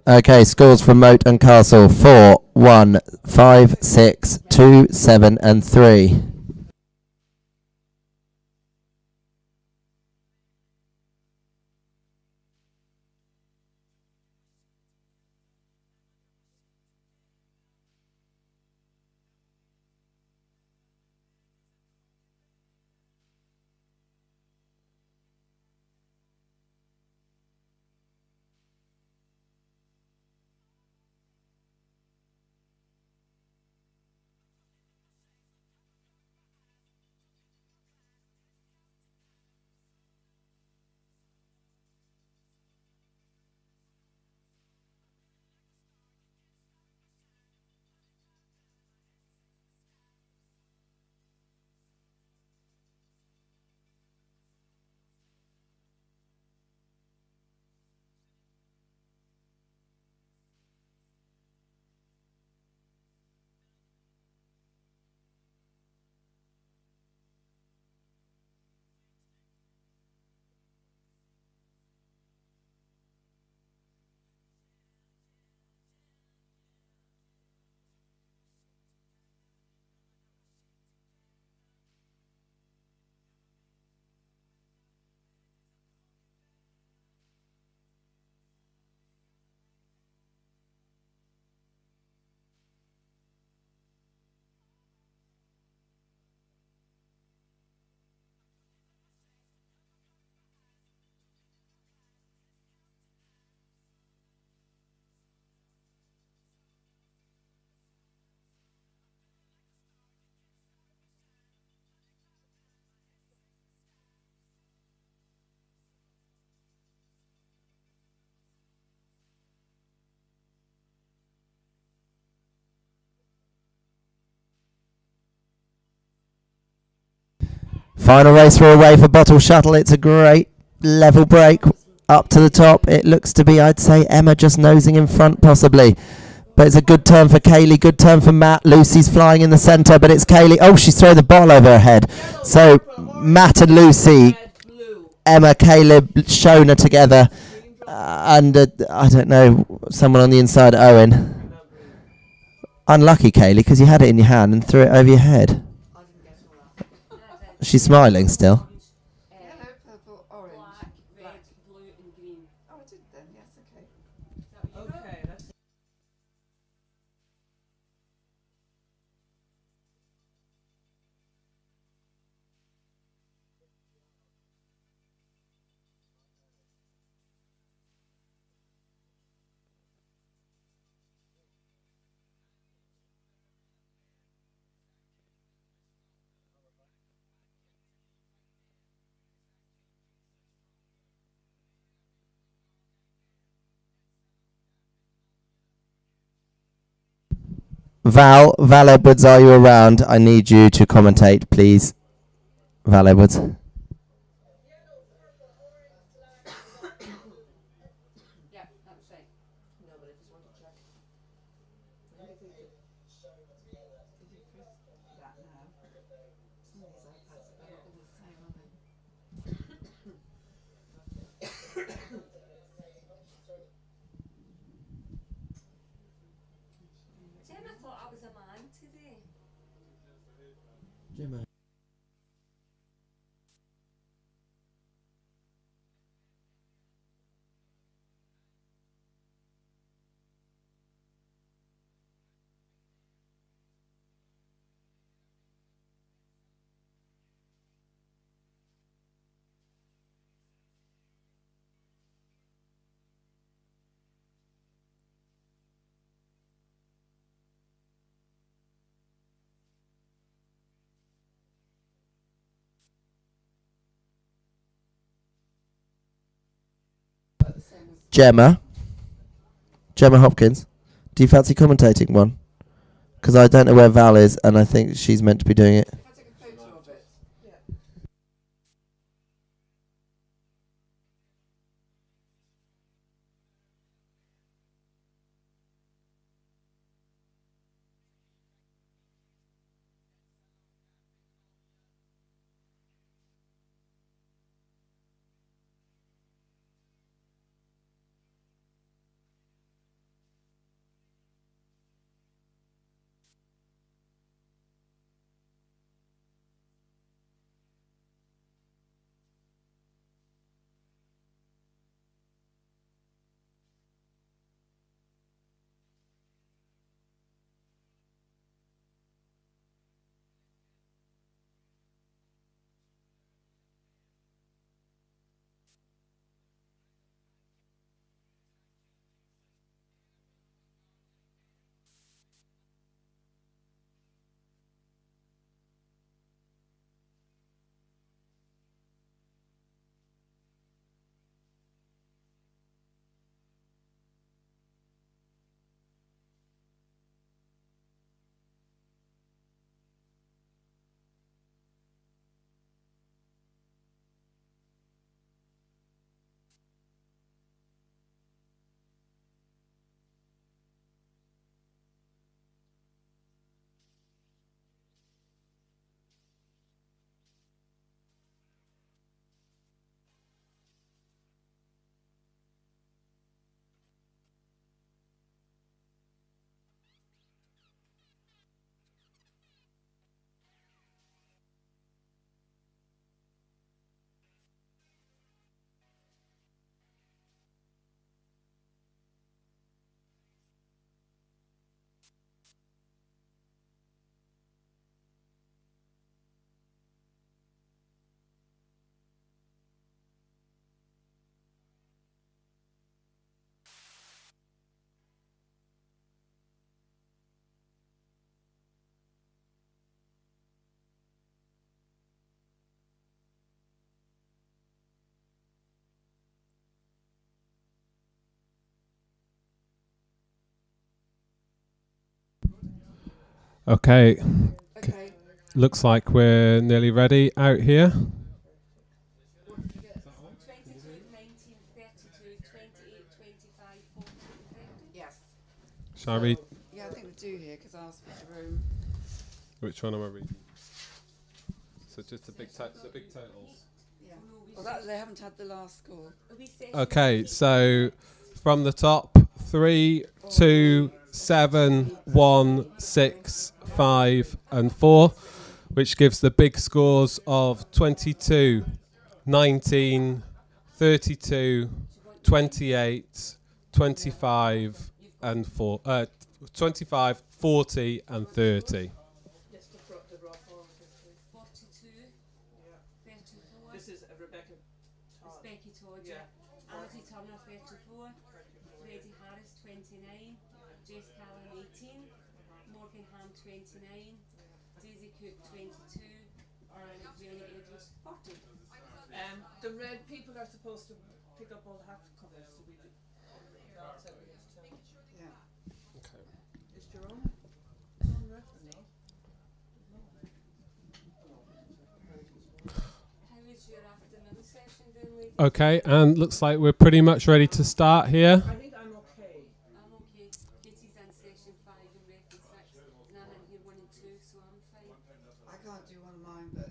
Okay, scores from Moat and Castle. 4, 1, 5, 6, 2, 7 and 3. Final racer away for Bottle Shuttle. It's a great level break up to the top. It looks to be, I'd say, Emma just nosing in front possibly. But it's a good turn for Kaylee, good turn for Matt. Lucy's flying in the centre, but it's Kaylee. Oh, she's throwing the bottle over her head. So Matt and Lucy, Emma, Caleb, Shona together. And I don't know, someone on the inside, Owen. Unlucky, Kaylee, because you had it in your hand and threw it over your head. She's smiling still. Yellow, purple, orange. Black, red, blue, and green. Oh, I did then. Yes, okay. Okay, that's Val Edwards, are you around? I need you to commentate, please. Val Edwards. Yep, that's right. No, but I just want to check. What do you think? If you press that now, some of these iPads are not all the same, are they? Gemma thought I was a man today. Gemma Hopkins, do you fancy commentating one? Because I don't know where Val is, and I think she's meant to be doing it. Can I take a photo of it? Yeah. Okay. Okay. looks like we're nearly ready out here. 22, 19, 32, 28, 25, 40, 50. Yes. Shall I read? Yeah, I think we do here because I asked for the room. Which one am I reading? So just the big totals. Yeah. Well, they haven't had the last score. Okay, so from the top, 3, 2, 7, 1, 6, 5, and 4, which gives the big scores of 22, 19, 32, 28, 25, and 25, 40, and 30. 42, 34. This is Rebecca. It's Becky Todd. Yeah. Andy Turner, 34. Freddie Harris, 29. Jess Callan, 18. Morgan Ham, 29. Daisy Cook, 22. And Jenny Edwards, 40. The red people are supposed to pick up all the half covers. So we do. Yeah. Okay. Is Jerome? How is your afternoon session doing, ladies? Okay, and looks like we're pretty much ready to start here. I think I'm okay. I'm okay. Katie's in session 5 and Ref in 6. And I'm in here 1 and 2, so I'm fine. I can't do one of mine, but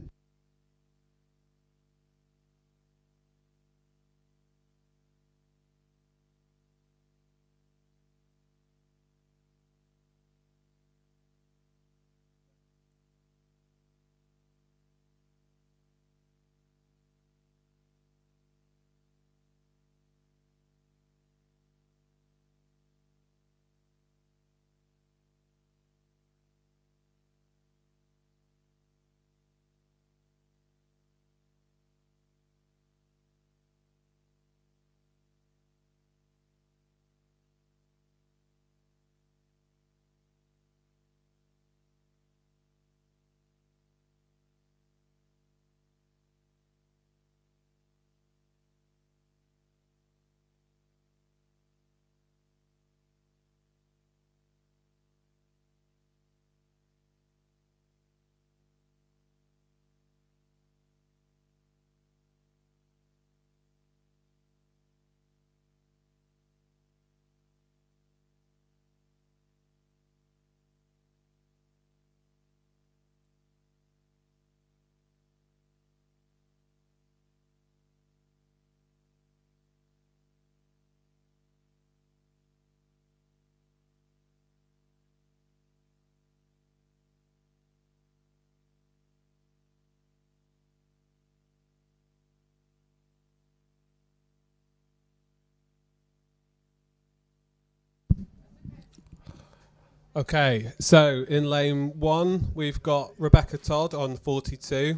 Okay, so in lane 1, we've got Rebecca Todd on 42.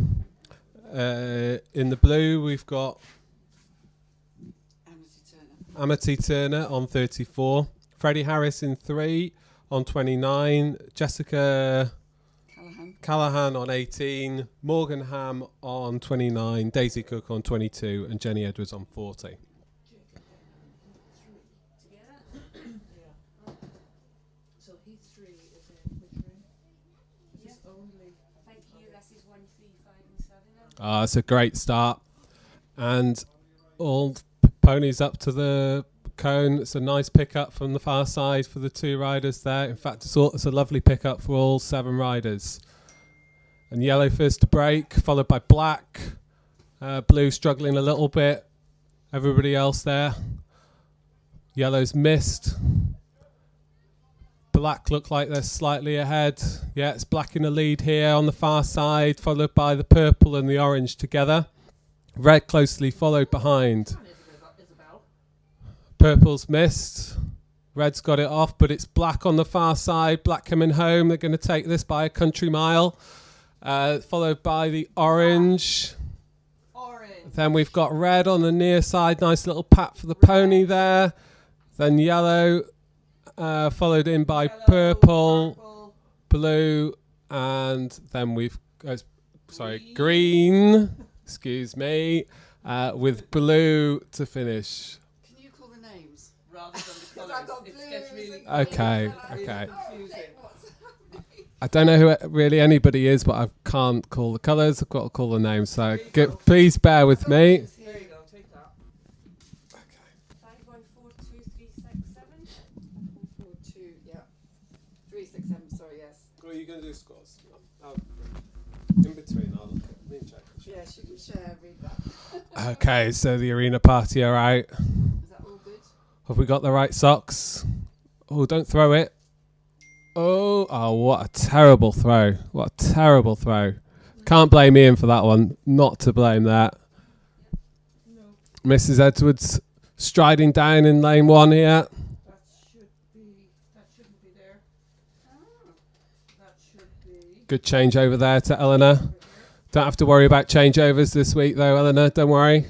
In the blue, we've got Amity Turner on 34. Freddie Harris in 3 on 29. Jessica Callahan on 18. Morgan Ham on 29. Daisy Cook on 22. And Jenny Edwards on 40. So he 3 is in which room? Is this only? Thank you. This is 1, 3, 5, and 7. It's a great start. And all ponies up to the cone. It's a nice pickup from the far side for the 2 riders there. In fact, it's a lovely pickup for all 7 riders. And yellow first to break, followed by black. Blue struggling a little bit. Everybody else there. Yellow's missed. Black look like they're slightly ahead. Yeah, it's black in the lead here on the far side, followed by the purple and the orange together. Red closely followed behind. Purple's missed. Red's got it off, but it's black on the far side. Black coming home. They're going to take this by a country mile. Followed by the orange. Then we've got red on the near side. Nice little pat for the pony there. Then yellow. Followed in by purple, blue, and then we've green. Excuse me, with blue to finish. Can you call the names Rather than the colours. It gets really Okay. I don't know who really anybody is, but I can't call the colours. I've got to call the names. So please bear with me. There you go, take that. 5142, yeah. 367, sorry, yes. What are you going to do, scores? In between, I'll look at me and check. Yes, you can share, read that. Okay, so the arena party are out. Is that all good? Have we got the right socks? Oh, don't throw it. Oh, what a terrible throw. What a terrible throw. Can't blame Ian for that one. Not to blame that. No. Mrs. Edwards striding down in lane 1 here. That shouldn't be there. That should be. Good change over there to Eleanor. Don't have to worry about changeovers this week though, Eleanor. Don't worry.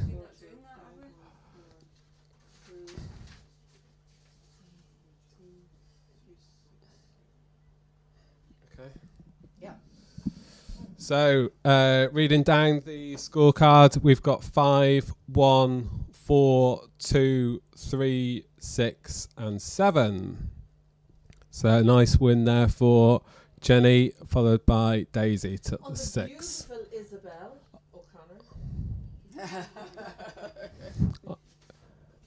So, reading down the scorecard, we've got 5, 1, 4, 2, 3, 6, and 7. So, a nice win there for Jenny, followed by Daisy to the 6. Beautiful Isabel O'Connor.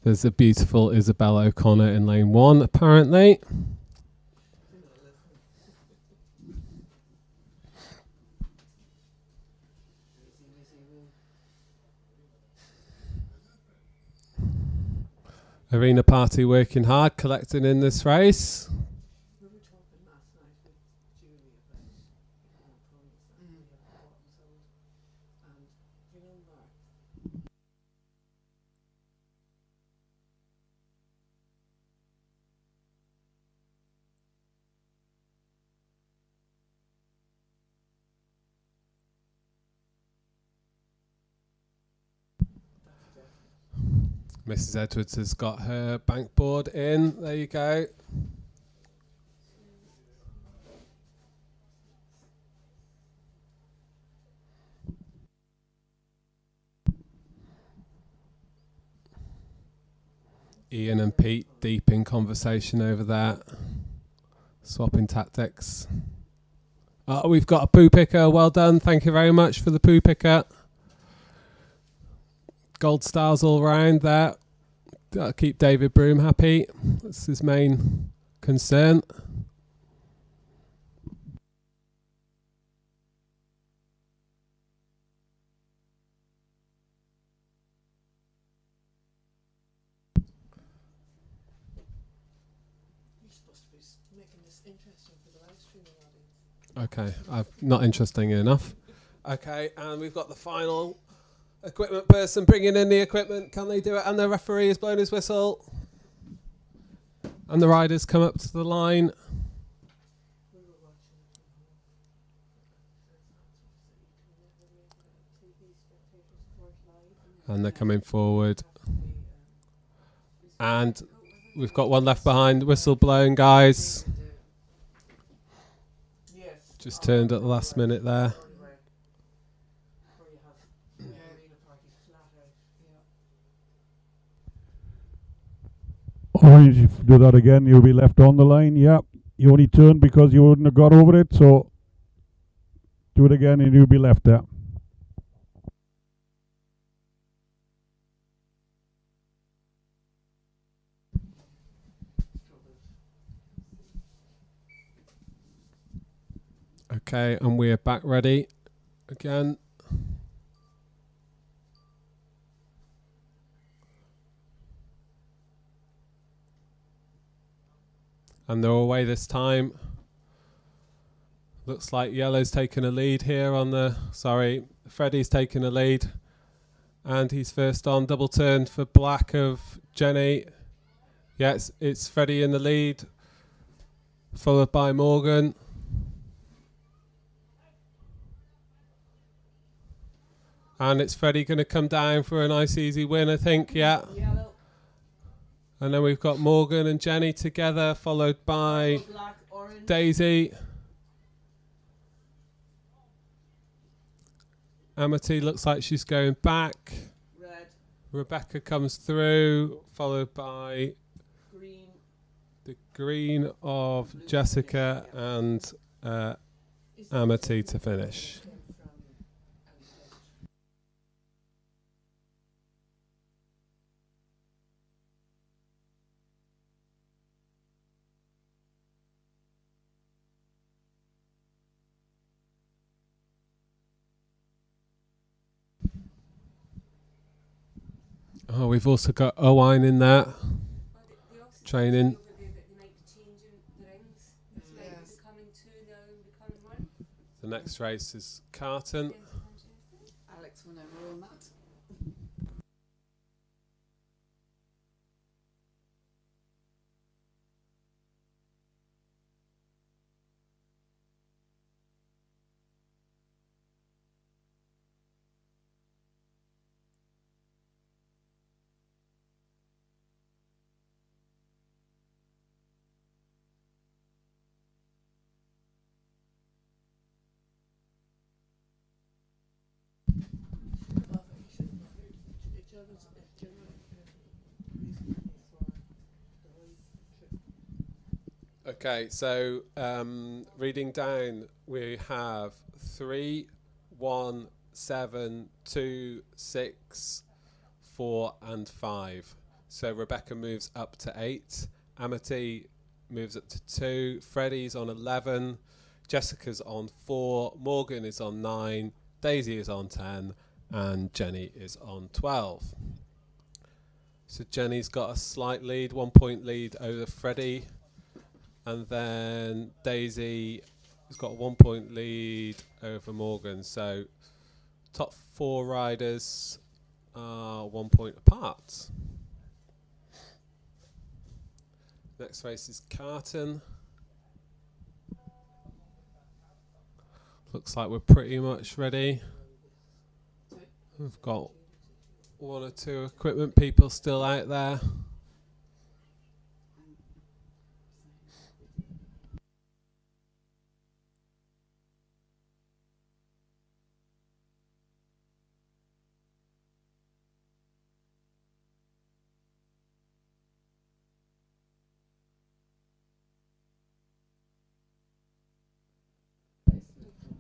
There's a beautiful Isabel O'Connor in lane 1, apparently. Arena Party working hard, collecting in this race. We were talking last night with Julie about ponies and we have bought and sold. And you know, Mark, Mrs. Edwards has got her bank board in. There you go. Ian and Pete deep in conversation over there. Swapping tactics. Oh, we've got a poo picker. Well done. Thank you very much for the poo picker. Gold stars all round there. Got to keep David Broom happy. That's his main concern. you're supposed to be making this interesting for the live streaming audience. Okay, not interesting enough. Okay, and we've got the final equipment person bringing in the equipment. Can they do it? And the referee has blown his whistle. And the riders come up to the line. We were watching it from home. TV spectators court live. And they're coming forward. And we've got one left behind. Whistle blown, guys. Yes. Just turned at the last minute there. Where you have arena party flat out. Yeah. Orange, if you do that again, you'll be left on the line. Yeah, you only turned because you wouldn't have got over it, so do it again and you'll be left there. Okay, and we're back ready again. And they're away this time. Looks like yellow's taken a lead here on the... Sorry, Freddie's taken a lead. And he's first on. Double turn for black of Jenny. Yes, it's Freddie in the lead. Followed by Morgan. And it's Freddie going to come down for a nice easy win, I think. Yeah. Yellow, And then we've got Morgan and Jenny together, followed by black, orange. Daisy. Amity looks like she's going back. Red, Rebecca comes through, followed by green. the green of Jessica and Amity to finish. Oh, we've also got Owain in there Well, they also training. over there that they might be changing the rings. This might be Yes. becoming two, the other one becoming one. The next race is Carton. Against Manchester. Alex will know more on that. Okay, so reading down, we have 3, 1, 7, 2, 6, 4, and 5. So Rebecca moves up to 8. Amity moves up to 2. Freddie's on 11. Jessica's on 4. Morgan is on 9. Daisy is on 10. And Jenny is on 12. So Jenny's got a slight lead, 1 point lead over Freddie. And then Daisy has got a 1 point lead over Morgan. So top 4 riders are 1 point apart. Next race is Carton. Looks like we're pretty much ready. We've got 1 or 2 equipment people still out there.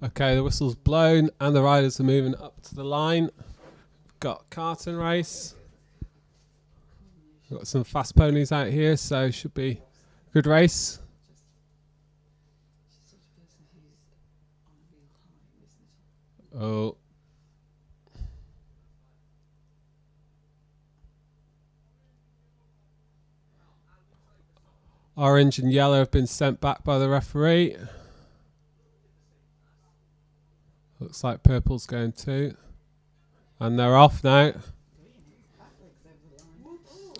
Okay, the whistle's blown and the riders are moving up to the line. Got Carton race. Got some fast ponies out here, so should be a good race. Oh. Orange and yellow have been sent back by the referee. Looks like purple's going too. And they're off now.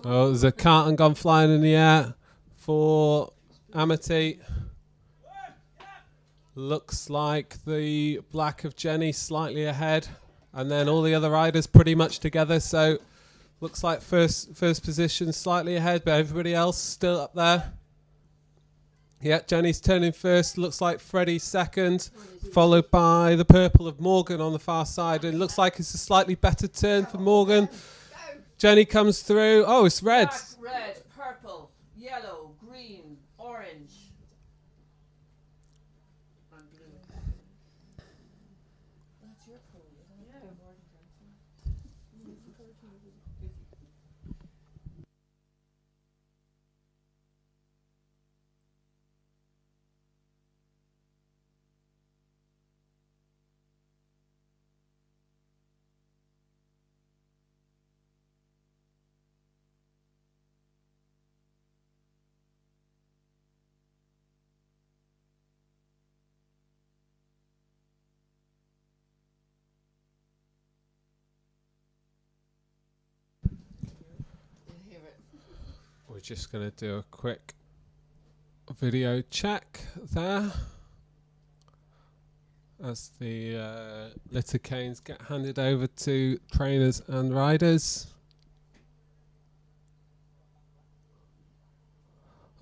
Oh, there's a carton gone flying in the air for Amity. Looks like the black of Jenny slightly ahead. And then all the other riders pretty much together. So looks like first position slightly ahead, but everybody else still up there. Yeah, Jenny's turning first. Looks like Freddie's second, followed by the purple of Morgan on the far side. And it looks like it's a slightly better turn for Morgan. Jenny comes through. Oh, it's red. Black, red, purple, yellow, green, orange. And blue. That's your colour. We're just going to do a quick video check there as the litter canes get handed over to trainers and riders.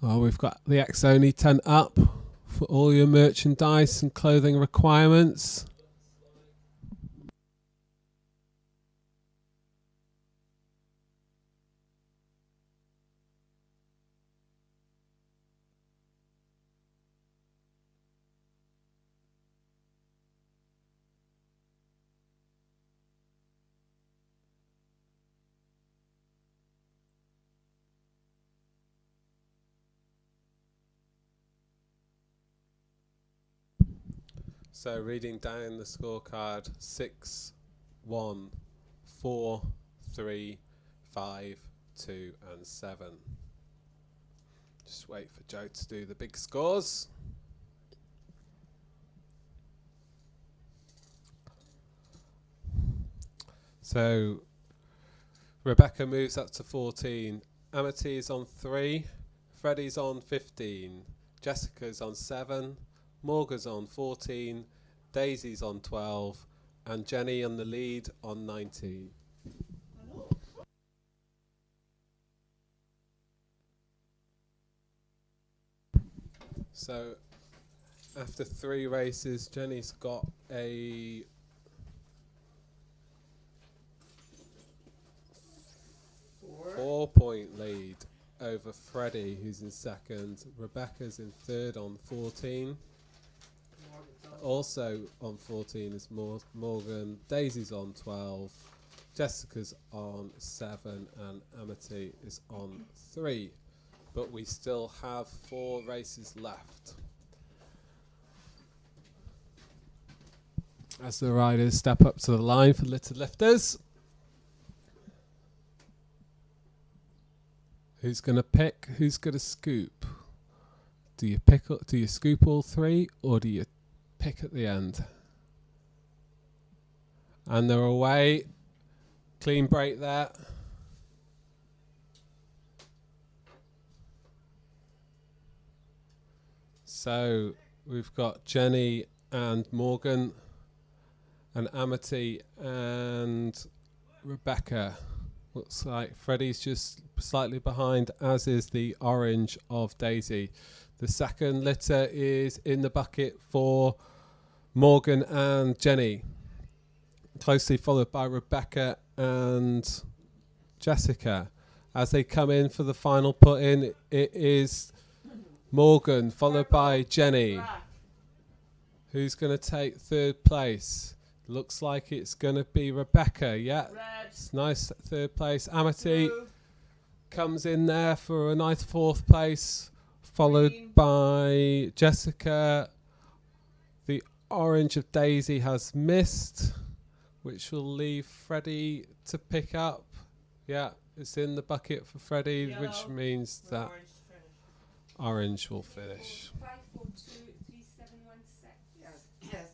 Oh, we've got the X-Only tent up for all your merchandise and clothing requirements. So reading down the scorecard, 6, 1, 4, 3, 5, 2 and 7. Just wait for Joe to do the big scores. So Rebecca moves up to 14. Amity is on 3. Freddie's on 15. Jessica's on 7. Morgan's on 14. Daisy's on 12. And Jenny on the lead on 19. So after 3 races, Jenny's got a 4-point lead over Freddie, who's in second. Rebecca's in third on 14. Also on 14 is Morgan. Daisy's on 12. Jessica's on 7 and Amity is on 3. But we still have 4 races left. As the riders step up to the line for little lifters. Who's going to pick? Who's going to scoop? Do you pick? Do you scoop all 3, or do you pick at the end? And they're away. Clean break there. So we've got Jenny and Morgan and Amity and Rebecca. Looks like Freddie's just slightly behind, as is the orange of Daisy. The second litter is in the bucket for Morgan and Jenny, closely followed by Rebecca and Jessica. As they come in for the final put in, it is Morgan followed by Jenny. Who's going to take third place? Looks like it's going to be Rebecca. Yeah, it's nice third place. Amity comes in there for a nice 4th place, followed by Jessica. The orange of Daisy has missed, which will leave Freddie to pick up. Yeah, it's in the bucket for Freddie, which means that orange will finish. 5, 4, 2, 3, 7, 1, 6. Yes.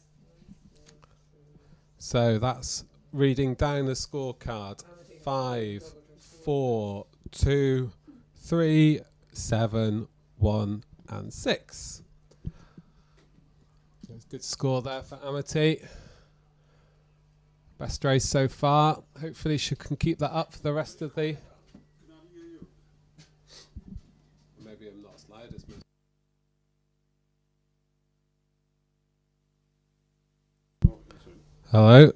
So that's reading down the scorecard. 5, 4, 2, 3, 7, 1 and 6. There's a good score there for Amity. Best race so far. Hopefully she can keep that up for the rest of the... Maybe I'm not as loud as me. Hello?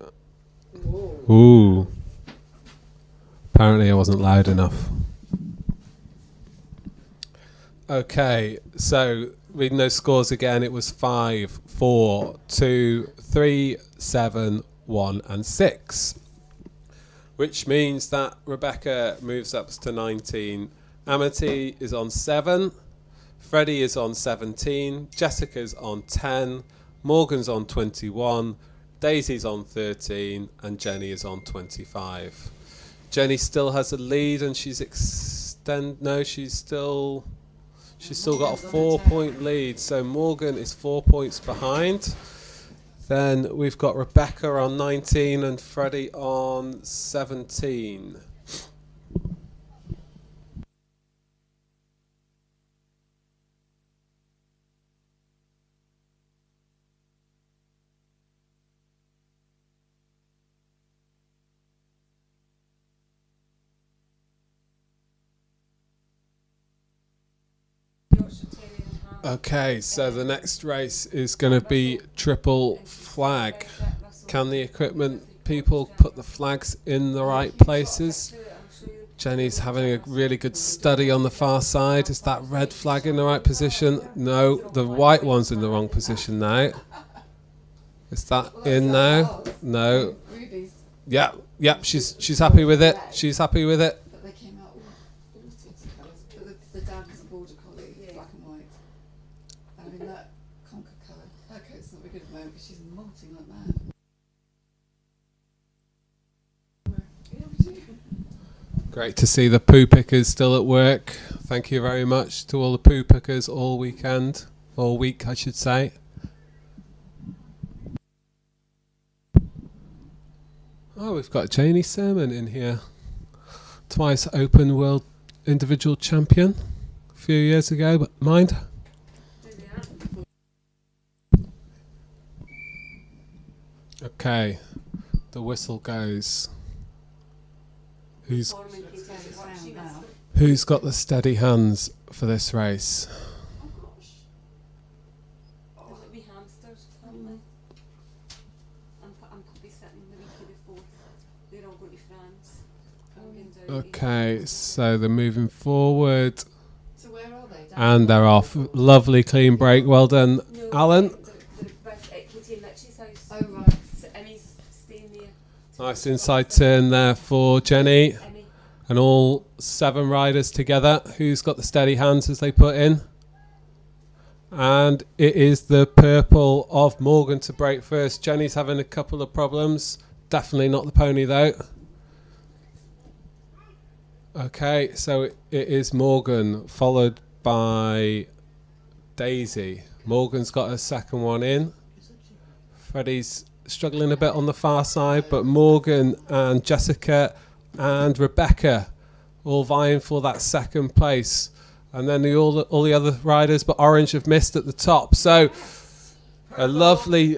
Ooh. Apparently I wasn't loud enough. Okay, so reading those scores again, it was 5, 4, 2, 3, 7, 1 and 6. Which means that Rebecca moves up to 19. Amity is on 7. Freddie is on 17. Jessica's on 10. Morgan's on 21. Daisy's on 13 and Jenny is on 25. Jenny still has a lead and she's she's still got a 4-point lead. So Morgan is 4 points behind. Then we've got Rebecca on 19 and Freddie on 17. Okay, so the next race is going to be triple flag. Can the equipment people put the flags in the right places? Jenny's having a really good study on the far side. Is that red flag in the right position? No, the white one's in the wrong position now. Is that in now? No. Yep, she's happy with it. She's happy with it. But they came out all sorts of colours. But the dad was a border collie, black and white. And I mean that conker colour, her coat's not be good at the moment because she's molting like mad. Yeah, we do. Great to see the poo pickers still at work. Thank you very much to all the poo pickers all weekend. All week, I should say. Oh, we've got Janie Sermon in here. Twice Open World Individual Champion a few years ago, but mind. Okay, the whistle goes. Who's got the steady hands for this race? There's a wee hamsters family. I'm probably sitting the week before. They're all going to France. I'm going down to- Okay, so they're moving forward So where are they? and they're off. Lovely clean break. Well done, No, Alan. They're with Katie and Richie's house. Oh right. So Emmy's staying there. Nice inside turn there for Jenny. Emmy. And all 7 riders together. Who's got the steady hands as they put in? And it is the purple of Morgan to break first. Jenny's having a couple of problems. Definitely not the pony though. Okay, so it is Morgan followed by Daisy. Morgan's got her second one in. Freddie's struggling a bit on the far side, but Morgan and Jessica and Rebecca all vying for that second place. And then all the other riders but Orange have missed at the top. So a lovely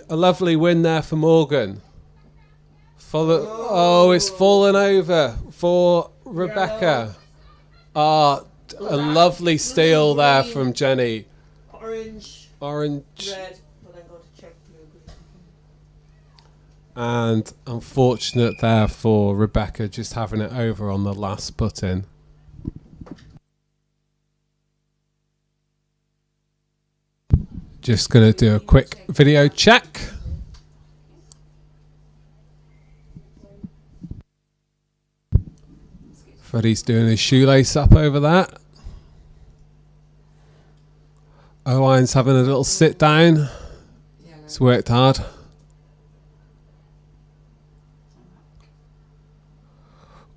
win there for Morgan. It's fallen over for Rebecca. A lovely steal there from Jenny. Orange, Orange. red, but I'm going to check blue. And unfortunate there for Rebecca just having it over on the last put-in. Just going to do a quick video check. Freddie's doing his shoelace up over that. Owen's having a little sit down. He's worked hard.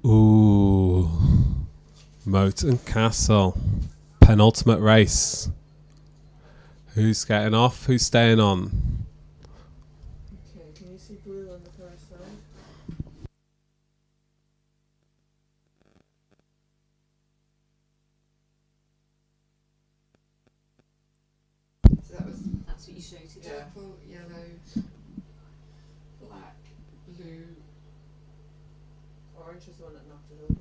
Ooh. Moton Castle. Penultimate race. Who's getting off? Who's staying on? Okay, can you see blue on the far side? So That's what you shouted at. purple, yellow, black, blue. Orange is the one that knocked it over.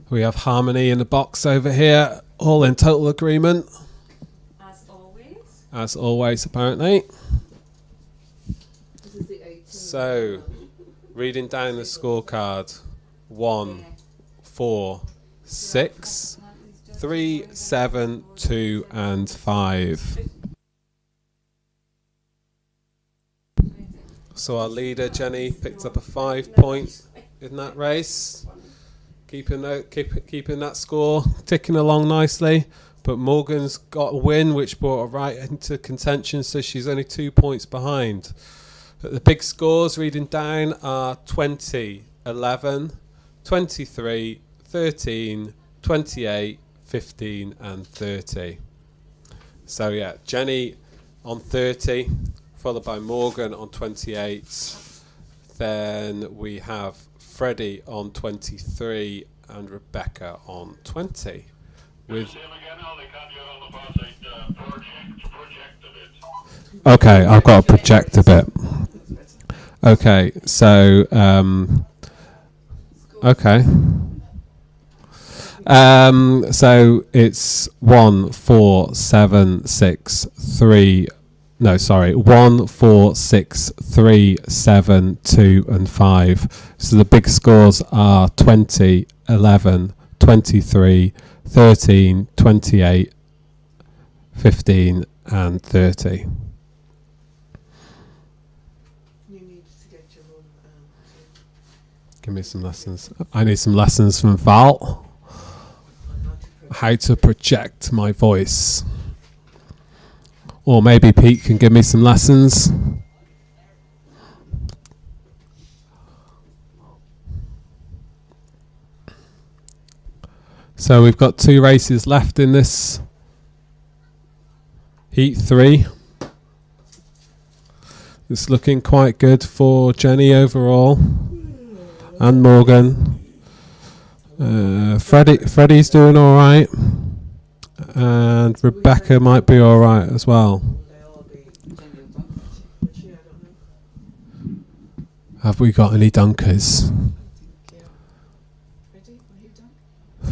We have Harmony in the box over here, all in total agreement, As always. as always apparently. This is the 18. So, reading down the scorecard, 1, 4, 6, 3, 7, 2 and 5. So our leader Jenny picked up a 5 point in that race. Keeping that score ticking along nicely, but Morgan's got a win which brought her right into contention, so she's only 2 points behind. But the big scores reading down are 20, 11, 23, 13, 28, 15 and 30. So yeah, Jenny on 30, followed by Morgan on 28. Then we have Freddie on 23 and Rebecca on 20. With okay, I've got to project a bit. Okay, so okay. So it's 1, 4, 7, 6, 3. No, sorry. 1, 4, 6, 3, 7, 2, and 5. So the big scores are 20, 11, 23, 13, 28, 15 and 30. You need to get your own. Give me some lessons. I need some lessons from Val. How to project my voice. Or maybe Pete can give me some lessons. So we've got 2 races left in this Heat 3. It's looking quite good for Jenny overall. And Morgan. Freddie's doing alright. And Rebecca might be alright as well. Have we got any dunkers?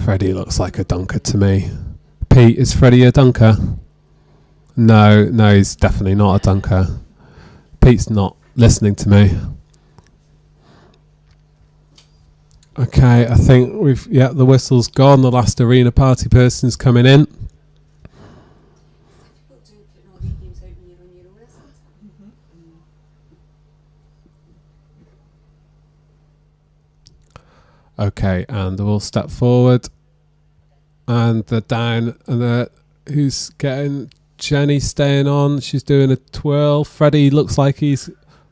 Freddie looks like a dunker to me. Pete, is Freddie a dunker? No, he's definitely not a dunker. Pete's not listening to me. Okay, I think the whistle's gone. The last arena party person's coming in. Okay, and we'll step forward. And they're down, and who's getting Jenny staying on? She's doing a twirl. Freddie looks like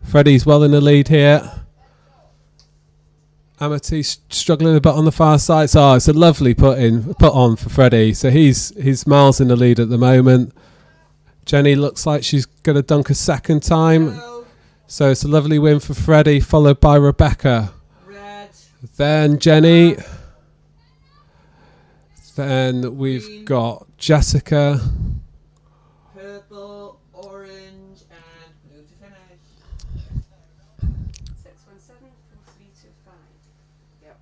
Freddie's well in the lead here. Amity's struggling a bit on the far side. So it's a lovely put on for Freddie. So he's miles in the lead at the moment. Jenny looks like she's going to dunk a second time. Hello. So it's a lovely win for Freddie, followed by Rebecca. Red. Then Jenny. Then we've got Jessica. Purple, orange, and blue to finish. 617 4325. Yep.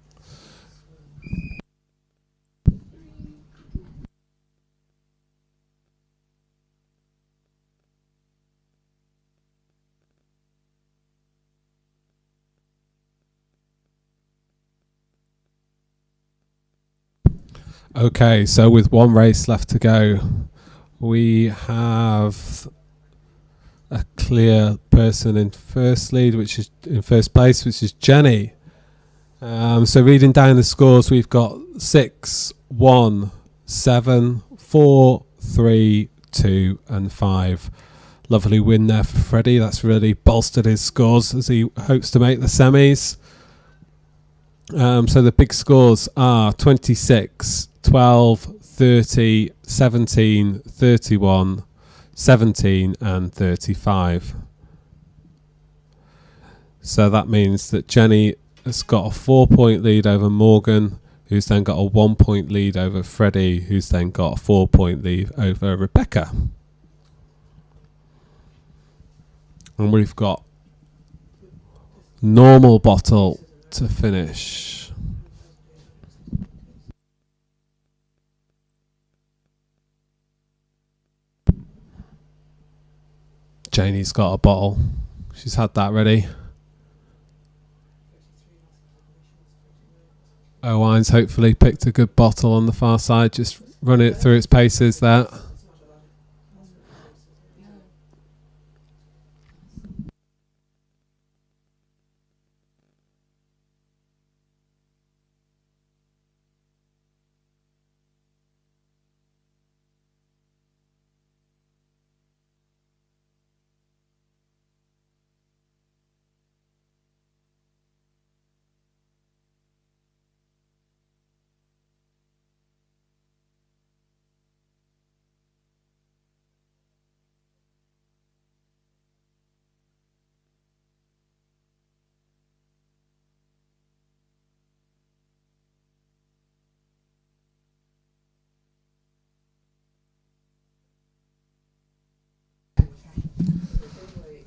Okay, so with 1 race left to go, we have a clear person in first place, which is Jenny. So reading down the scores, we've got 6, 1, 7, 4, 3, 2 and 5. Lovely win there for Freddie. That's really bolstered his scores as he hopes to make the semis. So the big scores are 26, 12, 30, 17, 31, 17 and 35. So that means that Jenny has got a 4-point lead over Morgan, who's then got a 1-point lead over Freddie, who's then got a 4-point lead over Rebecca. And we've got normal bottle to finish. Janie's got a bottle. She's had that ready. Owine's hopefully picked a good bottle on the far side, just running it through its paces there.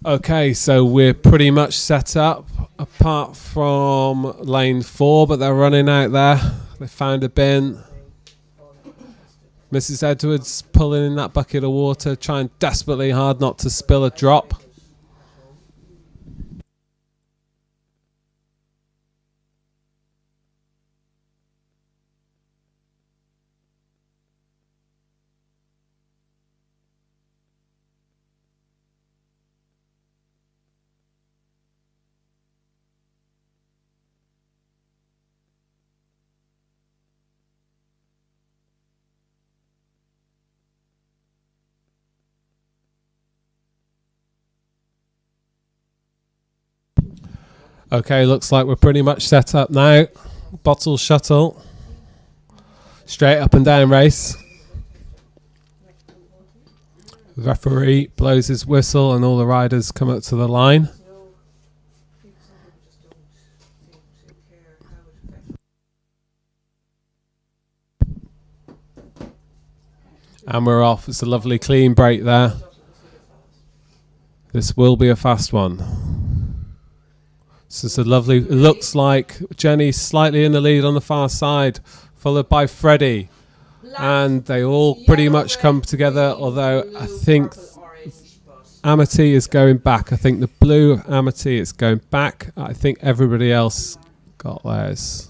Okay, so we're pretty much set up, apart from lane 4, but they're running out there. They found a bin. Mrs. Edwards pulling in that bucket of water, trying desperately hard not to spill a drop. Okay, looks like we're pretty much set up now. Bottle shuttle. Straight up and down race. The referee blows his whistle and all the riders come up to the line. And we're off. It's a lovely clean break there. This will be a fast one. This is a lovely, it looks like Jenny slightly in the lead on the far side, followed by Freddie. And they all pretty much come together, although I think Amity is going back. I think the blue Amity is going back. I think everybody else got theirs.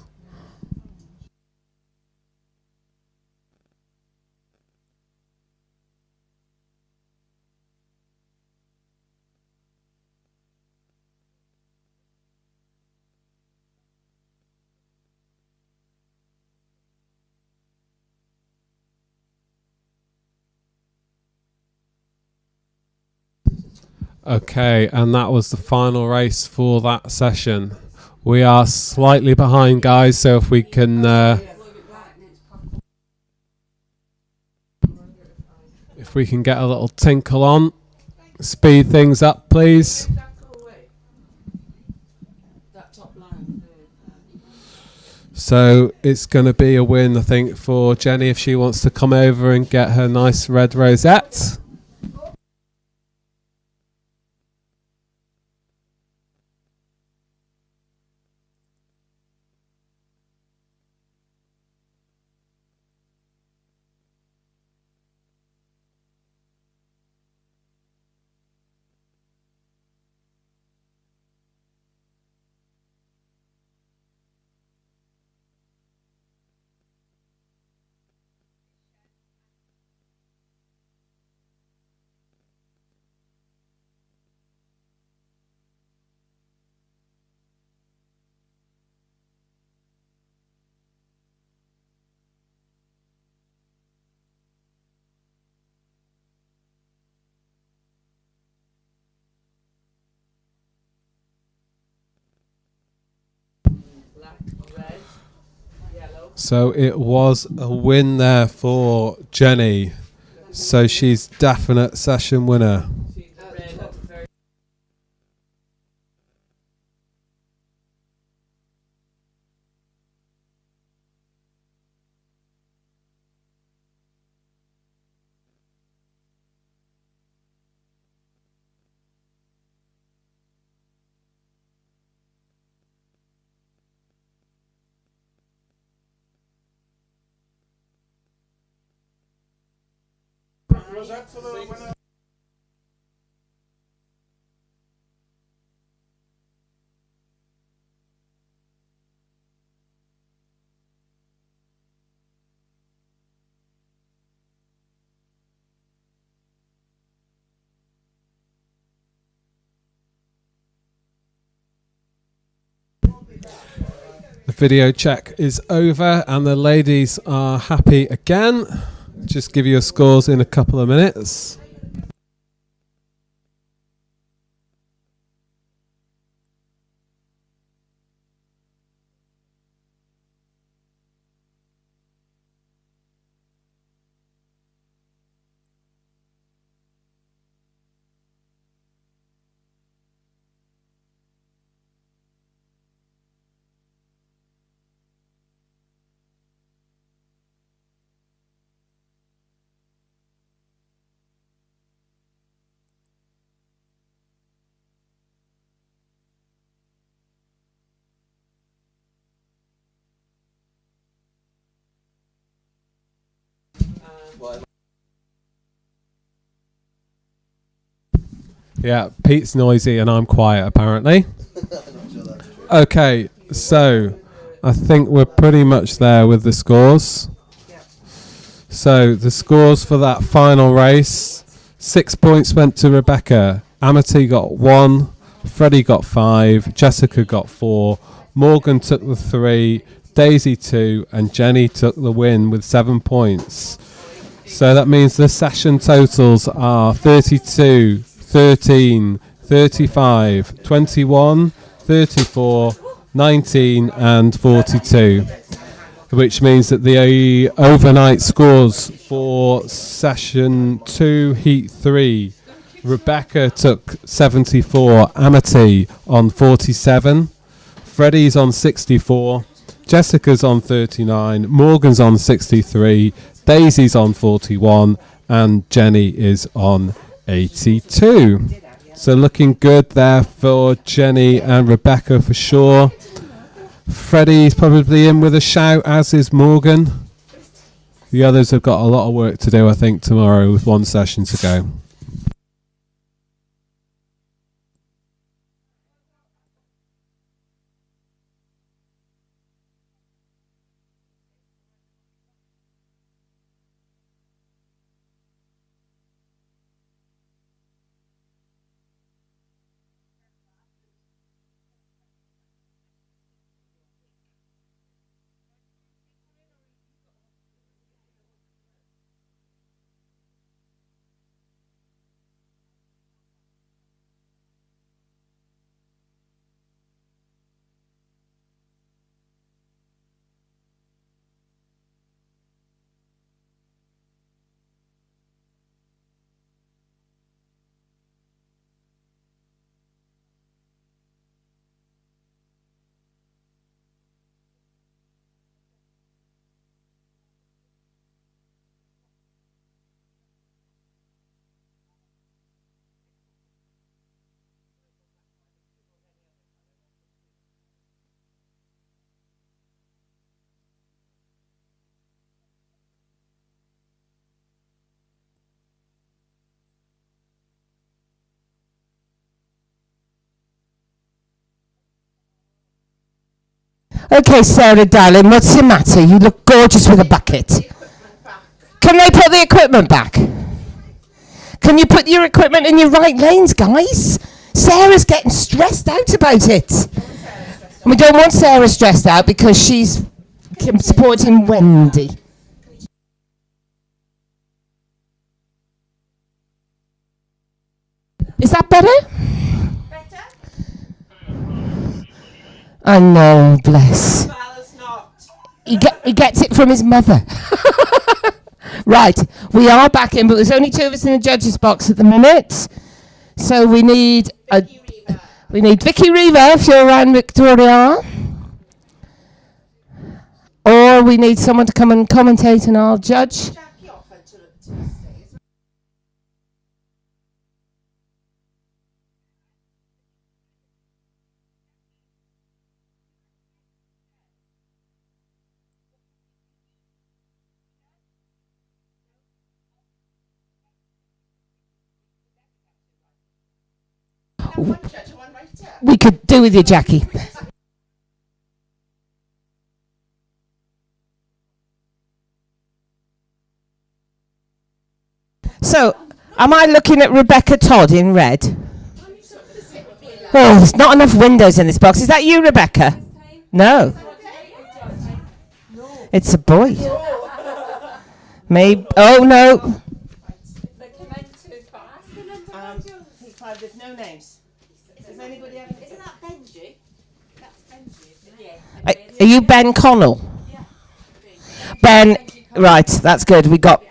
Okay, and that was the final race for that session. We are slightly behind, guys, so if we can get a little tinkle on, speed things up, please. So it's going to be a win, I think, for Jenny if she wants to come over and get her nice red rosette. So it was a win there for Jenny. So she's definite session winner. The video check is over and the ladies are happy again. Just give you your scores in a couple of minutes. Yeah, Pete's noisy and I'm quiet apparently. Okay, so I think we're pretty much there with the scores. So the scores for that final race, 6 points went to Rebecca. Amity got 1, Freddie got 5, Jessica got 4, Morgan took the 3, Daisy 2, and Jenny took the win with 7 points. So that means the session totals are 32, 13, 35, 21, 34, 19 and 42, which means that the overnight scores for session 2, heat 3, Rebecca took 74, Amity on 47, Freddie's on 64, Jessica's on 39, Morgan's on 63, Daisy's on 41, and Jenny is on 82. So looking good there for Jenny and Rebecca for sure. Freddie's probably in with a shout, as is Morgan. The others have got a lot of work to do, I think, tomorrow with one session to go. Okay, Sarah, darling, what's the matter? You look gorgeous with a bucket. Can they put the equipment back? Can you put your equipment in your right lanes, guys? Sarah's getting stressed out about it. And we don't want Sarah stressed out because she's supporting Wendy. Is that better? I know, bless. He gets it from his mother. Right, we are back in, but there's only 2 of us in the judges' box at the minute. So we need Vicky Reaver if you're around Victoria. Or we need someone to come and commentate and I'll judge. We could do with you, Jackie. So, am I looking at Rebecca Todd in red? Oh, there's not enough windows in this box. Is that you, Rebecca? No. It's a boy. Maybe. Oh, no. There's no names. Does anybody have? Isn't that Benji? That's Benji. Are you Ben Connell? Yeah. Ben. Right. That's good. We got.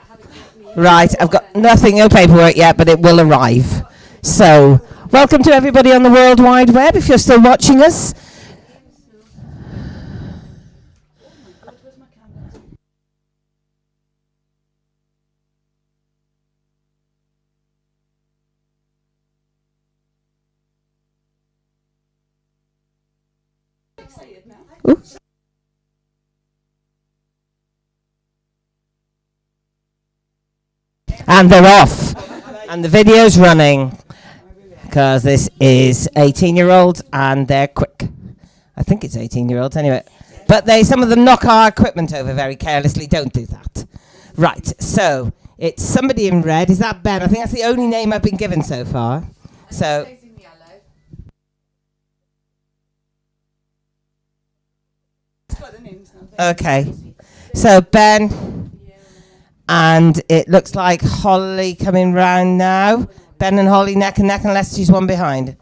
Right. I've got nothing, no paperwork yet, but it will arrive. So, welcome to everybody on the World Wide Web. If you're still watching us. Ooh. And they're off. And the video's running. Because this is 18-year-olds and they're quick. I think it's 18-year-olds anyway. But some of them knock our equipment over very carelessly. Don't do that. Right, so it's somebody in red. Is that Ben? I think that's the only name I've been given so far. So. Okay, so Ben, and it looks like Holly coming round now. Ben and Holly neck and neck, unless she's one behind.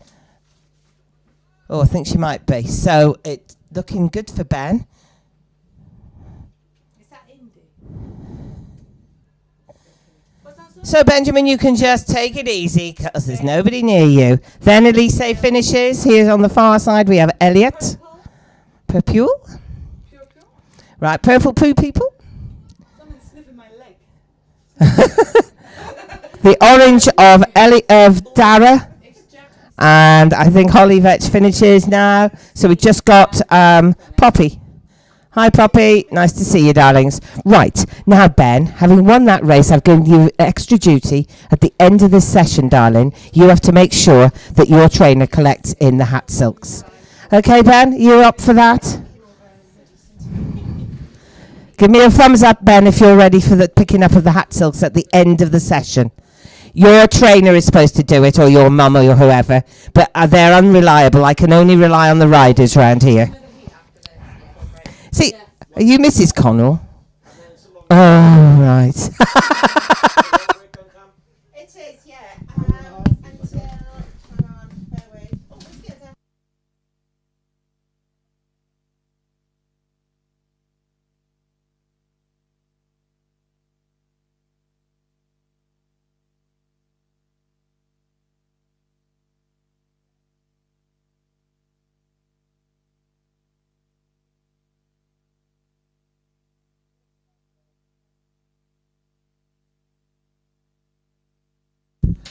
Oh, I think she might be. So it's looking good for Ben. Is that Indy? So Benjamin, you can just take it easy because there's nobody near you. Then Elise finishes. Here on the far side we have Elliot. Purple. Right, purple poo people. Someone's sniffing my leg. The orange of Dara. And I think Holly Vetch finishes now. So we just got Poppy. Hi, Poppy. Nice to see you, darlings. Right. Now, Ben, having won that race, I've given you extra duty. At the end of this session, darling, you have to make sure that your trainer collects in the hat silks. Okay, Ben? You up for that? Give me a thumbs up, Ben, if you're ready for the picking up of the hat silks at the end of the session. Your trainer is supposed to do it, or your mum, or whoever, but they're unreliable. I can only rely on the riders around here. See, are you Mrs. Connell? Oh, right. It is, yeah. Until, hang on, bear with. Oh, let's get that.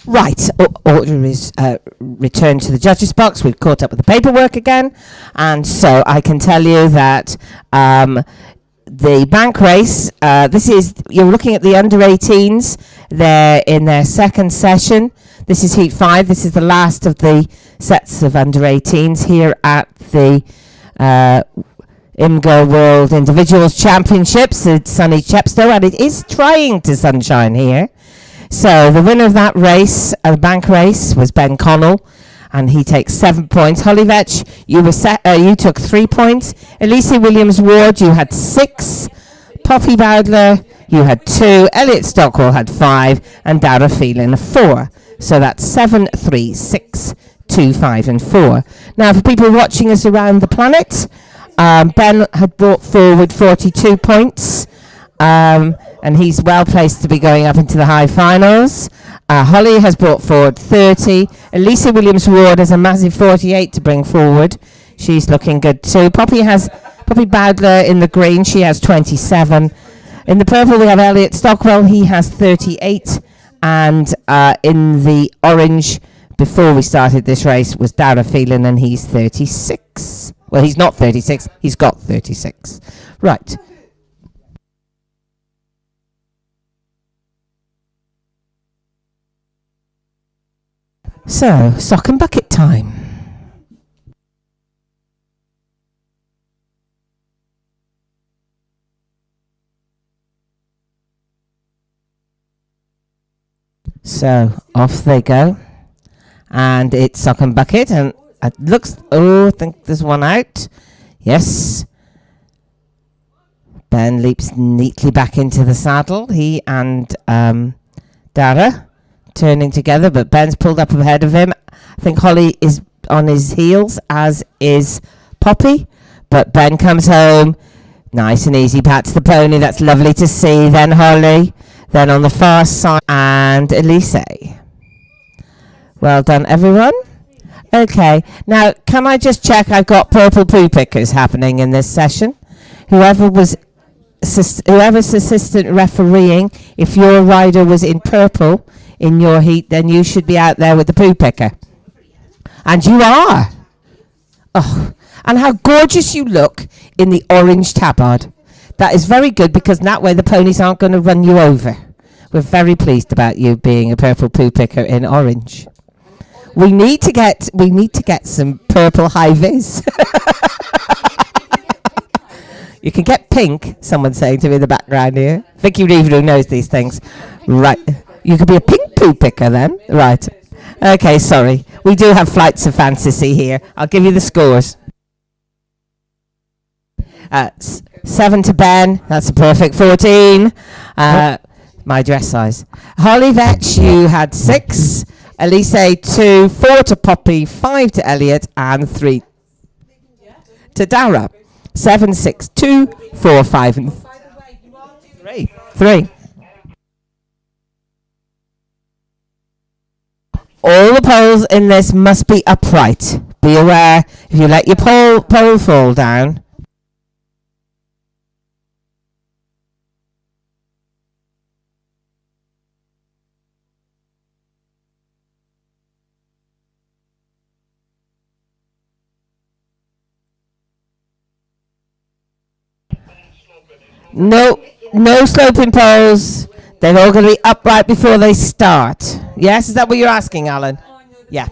Right, order is returned to the judges' box. We've caught up with the paperwork again, and so I can tell you that the bank race. This is you're looking at the under 18s. They're in their second session. This is heat 5. This is the last of the sets of under 18s here at the IMGO World Individuals Championships at sunny Chepstow, and it is trying to sunshine here. So the winner of that race, the bank race, was Ben Connell, and he takes 7 points. Holly Vetch, you took 3 points. Elise Williams-Ward, you had 6. Poppy Bowdler, you had 2. Elliot Stockwell had 5, and Dara Phelan 4. So that's 7, 3, 6, 2, 5, and 4. Now, for people watching us around the planet, Ben had brought forward 42 points. And he's well placed to be going up into the high finals. Holly has brought forward 30. Elise Williams-Ward has a massive 48 to bring forward. She's looking good too. Poppy Bowdler in the green. She has 27. In the purple we have Elliot Stockwell. He has 38. And in the orange, before we started this race, was Dara Phelan, and he's 36. Well, he's not 36. He's got 36. Right. So, sock and bucket time. So, off they go. And it's sock and bucket. And it looks... Oh, I think there's one out. Yes. Ben leaps neatly back into the saddle. He and Dara turning together, but Ben's pulled up ahead of him. I think Holly is on his heels, as is Poppy, but Ben comes home nice and easy, pats the pony. That's lovely to see. Then Holly, then on the far side, and Elise. Well done, everyone. Okay, now can I just check? I've got purple poo pickers happening in this session. Whoever's assistant refereeing, if your rider was in purple in your heat, then you should be out there with the poo picker. And you are. Oh, and how gorgeous you look in the orange tabard. That is very good, because that way the ponies aren't going to run you over. We're very pleased about you being a purple poo picker in orange. We need to get some purple high vis. You can get pink, someone's saying to me in the background here. Vicky Reaver, who knows these things. Right. You could be a pink poo picker then. Right. Okay, sorry. We do have flights of fantasy here. I'll give you the scores. 7 to Ben. That's a perfect 14. My dress size. Holly Vetch, you had 6. Elise 2, 4 to Poppy, 5 to Elliot, and 3 to Dara. 7, 6, 2, 4, 5, and 3. All the poles in this must be upright. Be aware, if you let your pole fall down, no sloping poles. They're all going to be upright before they start. Yes, is that what you're asking, Alan? Yeah.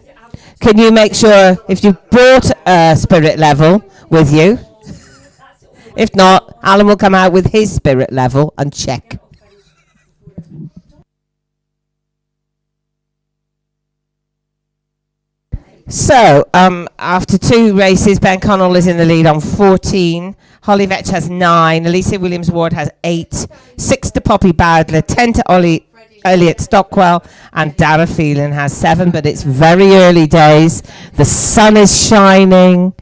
Can you make sure if you brought a spirit level with you? If not, Alan will come out with his spirit level and check. So, after 2 races, Ben Connell is in the lead on 14. Holly Vetch has 9. Alicia Williams-Ward has 8. 6 to Poppy Bowdler. 10 to Elliot Stockwell. And Dara Phelan has 7. But it's very early days. The sun is shining.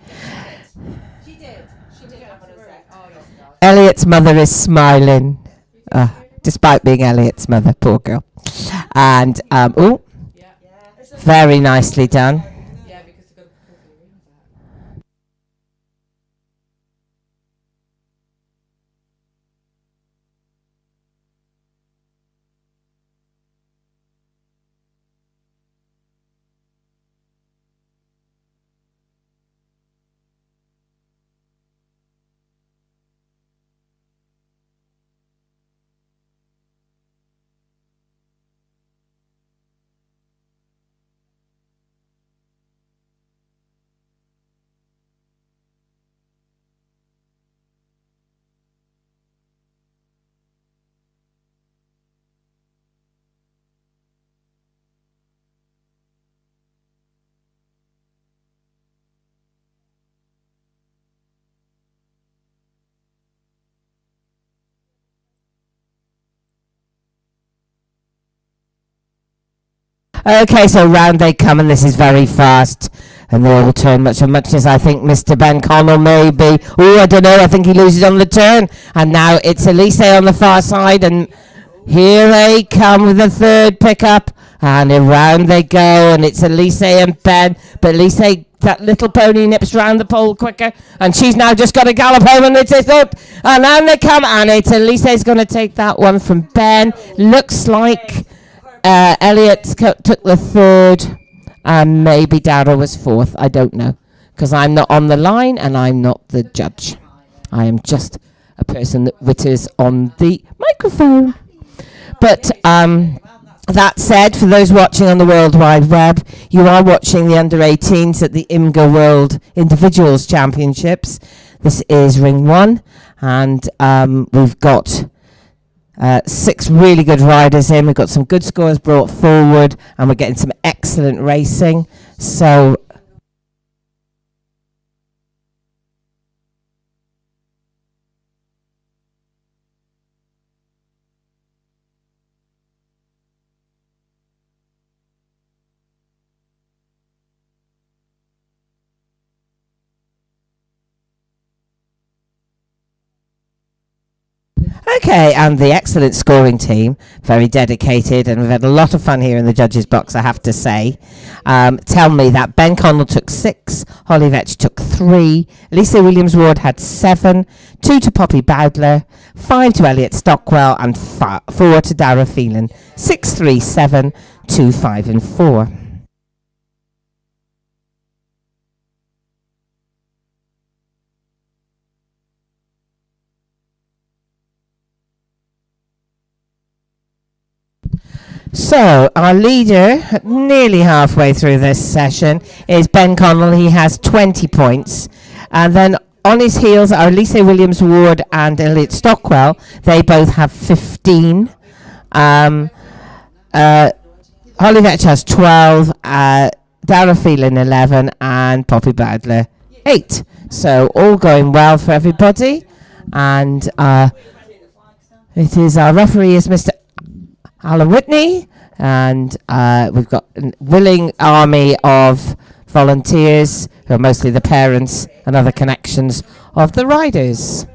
Elliot's mother is smiling. Despite being Elliot's mother. Poor girl. And, very nicely done. Okay, so round they come, and this is very fast. And they all turn much as I think Mr. Ben Connell may be. Oh, I don't know. I think he loses on the turn. And now it's Elise on the far side. And here they come with the third pickup. And around they go. And it's Elise and Ben. But Elise, that little pony, nips round the pole quicker. And she's now just got to gallop home. And it's up. And down they come. And it's Elise's going to take that one from Ben. Looks like Elliot took the third. And maybe Dara was 4th. I don't know. Because I'm not on the line and I'm not the judge. I am just a person that witters on the microphone. But that said, for those watching on the World Wide Web, you are watching the under-18s at the IMGA World Individuals Championships. This is Ring 1. And we've got 6 really good riders in. We've got some good scores brought forward, and we're getting some excellent racing. So okay, and the excellent scoring team, very dedicated, and we've had a lot of fun here in the judges' box, I have to say. Tell me that Ben Connell took 6, Holly Vetch took 3, Lisa Williams-Ward had 7, 2 to Poppy Bowdler, 5 to Elliot Stockwell, and 4 to Dara Phelan. 6, 3, 7, 2, 5, and 4. So, our leader, nearly halfway through this session, is Ben Connell. He has 20 points. And then on his heels are Lisa Williams-Ward and Elliot Stockwell. They both have 15. Holly Vetch has 12. Dara Phelan 11. And Poppy Bowdler 8. So, all going well for everybody. And it is our referee is Mr. Alan Whitney, And we've got a willing army of volunteers who are mostly the parents and other connections of the riders.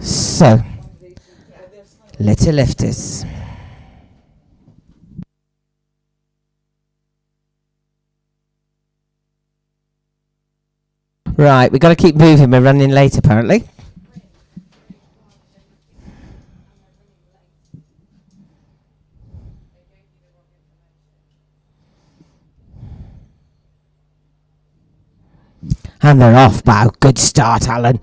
So, little lifters. Right, we've got to keep moving. We're running late, apparently. And they're off. Wow, good start, Alan.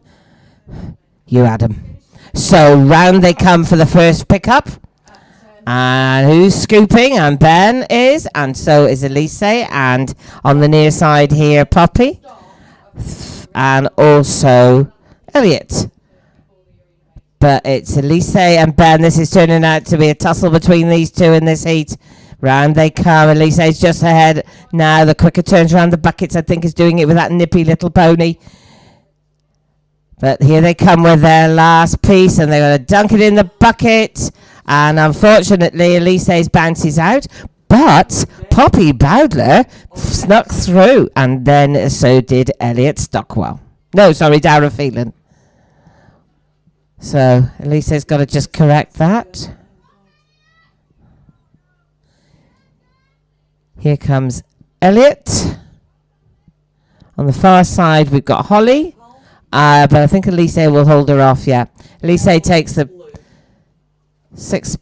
You, Adam. So round they come for the first pickup. And who's scooping? And Ben is. And so is Elise. And on the near side here, Poppy. And also Elliot. But it's Elise and Ben. This is turning out to be a tussle between these two in this heat. Round they come. Elise is just ahead now. The quicker turns around the buckets, I think, is doing it with that nippy little pony. But here they come with their last piece, and they're going to dunk it in the bucket. And unfortunately, Elise's bounces out. But Poppy Bowdler snuck through, and then so did Elliot Stockwell. No, sorry, Dara Phelan. So Elise's got to just correct that. Here comes Elliot. On the far side, we've got Holly. But I think Elise will hold her off, yeah. Elise takes the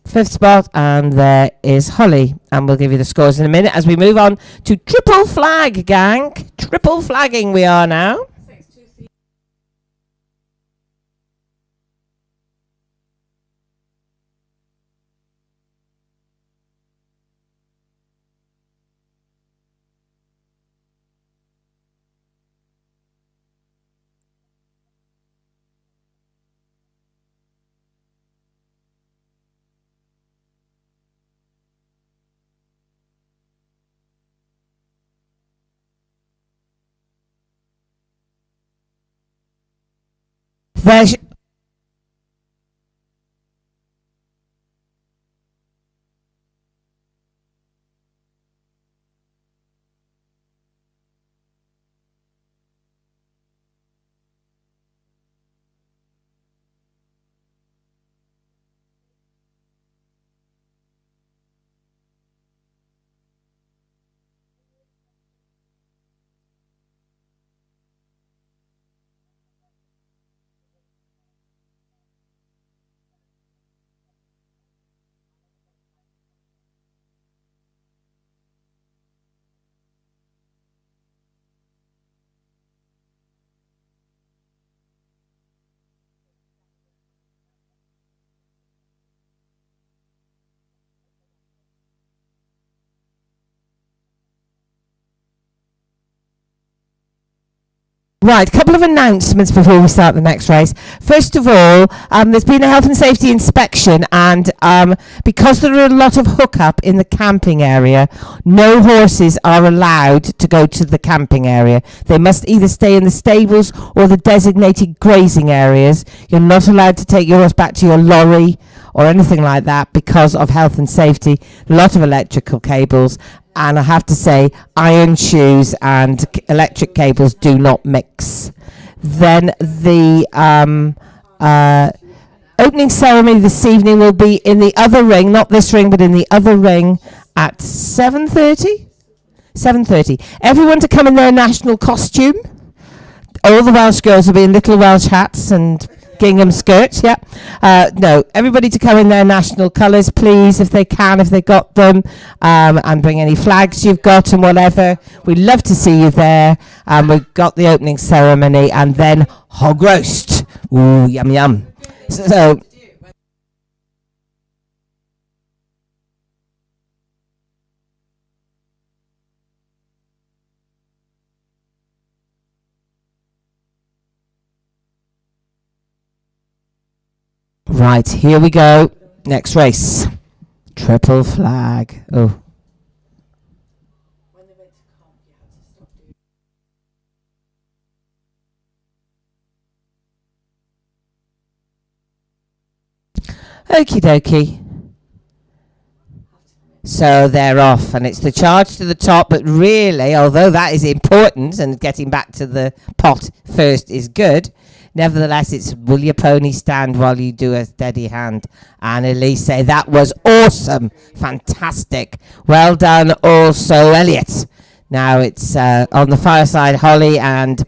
fifth spot, and there is Holly. And we'll give you the scores in a minute as we move on to triple flag, gang. Triple flagging we are now. There's Right, a couple of announcements before we start the next race. First of all, there's been a health and safety inspection, and because there are a lot of hookup in the camping area, no horses are allowed to go to the camping area. They must either stay in the stables or the designated grazing areas. You're not allowed to take your horse back to your lorry or anything like that because of health and safety. A lot of electrical cables. And I have to say, iron shoes and electric cables do not mix. Then the opening ceremony this evening will be in the other ring, not this ring, but in the other ring at 7:30. 7:30. Everyone to come in their national costume. All the Welsh girls will be in little Welsh hats and gingham skirts, yeah. No, everybody to come in their national colours, please, if they can, if they got them, and bring any flags you've got and whatever. We'd love to see you there. We've got the opening ceremony and then hog roast. Ooh, yum, yum. So Right, here we go. Next race. Triple flag. Oh. Okie dokie. So they're off, and it's the charge to the top, but really, although that is important and getting back to the pot first is good, nevertheless, it's will your pony stand while you do a steady hand. And Elise, that was awesome. Fantastic. Well done also, Elliot. Now it's on the far side, Holly and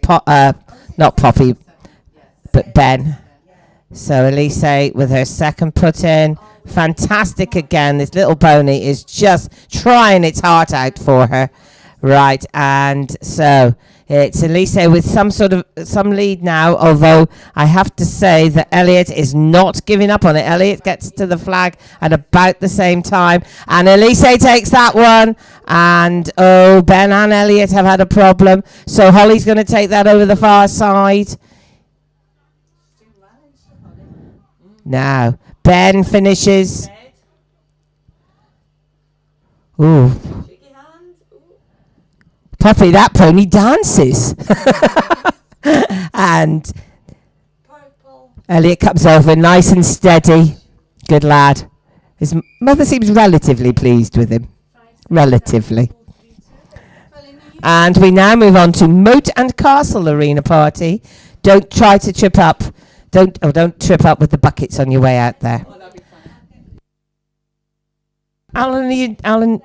not Poppy, but Ben. So Elise with her second put in. Fantastic again. This little pony is just trying its heart out for her. Right, and so it's Elise with some lead now, although I have to say that Elliot is not giving up on it. Elliot gets to the flag at about the same time, and Elise takes that one, and Ben and Elliot have had a problem, so Holly's going to take that over the far side. Now, Ben finishes. Ooh. Poppy, that pony dances. And Elliot comes over nice and steady. Good lad. His mother seems relatively pleased with him. Relatively. And we now move on to Moat and Castle Arena Party. Don't try to trip up. Don't trip up with the buckets on your way out there. Alan.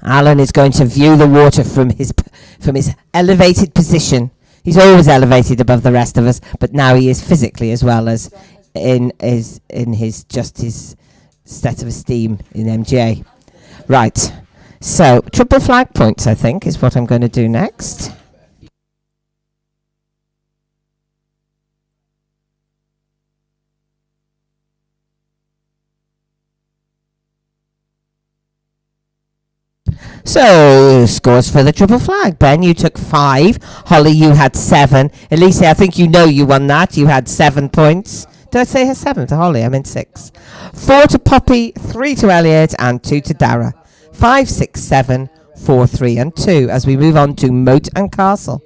Alan is going to view the water from his elevated position. He's always elevated above the rest of us, but now he is physically as well as in his set of esteem in MGA. Right. So triple flag points, I think, is what I'm going to do next. So, scores for the triple flag. Ben, you took 5. Holly, you had 7. Elise, I think you won that. You had 7 points. Did I say her 7 to Holly? I meant 6. 4 to Poppy, 3 to Elliot, and 2 to Dara. 5, 6, 7, 4, 3, and 2 as we move on to Moat and Castle.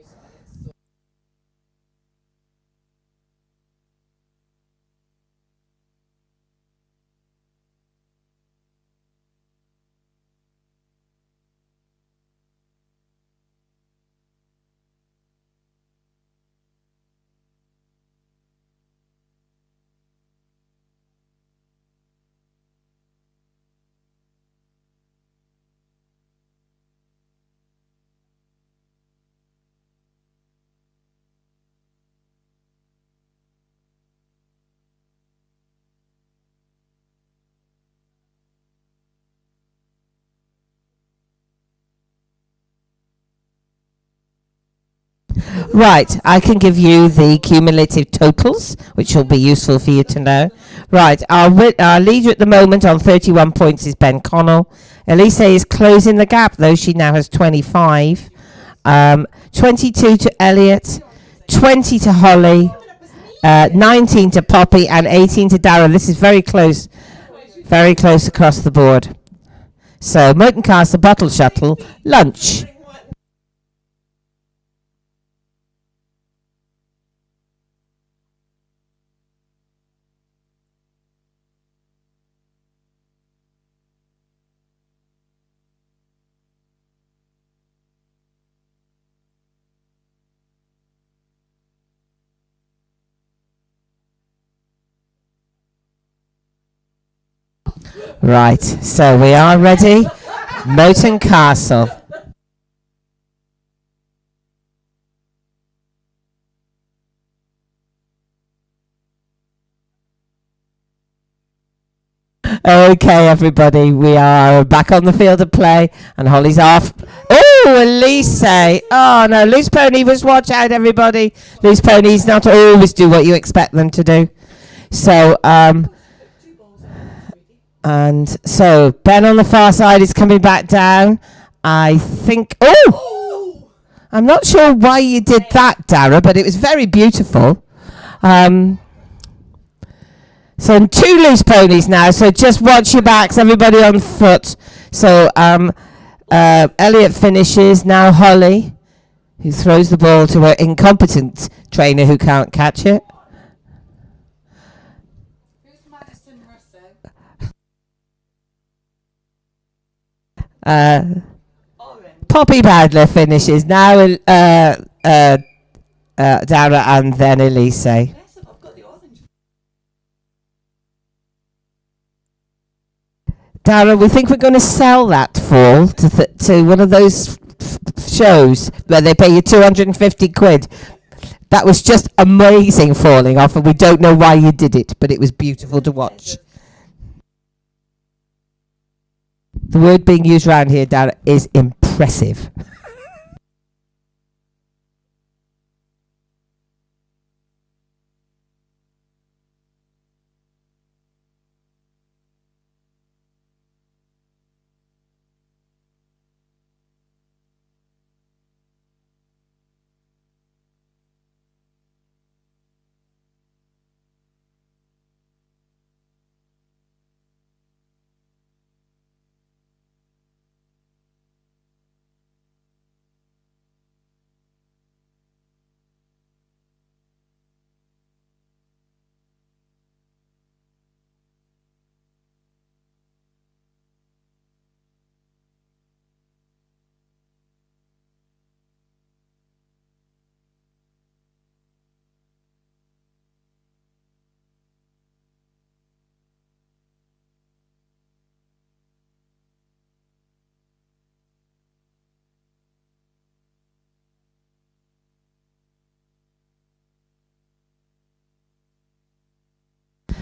Right, I can give you the cumulative totals, which will be useful for you to know. Right, our leader at the moment on 31 points is Ben Connell. Elise is closing the gap, though she now has 25. 22 to Elliot, 20 to Holly, 19 to Poppy, and 18 to Dara. This is very close across the board. So, Moat and Castle, Bottle Shuttle, lunch. Right, so we are ready. Moat and Castle. Okay, everybody, we are back on the field of play, and Holly's off. Oh, Elise! Oh no, loose pony was watch out, everybody. Loose ponies not always do what you expect them to do. So, and so Ben on the far side is coming back down. I think. Oh, I'm not sure why you did that, Dara, but it was very beautiful. So 2 loose ponies now. So just watch your backs, everybody on foot. So Elliot finishes. Now Holly, who throws the ball to her incompetent trainer who can't catch it. Poppy Badler finishes. Now Dara and then Elise. Dara, we think we're going to sell that fall to one of those shows where they pay you 250 quid. That was just amazing falling off, and we don't know why you did it, but it was beautiful to watch. The word being used around here, Dara, is impressive.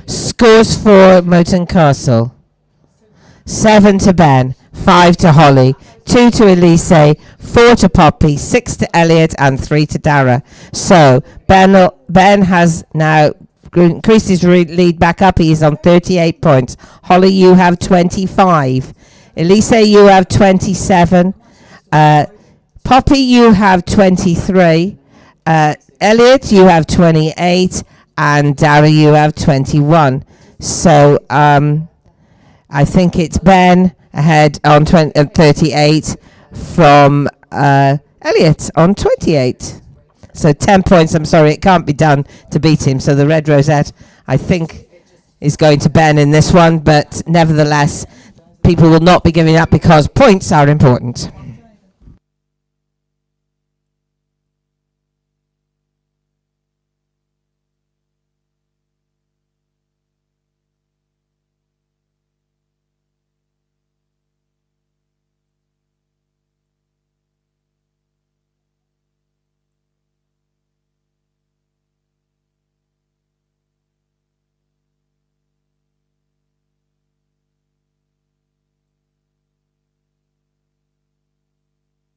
Scores for Moton Castle. 7 to Ben, 5 to Holly, 2 to Elise, 4 to Poppy, 6 to Elliot, and 3 to Dara. So Ben has now increased his lead back up. He is on 38 points. Holly, you have 25. Elise, you have 27. Poppy, you have 23. Elliot, you have 28. And Dara, you have 21. So I think it's Ben ahead on 38 from Elliot on 28. So 10 points. I'm sorry, it can't be done to beat him. So the red rosette, I think, is going to Ben in this one. But nevertheless, people will not be giving up because points are important.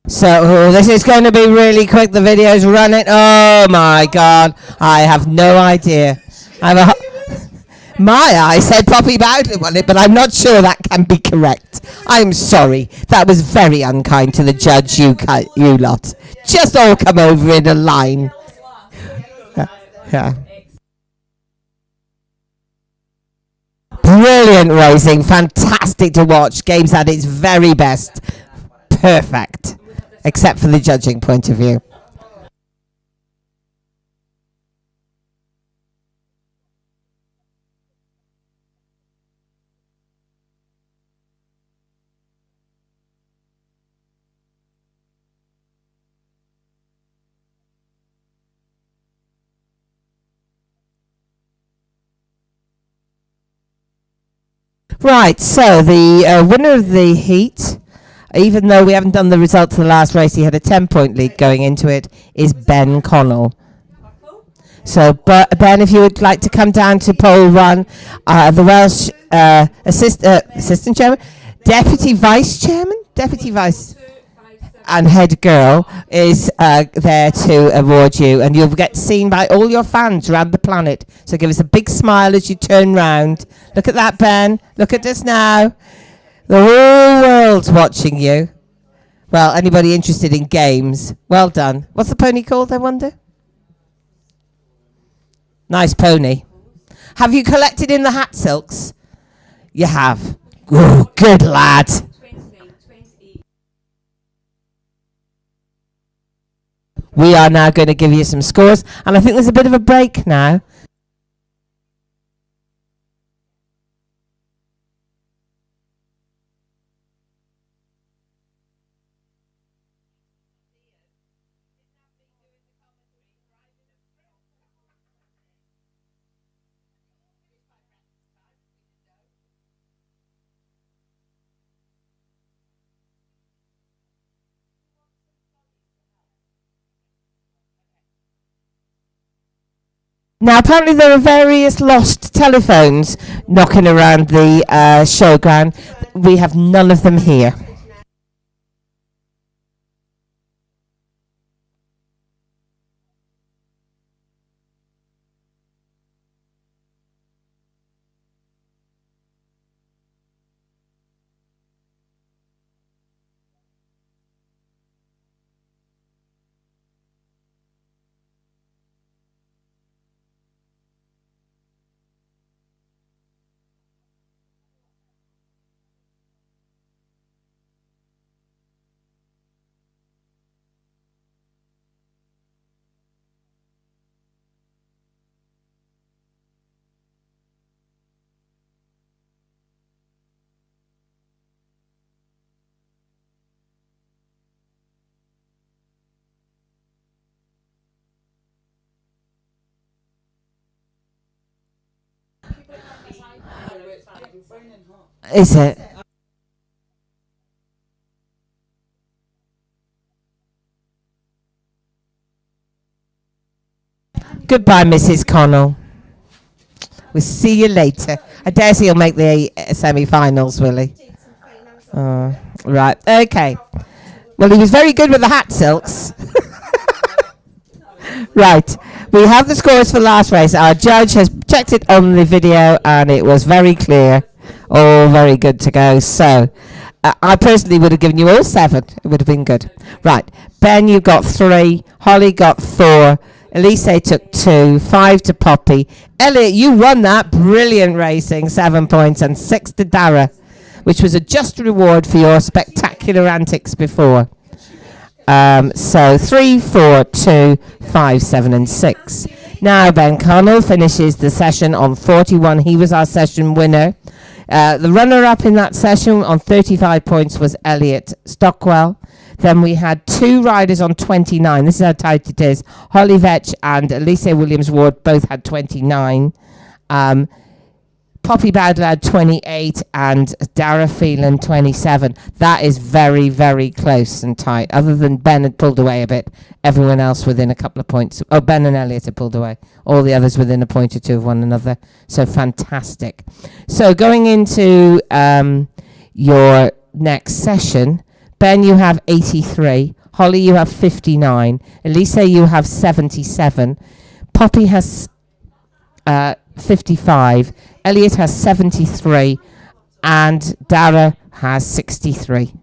So this is going to be really quick. The video's running. Oh my God. I have no idea. My eye said Poppy Bowden won it, but I'm not sure that can be correct. I'm sorry. That was very unkind to the judge, you lot. Just all come over in a line. Yeah. Brilliant racing. Fantastic to watch. Games at its very best. Perfect. Except for the judging point of view. Right, so the winner of the heat, even though we haven't done the results of the last race, he had a 10-point lead going into it, is Ben Connell. So, Ben, if you would like to come down to pole 1, the Welsh assistant chairman, deputy vice, and head girl is there to award you, and you'll get seen by all your fans around the planet. So give us a big smile as you turn round. Look at that, Ben. Look at us now. The whole world's watching you. Well, anybody interested in games, well done. What's the pony called, I wonder? Nice pony. Have you collected in the hat silks? You have. Oh, good lad. We are now going to give you some scores, and I think there's a bit of a break now. Now, apparently there are various lost telephones knocking around the showground. We have none of them here. Is it? Goodbye, Mrs. Connell. We'll see you later. I dare say he'll make the semi-finals, will he? Right, okay. Well, he was very good with the hat silks. Right, we have the scores for the last race. Our judge has checked it on the video, and it was very clear. All very good to go. So, I personally would have given you all 7. It would have been good. Right, Ben, you got 3. Holly got 4. Elise took 2. 5 to Poppy. Elliot, you won that. Brilliant racing. 7 points, and 6 to Dara, which was a just reward for your spectacular antics before. So 3, 4, 2, 5, 7, and 6. Now Ben Connell finishes the session on 41. He was our session winner. The runner-up in that session on 35 points was Elliot Stockwell. Then we had 2 riders on 29. This is how tight it is. Holly Vetch and Elise Williams-Ward both had 29. Poppy Bowdler had 28 and Dara Phelan 27. That is very, very close and tight. Other than Ben had pulled away a bit, everyone else within a couple of points. Oh, Ben and Elliot had pulled away. All the others within a point or 2 of one another. So fantastic. So going into your next session, Ben, you have 83. Holly, you have 59. Elise, you have 77. Poppy has 55. Elliot has 73, and Dara has 63.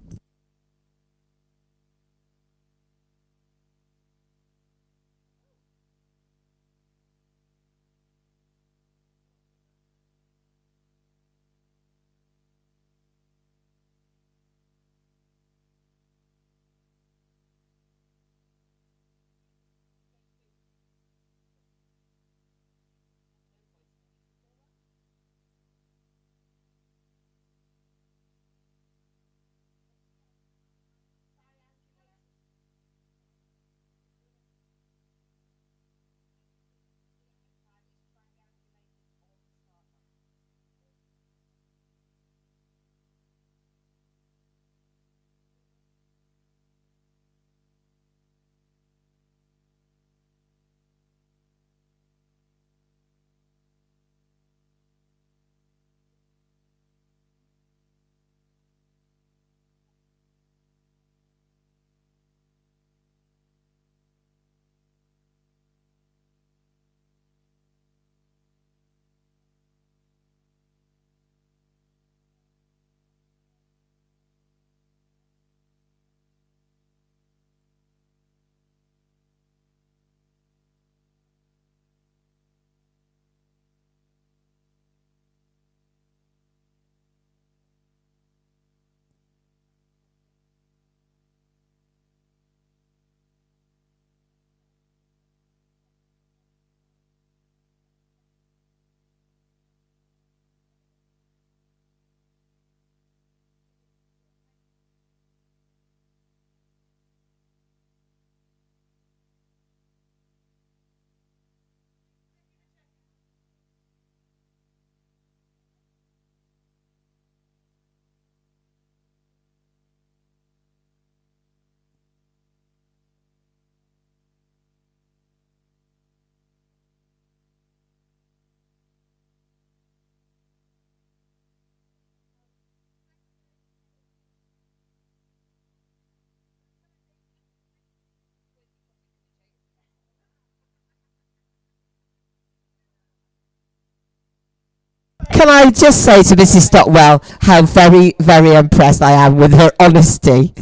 Can I just say to Mrs. Stockwell how very, very impressed I am with her honesty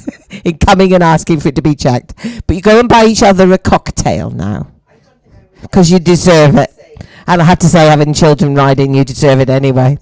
in coming and asking for it to be checked. But you go and buy each other a cocktail now because you deserve it. And I have to say, having children riding, you deserve it anyway.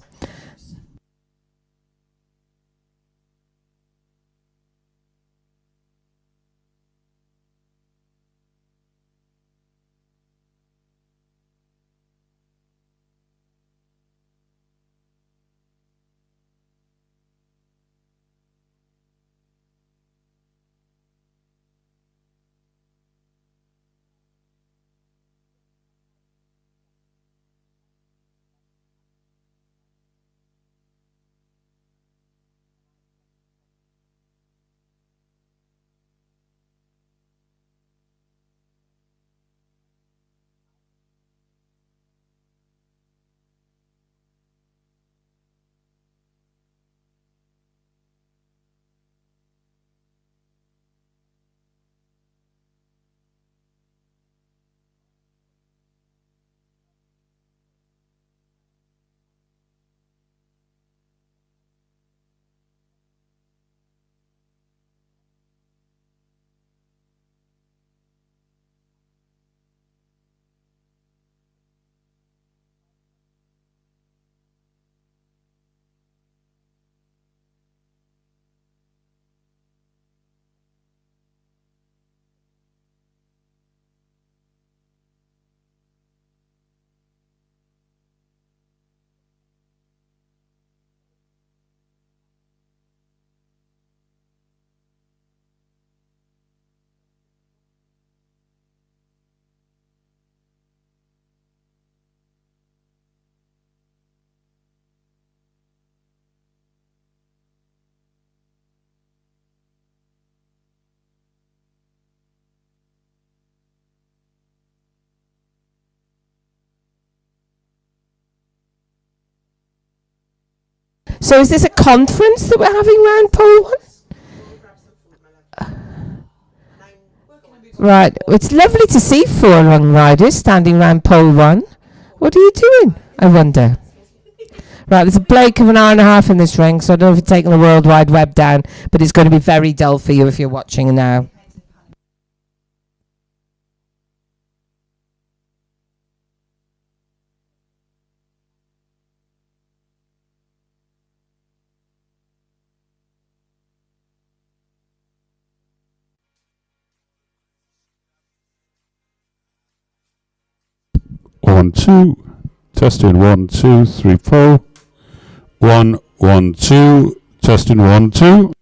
So is this a conference that we're having round pole one? Right. It's lovely to see 4 young riders standing round pole one. What are you doing, I wonder? Right, there's a break of an hour and a half in this ring, so I don't know if it's taking the World Wide Web down, but it's going to be very dull for you if you're watching now. One, two. Testing 1, 2, 3, 4. 1, 1, 2. Testing 1, 2.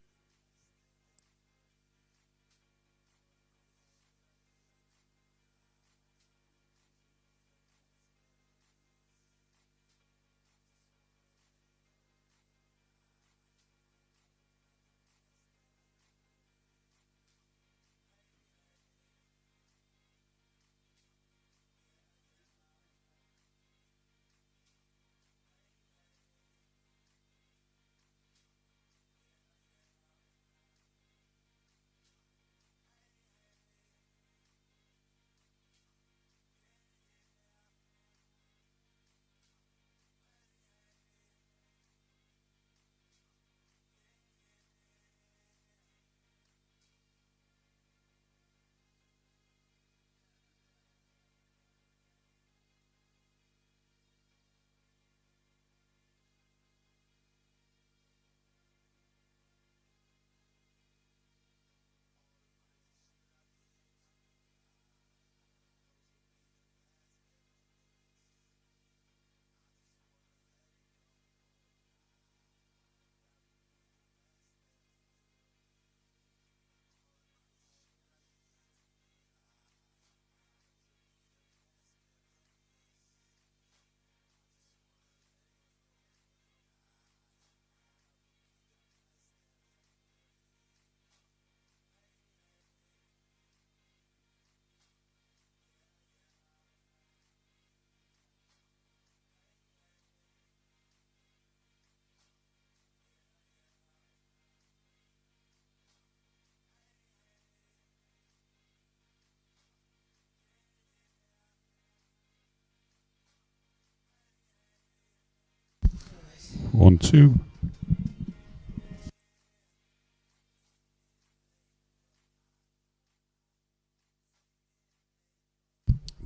1, 2.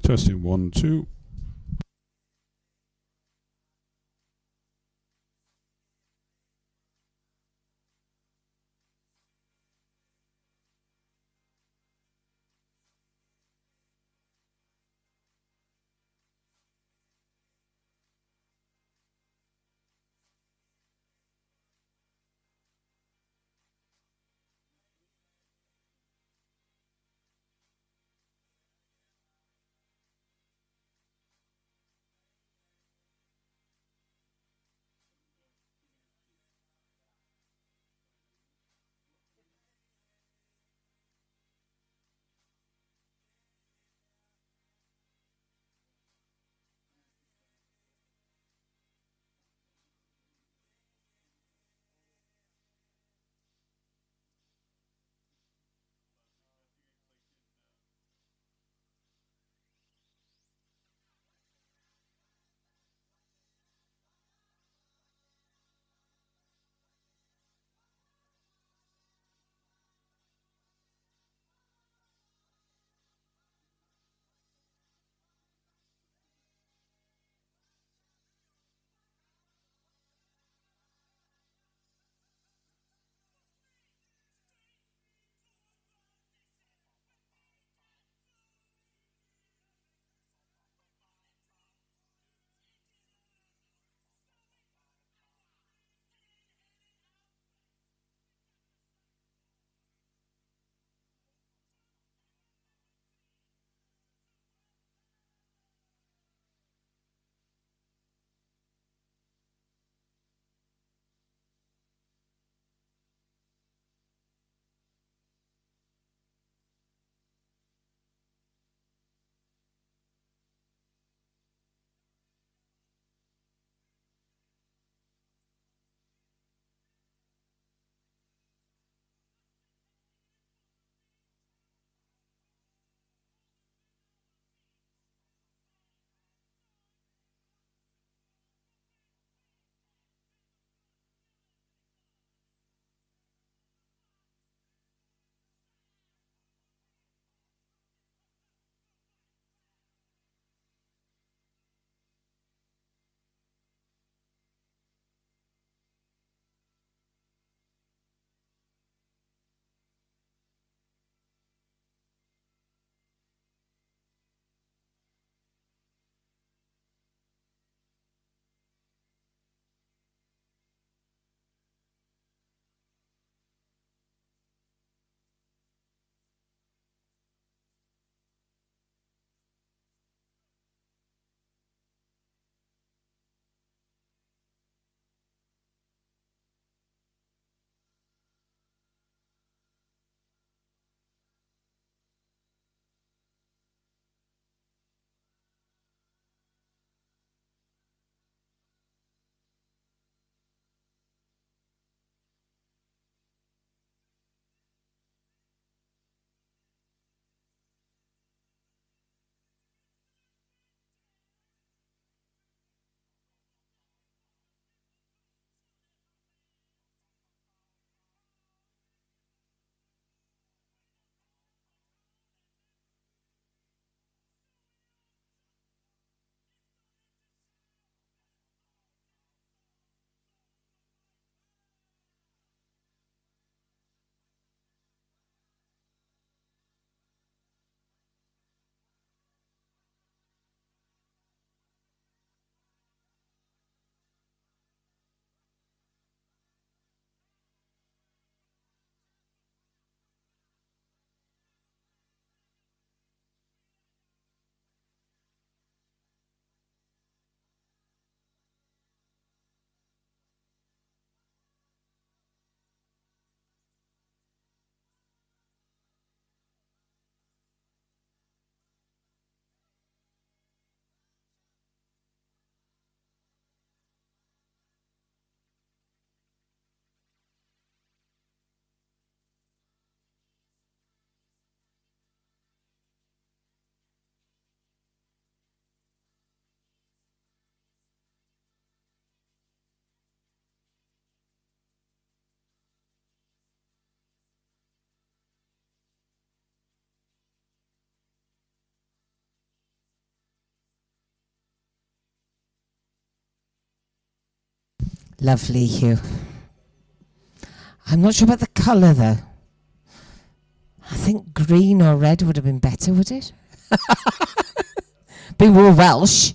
Testing 1, 2. Lovely hue. I'm not sure about the colour though. I think green or red would have been better, would it? Be more Welsh.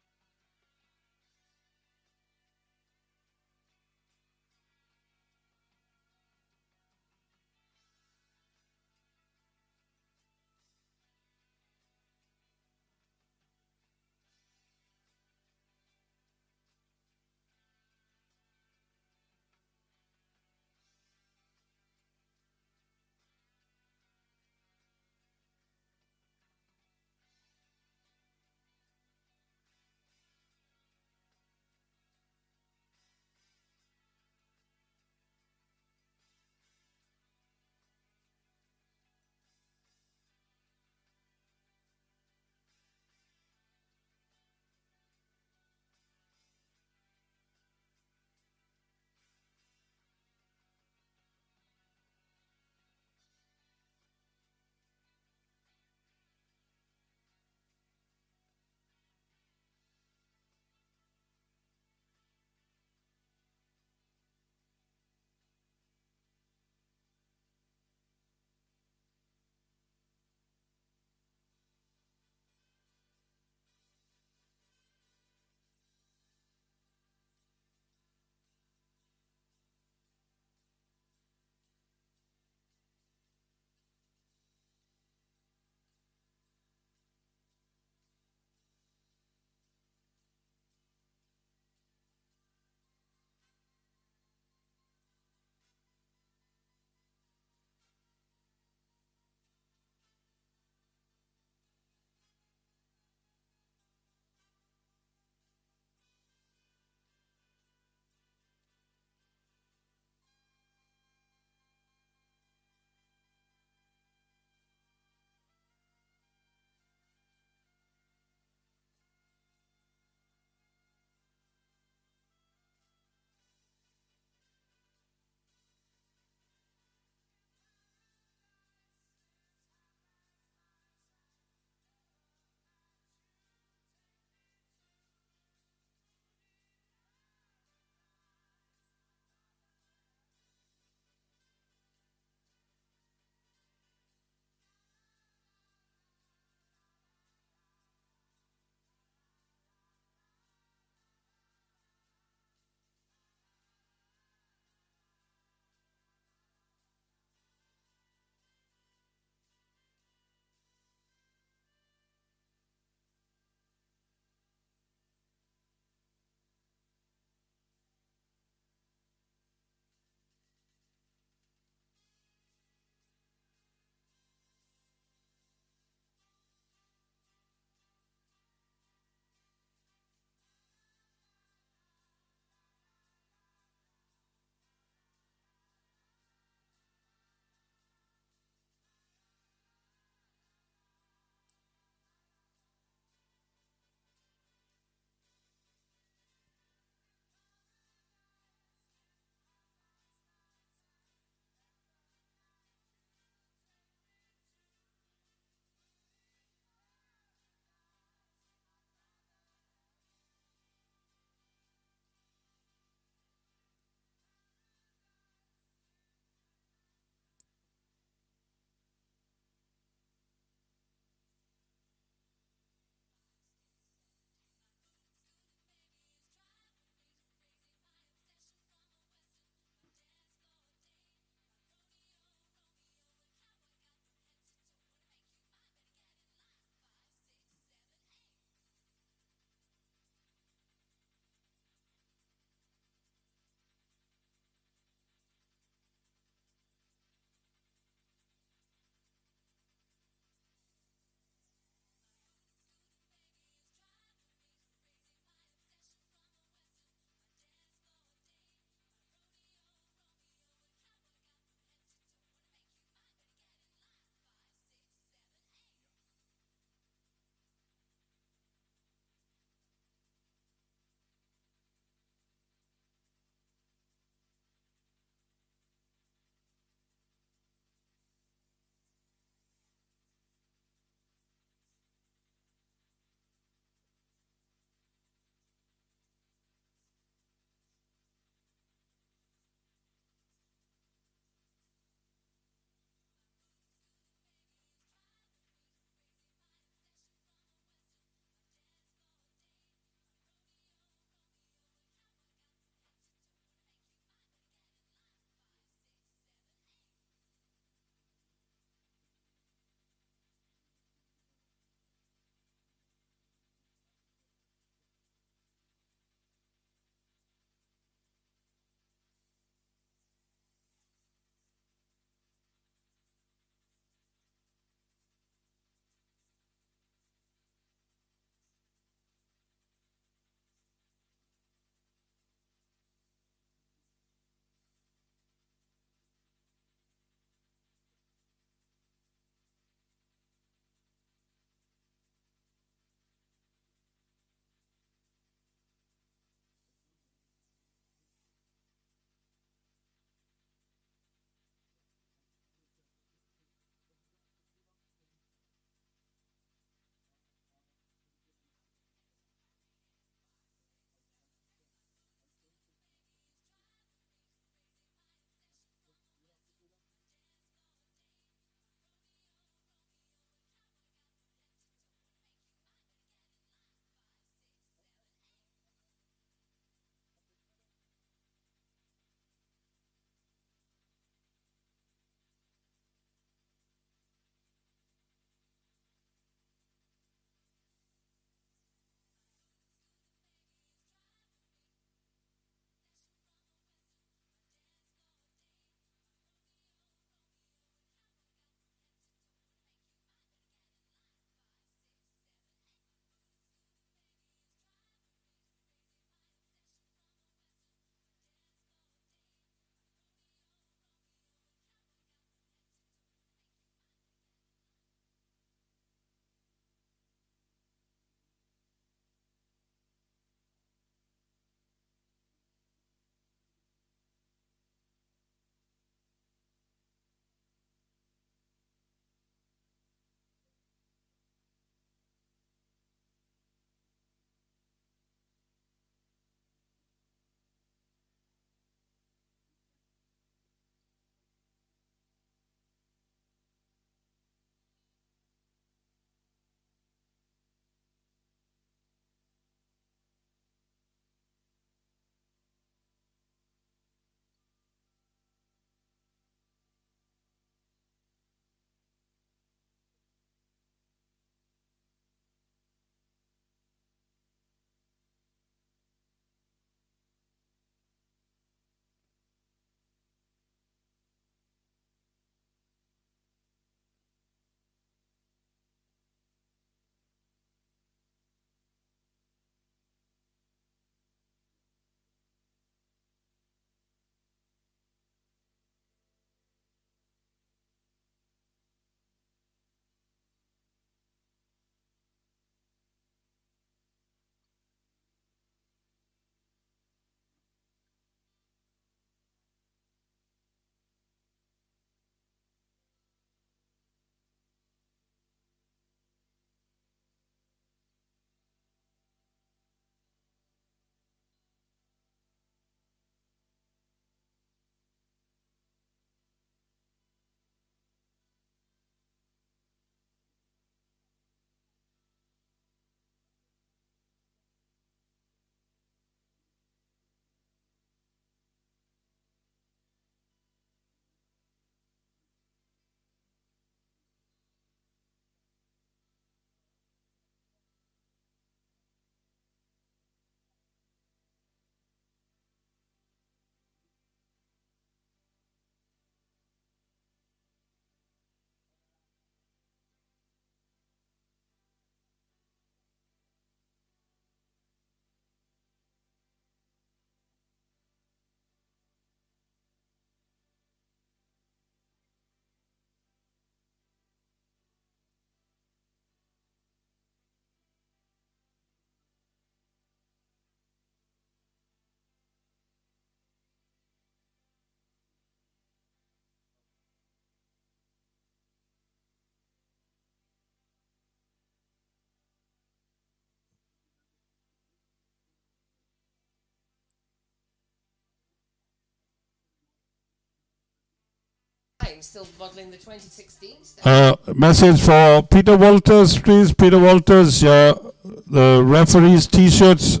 time, still modelling the 2016 stuff. Message for Peter Walters, please. Peter Walters, the referees' T-shirts,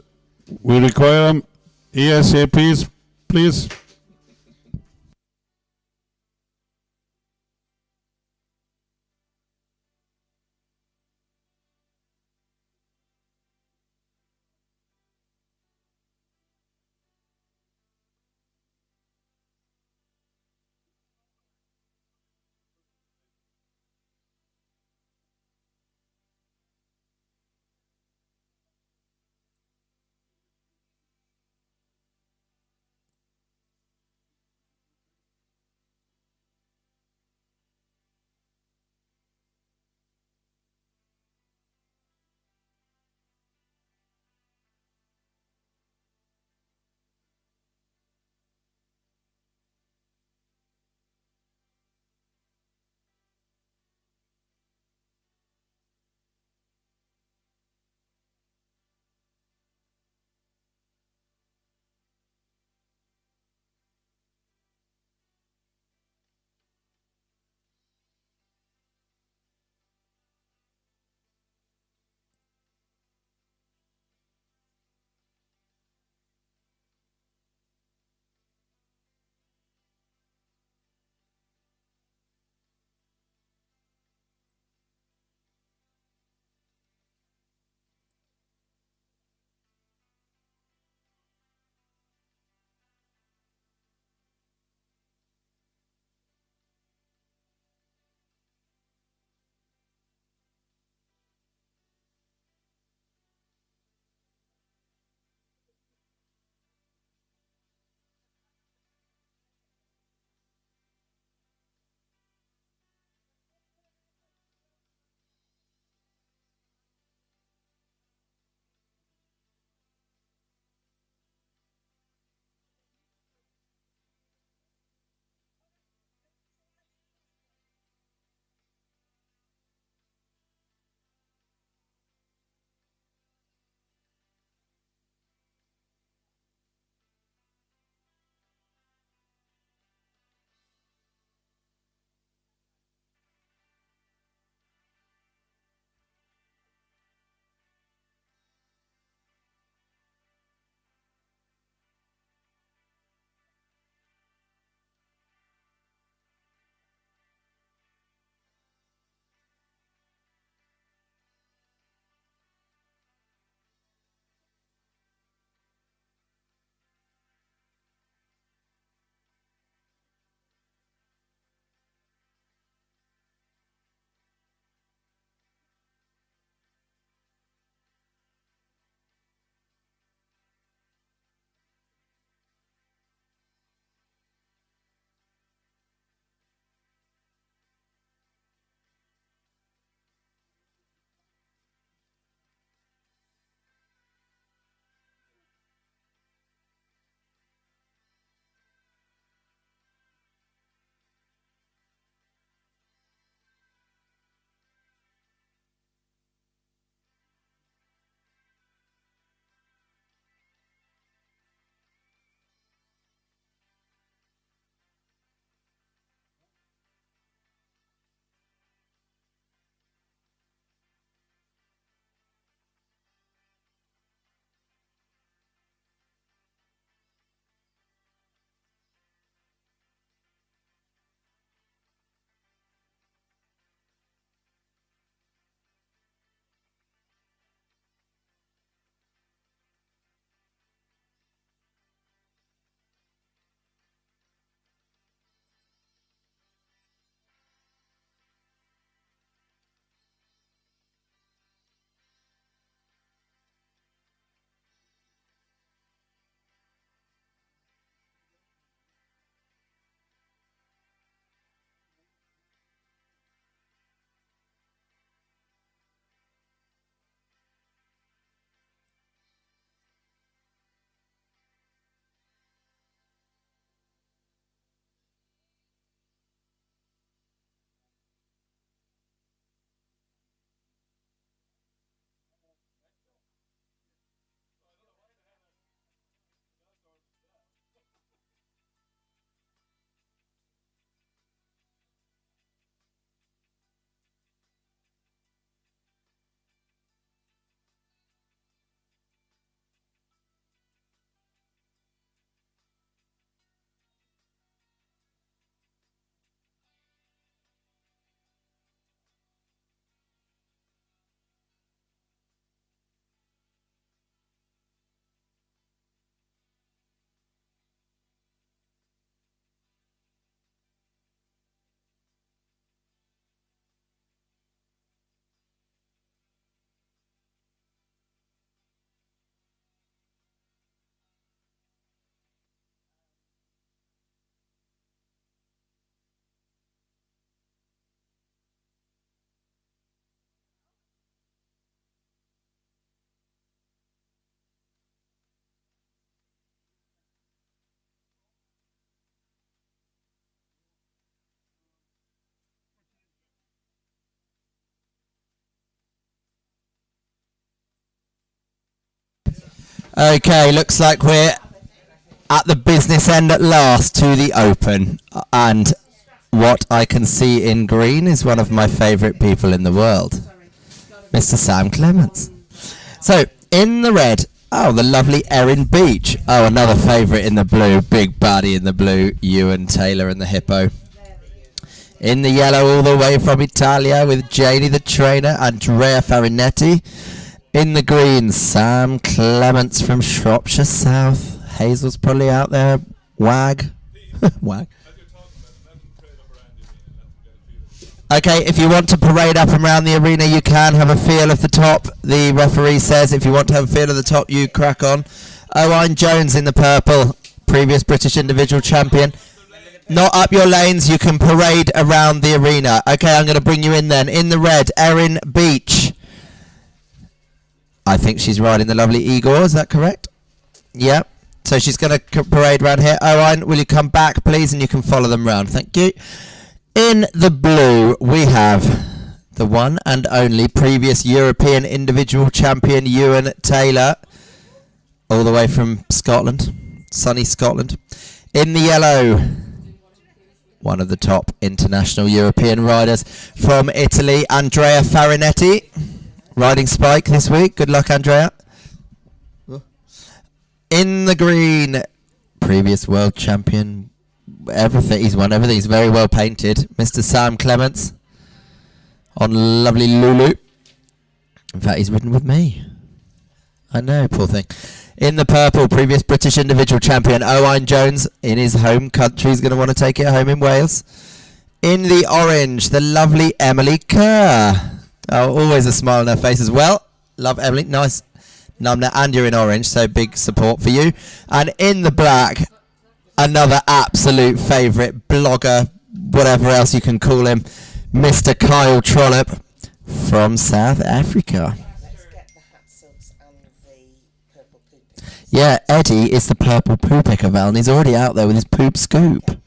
we require them ASAP, please. Okay, looks like we're at the business end at last to the Open. And what I can see in green is one of my favourite people in the world, Mr. Sam Clements. So, in the red, oh, the lovely Erin Beach. Oh, another favourite in the blue, big baddie in the blue, Ewan Taylor and the Hippo. In the yellow, all the way from Italia, with Janie the trainer, Andrea Farinetti. In the green, Sam Clements from Shropshire South. Hazel's probably out there. Wag. Wag. Okay, if you want to parade up and around the arena, you can have a feel of the top. The referee says if you want to have a feel of the top, you crack on. Owain Jones in the purple, previous British individual champion. Not up your lanes, you can parade around the arena. Okay, I'm going to bring you in then. In the red, Erin Beach. I think she's riding the lovely Igor, is that correct? Yep. So she's going to parade around here. Owain, will you come back, please, and you can follow them round. Thank you. In the blue, we have the one and only previous European individual champion, Ewan Taylor, all the way from Scotland, sunny Scotland. In the yellow, one of the top international European riders from Italy, Andrea Farinetti, riding Spike this week. Good luck, Andrea. In the green, previous world champion, everything. He's won everything. He's very well painted. Mr. Sam Clements on lovely Lulu. In fact, he's ridden with me. I know, poor thing. In the purple, previous British individual champion, Owain Jones, in his home country. He's going to want to take it home in Wales. In the orange, the lovely Emily Kerr. Oh, always a smile on her face as well. Love Emily. Nice. Numna, and you're in orange, so big support for you. And in the black, another absolute favourite blogger, whatever else you can call him, Mr. Kyle Trollope from South Africa. Yeah, Eddie is the purple poo picker, Val, and he's already out there with his poop scoop. Erin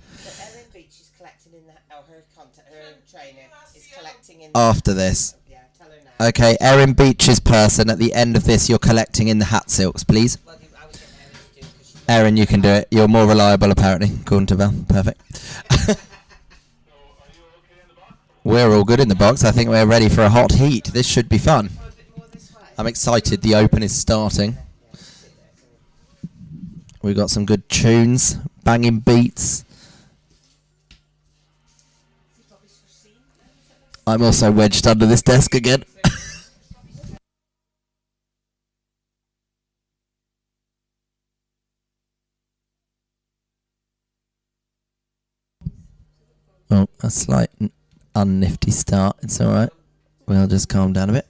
Beach is collecting in her trainer is collecting in After this. Yeah, tell her now. Okay, Erin Beach's person, at the end of this, you're collecting in the hat silks, please. Well, I would get Erin to do because she's Erin, you can do it. You're more reliable, apparently, according to Val. Perfect. We're all good in the box. I think we're ready for a hot heat. This should be fun. I'm excited. The Open is starting. We've got some good tunes, banging beats. I'm also wedged under this desk again. Oh, a slight unnifty start. It's all right. We'll just calm down a bit.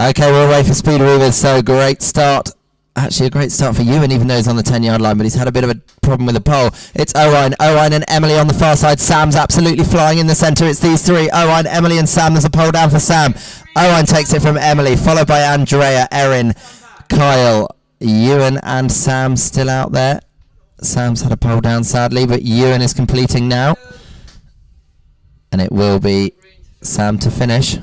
Okay, we're away for Speed Reavers, so great start. Actually, a great start for Ewan, even though he's on the 10-yard line, but he's had a bit of a problem with the pole. It's Owain and Emily on the far side. Sam's absolutely flying in the centre. It's these three, Owain, Emily and Sam. There's a pole down for Sam. Owain takes it from Emily, followed by Andrea, Erin, Kyle, Ewan and Sam still out there. Sam's had a pole down, sadly, but Ewan is completing now. And it will be Sam to finish.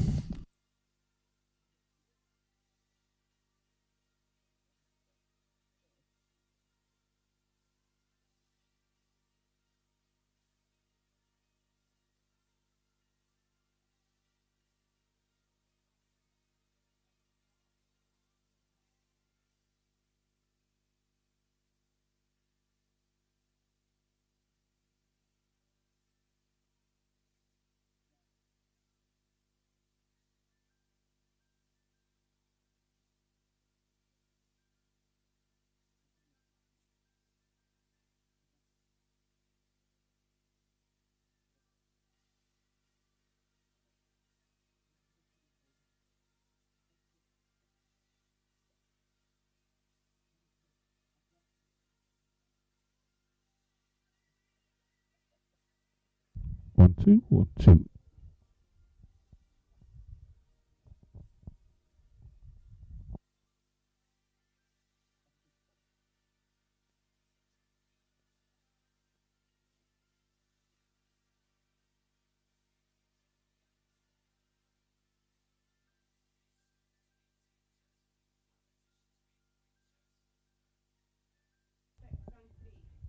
One, two, 1, 2.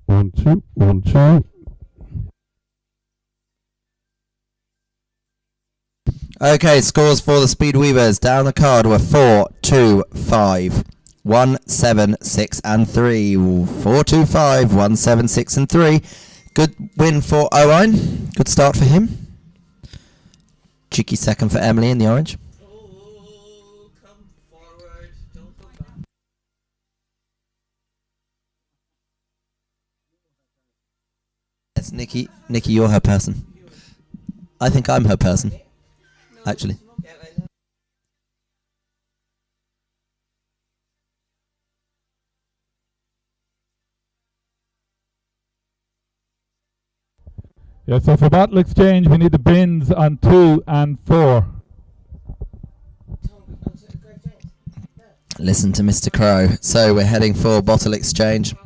1, 2, 1, 2. Okay, scores for the Speed Weavers down the card were 4, 2, 5, 1, 7, 6 and 3. 4, 2, 5, 1, 7, 6 and 3. Good win for Owen. Good start for him. Cheeky second for Emily in the orange. Yes, Nikki, you're her person. I think I'm her person, actually. Yeah, so for battle exchange, we need the bins on 2 and 4. Listen to Mr. Crow. So we're heading for bottle exchange.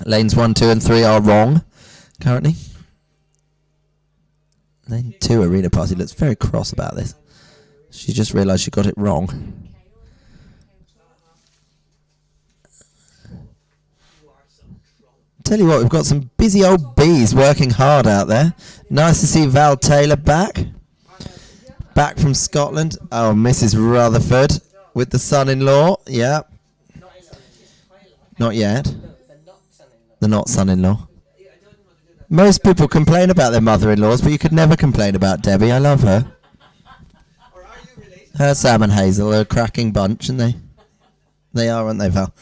Lanes 1, 2 and 3 are wrong currently. Lane 2 arena party looks very cross about this. She just realised she got it wrong. Tell you what, we've got some busy old bees working hard out there. Nice to see Val Taylor back. Back from Scotland. Oh, Mrs. Rutherford with the son-in-law. Yeah. Not yet. The not son-in-law. Most people complain about their mother-in-laws, but you could never complain about Debbie. I love her. Her, Sam and Hazel are a cracking bunch, aren't they? They are, aren't they, Val?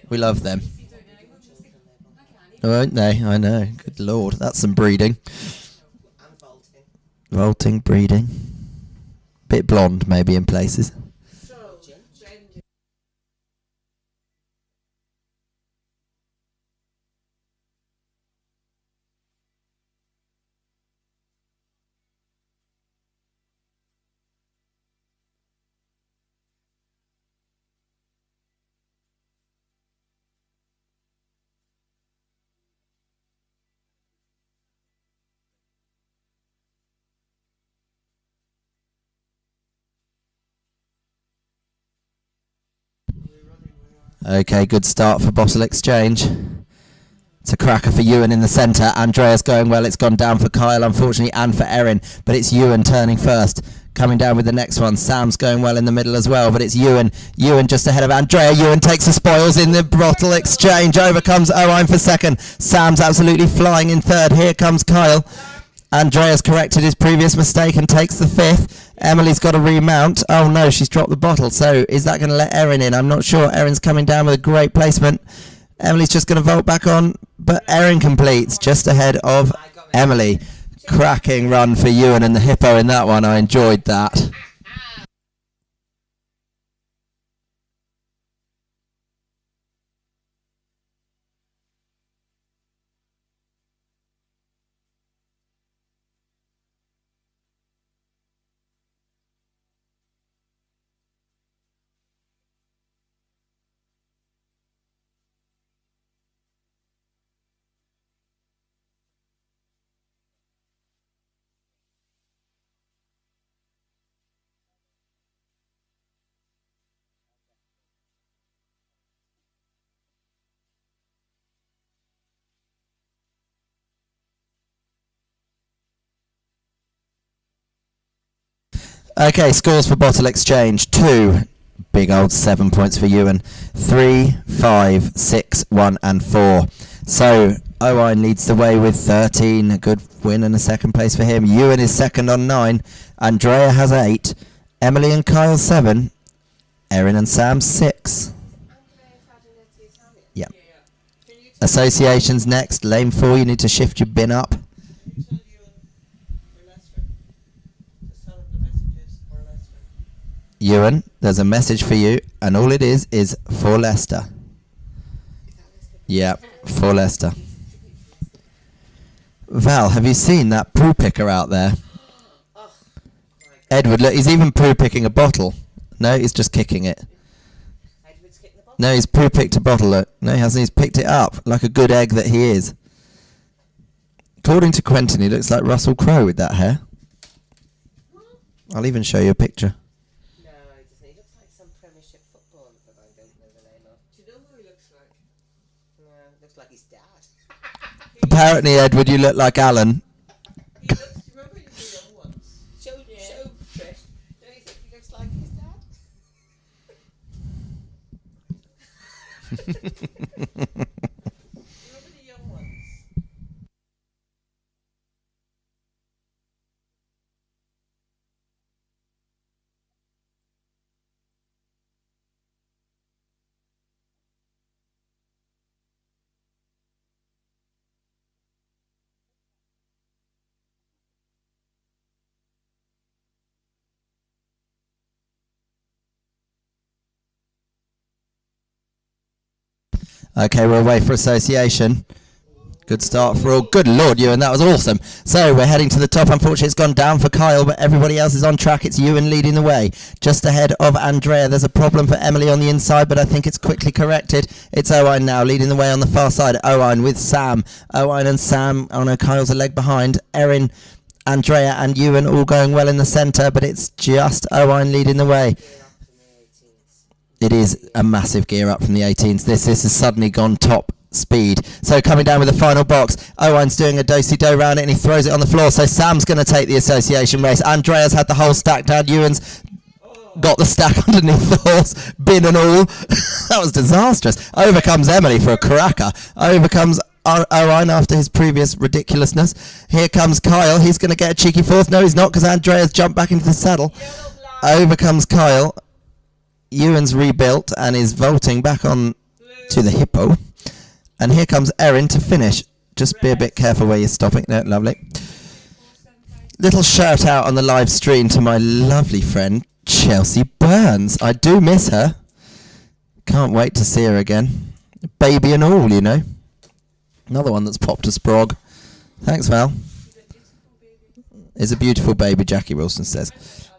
We love them. Won't they? I know. Good lord. That's some breeding. Vaulting, breeding. Bit blonde, maybe, in places. Okay, good start for bottle exchange. It's a cracker for Ewan in the centre. Andrea's going well. It's gone down for Kyle, unfortunately, and for Erin. But it's Ewan turning first. Coming down with the next one. Sam's going well in the middle as well. But it's Ewan. Ewan just ahead of Andrea. Ewan takes the spoils in the bottle exchange. Overcomes Owen for second. Sam's absolutely flying in third. Here comes Kyle. Andrea's corrected his previous mistake and takes the fifth. Emily's got to remount. Oh no, she's dropped the bottle. So is that going to let Erin in? I'm not sure. Erin's coming down with a great placement. Emily's just going to vault back on, but Erin completes just ahead of Emily. Cracking run for Ewan and the hippo in that one. I enjoyed that. Okay, scores for bottle exchange. 2. Big old 7 points for Ewan. 3, 5, 6, 1 and 4. So Owen leads the way with 13. A good win and a second place for him. Ewan is second on 9. Andrea has 8. Emily and Kyle 7. Erin and Sam 6. Yeah. Associations next. Lane 4, you need to shift your bin up. Ewan, there's a message for you, and all it is for Leicester. Yeah, for Leicester. Val, have you seen that poo picker out there? Edward, look, he's even poo picking a bottle. No, he's just kicking it. No, he's poo picked a bottle. Look. No, he hasn't. He's picked it up like a good egg that he is. According to Quentin, he looks like Russell Crowe with that hair. I'll even show you a picture. Looks like his dad. apparently, Edward, you look like Alan. He looks, do you remember you were young once? Show Trish. Don't you think he looks like his dad? Remember the young ones? Okay, we're away for association. Good start for all. Good Lord, Ewan, that was awesome. So we're heading to the top. Unfortunately, it's gone down for Kyle, but everybody else is on track. It's Ewan leading the way. Just ahead of Andrea. There's a problem for Emily on the inside, but I think it's quickly corrected. It's Owen now leading the way on the far side. Owen with Sam. Owen and Sam. Oh no, Kyle's a leg behind. Erin, Andrea and Ewan all going well in the centre, but it's just Owen leading the way. It is a massive gear up from the 18s. This has suddenly gone top speed. So coming down with the final box, Owen's doing a do-si-do round it and he throws it on the floor. So Sam's going to take the association race. Andrea's had the whole stack down. Ewan's got the stack underneath the horse, bin and all. That was disastrous. Over comes Emily for a cracker. Over comes Owen after his previous ridiculousness. Here comes Kyle. He's going to get a cheeky fourth. No, he's not, because Andrea's jumped back into the saddle. Over comes Kyle. Ewan's rebuilt and is vaulting back on to the hippo. And here comes Erin to finish. Just be a bit careful where you're stopping. No, lovely. Little shout out on the live stream to my lovely friend Chelsea Burns. I do miss her. Can't wait to see her again. Baby and all, you know. Another one that's popped a sprog. Thanks, Val. Is a beautiful baby, Jackie Wilson says.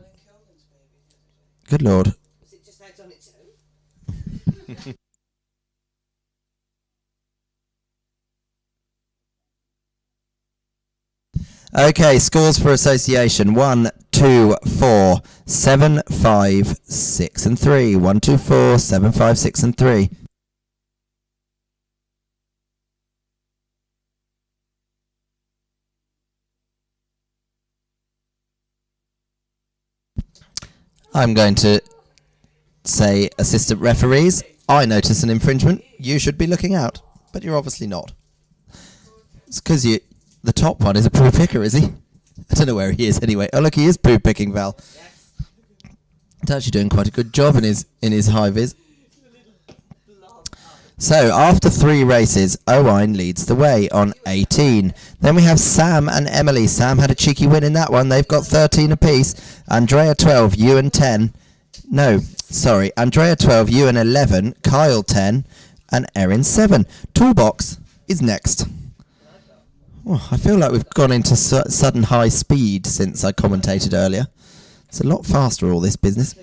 Good Lord. Okay, scores for association. 1, 2, 4, 7, 5, 6 and 3. 1, 2, 4, 7, 5, 6 and 3. I'm going to say, assistant referees, I notice an infringement. You should be looking out, but you're obviously not. It's because the top one is a poo picker, is he? I don't know where he is anyway. Oh look, he is poo picking, Val. He's actually doing quite a good job in his high vis. So after 3 races, Owen leads the way on 18. Then we have Sam and Emily. Sam had a cheeky win in that one. They've got 13 apiece. Andrea 12, Ewan 10. No, sorry. Andrea 12, Ewan 11, Kyle 10, and Erin 7. Toolbox is next. Oh, I feel like we've gone into sudden high speed since I commentated earlier. It's a lot faster, all this business.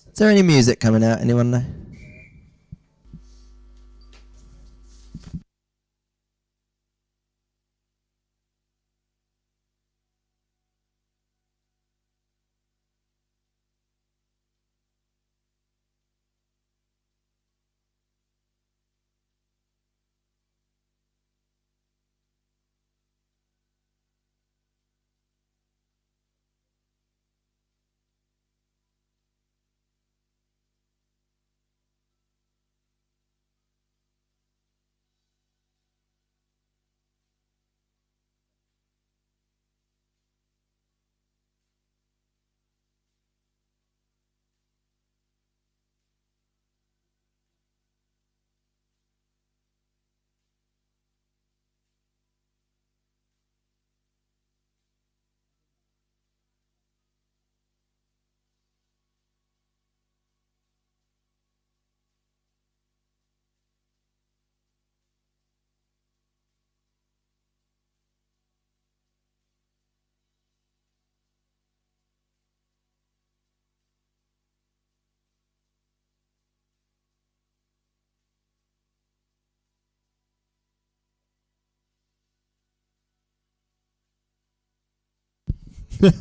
Is there any music coming out? Anyone know?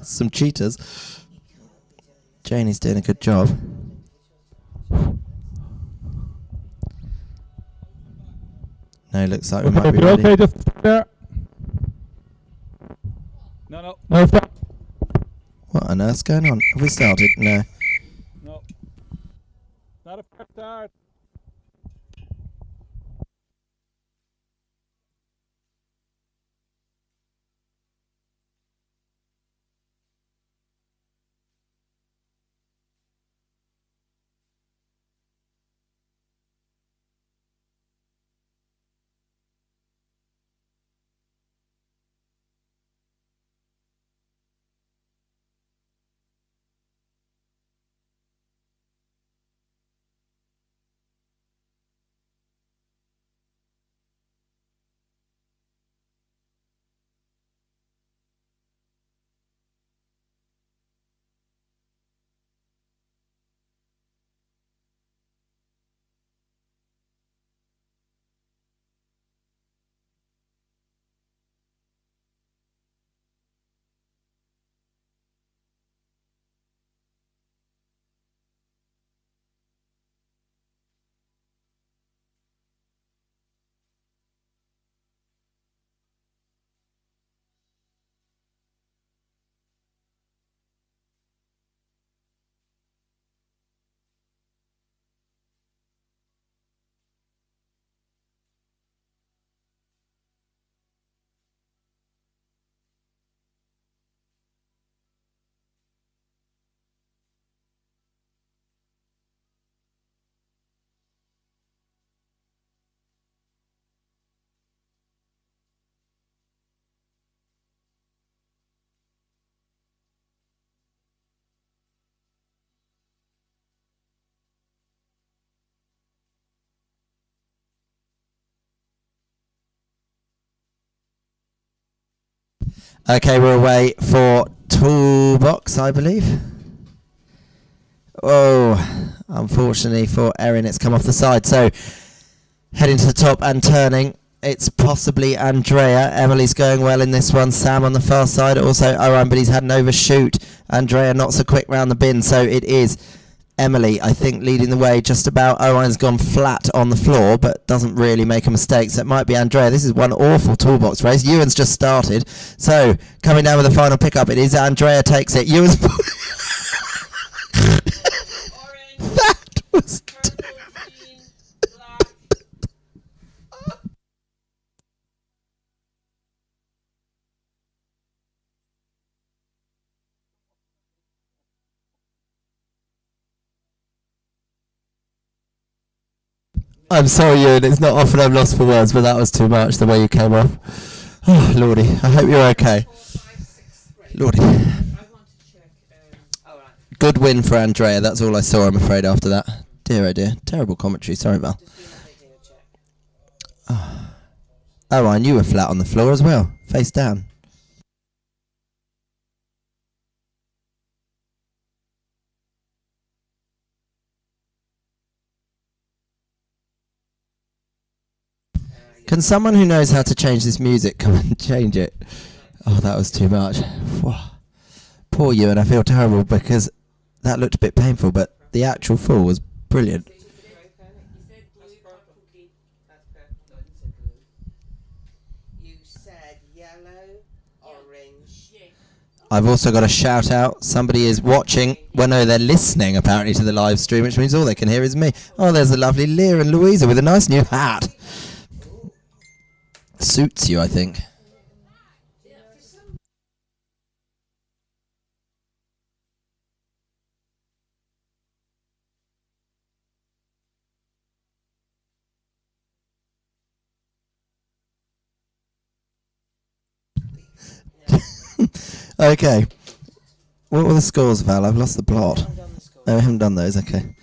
Some cheaters. Janie's doing a good job. No, looks like we might be you ready. okay just there? No, stop. What on earth's going on? Have we started? No. No. Not a fair start. Okay, we're away for toolbox, I believe. Oh, unfortunately for Erin, it's come off the side. So, heading to the top and turning. It's possibly Andrea. Emily's going well in this one. Sam on the far side. Also Owen, but he's had an overshoot. Andrea not so quick round the bin. So it is Emily, I think, leading the way just about. Owen's gone flat on the floor, but doesn't really make a mistake. So it might be Andrea. This is one awful toolbox race. Ewan's just started. So coming down with the final pickup, it is Andrea takes it. Ewan's... That was... I'm sorry, Ewan, it's not often I'm lost for words, but that was too much, the way you came off. Oh, Lordy, I hope you're okay. Lordy. Good win for Andrea, that's all I saw, I'm afraid, after that. Dear, oh dear. Terrible commentary, sorry, Val. Oh, and you were flat on the floor as well, face down. Can someone who knows how to change this music come and change it? Oh, that was too much. Poor you, and I feel terrible because that looked a bit painful, but the actual fall was brilliant. You said yellow, orange. I've also got a shout out. Somebody is watching. Well, no, they're listening apparently to the live stream, which means all they can hear is me. Oh, there's the lovely Leah and Louisa with a nice new hat. Suits you, I think. Okay. What were the scores, Val? I've lost the plot. No, we haven't done those. Okay.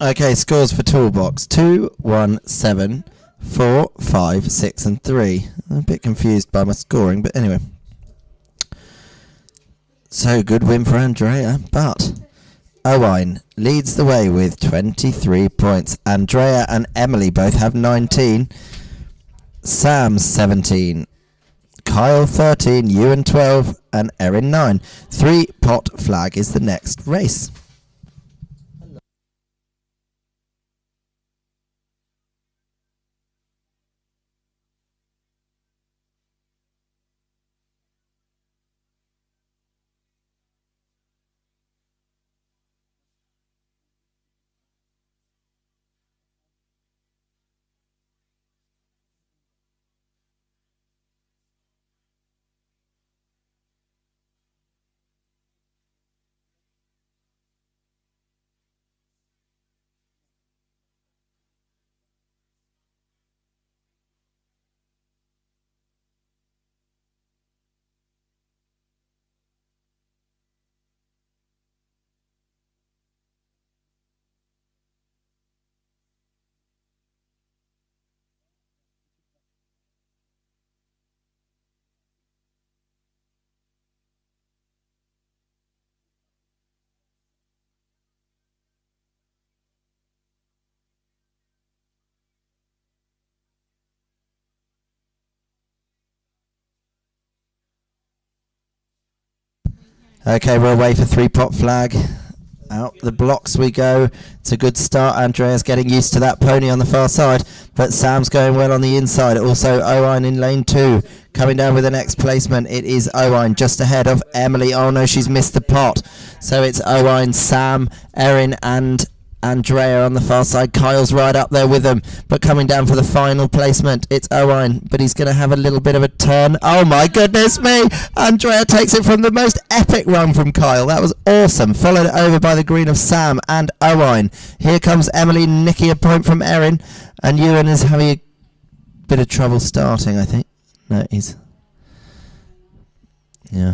Okay, scores for Toolbox. 2, 1, 7, 4, 5, 6 and 3. I'm a bit confused by my scoring, but anyway. So, good win for Andrea, but Owain leads the way with 23 points. Andrea and Emily both have 19. Sam 17. Kyle 13, Ewan 12 and Erin 9. 3-pot flag is the next race. Okay, we're away for 3-pot flag. Out the blocks we go. It's a good start. Andrea's getting used to that pony on the far side, but Sam's going well on the inside. Also, Owain in lane 2. Coming down with the next placement, it is Owain just ahead of Emily. Oh no, she's missed the pot. So it's Owain, Sam, Erin and Andrea on the far side. Kyle's right up there with them, but coming down for the final placement, it's Owain, but he's going to have a little bit of a turn. Oh my goodness me! Andrea takes it from the most epic run from Kyle. That was awesome. Followed over by the green of Sam and Owain. Here comes Emily, nicking a point from Erin, and Ewan is having a bit of trouble starting, I think. No, he's... Yeah.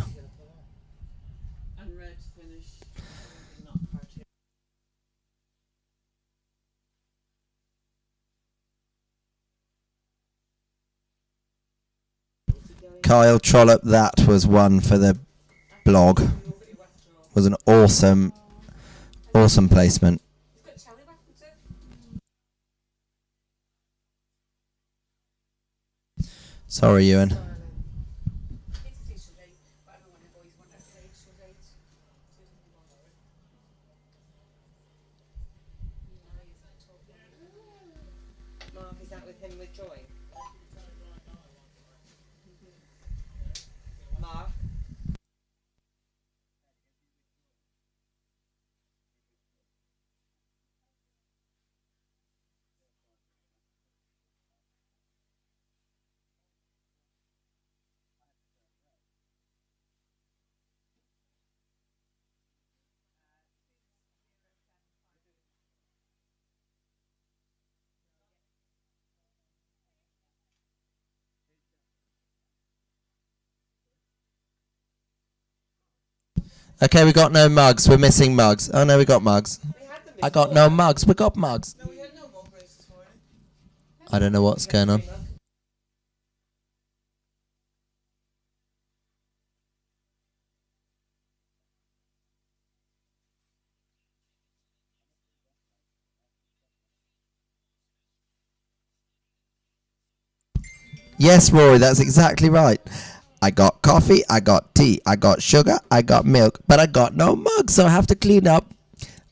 Kyle Trollope, that was one for the blog. Was an awesome placement. Sorry, Ewan. Mark, is that with him withdrawing? Mark? Okay, we got no mugs. We're missing mugs. Oh no, we got mugs. I got no mugs. We got mugs. No, we had no mug race this morning. I don't know what's going on. Yes, Rory, that's exactly right. I got coffee, I got tea, I got sugar, I got milk, but I got no mug, so I have to clean up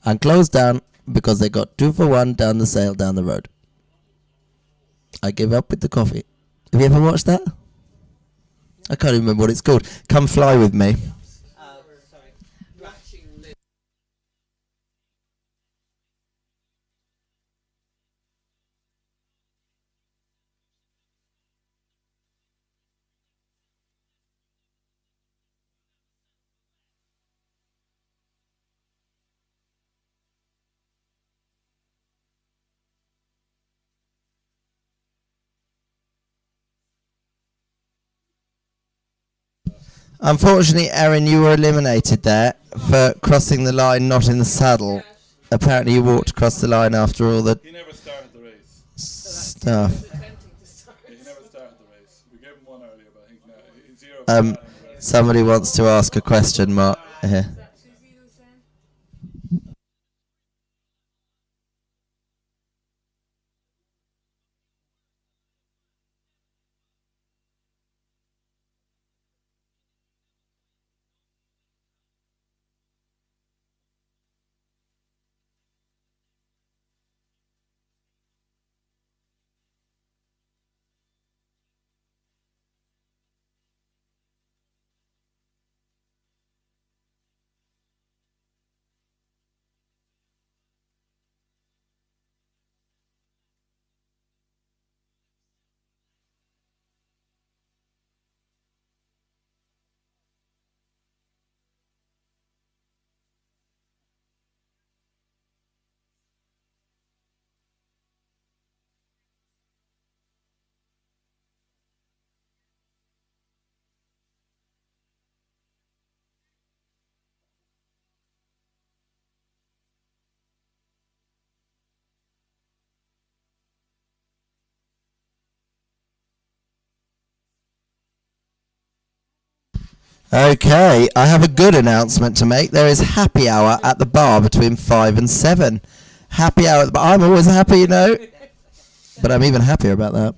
and close down because they got 2 for 1 down the sale down the road. I give up with the coffee. Have you ever watched that? I can't even remember what it's called. Come Fly With Me. Sorry. Unfortunately, Erin, you were eliminated there for crossing the line not in the saddle. Apparently you walked across the line after all the He never started the race. stuff. He never started the race. We gave him one earlier, but I think now he's 0 for that. Somebody wants to ask a question, Mark. Here. Is that 2 zeros then? Okay, I have a good announcement to make. There is happy hour at the bar between 5 and 7. Happy hour at the bar. I'm always happy, you know. But I'm even happier about that.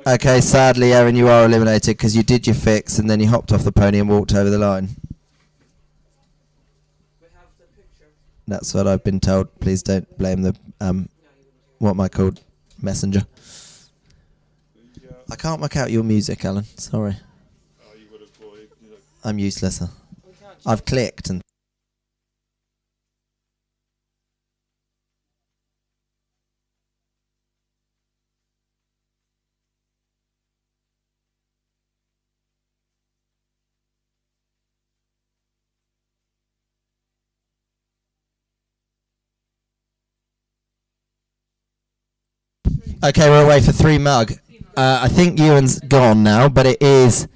Okay, sadly, Erin, you are eliminated because you did your fix and then you hopped off the pony and walked over the line. That's what I've been told. Please don't blame the, what am I called? Messenger. I can't work out your music, Alan. Sorry. I'm useless. Huh? I've clicked and... Okay, we're away for 3 mug. I think Ewan's gone now, but it is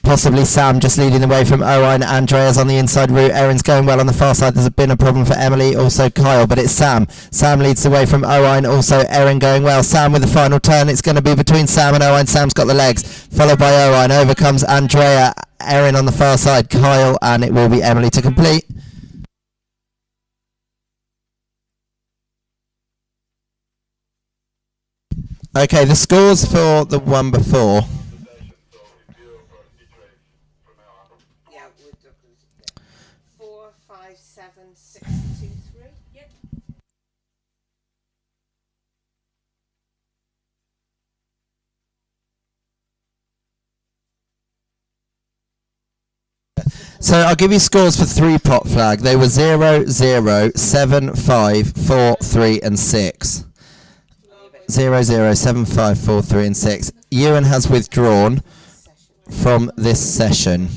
possibly Sam just leading the way from Owen. Andrea's on the inside route. Erin's going well on the far side. There's been a problem for Emily, also Kyle, but it's Sam. Sam leads the way from Owen, also Erin going well. Sam with the final turn. It's going to be between Sam and Owen. Sam's got the legs, followed by Owen. Over comes Andrea. Erin on the far side, Kyle, and it will be Emily to complete. Okay, the scores for the one before. Yeah, we're talking 4, 5, 7, 6, 2, 3. Yep. So I'll give you scores for 3 pot flag. They were 0, 0, 7, 5, 4, 3 and 6. 0, 0, 7, 5, 4, 3 and 6. Ewan has withdrawn from this session.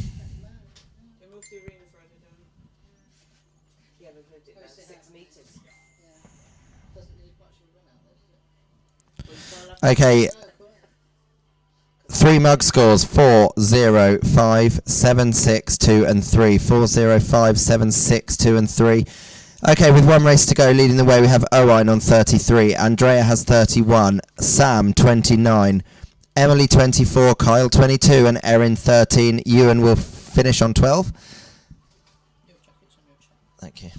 Okay. 3 mug scores 4, 0, 5, 7, 6, 2 and 3. 4, 0, 5, 7, 6, 2 and 3. Okay, with one race to go, leading the way, we have Owain on 33. Andrea has 31. Sam, 29. Emily, 24. Kyle, 22. And Erin, 13. Ewan will finish on 12. Thank you.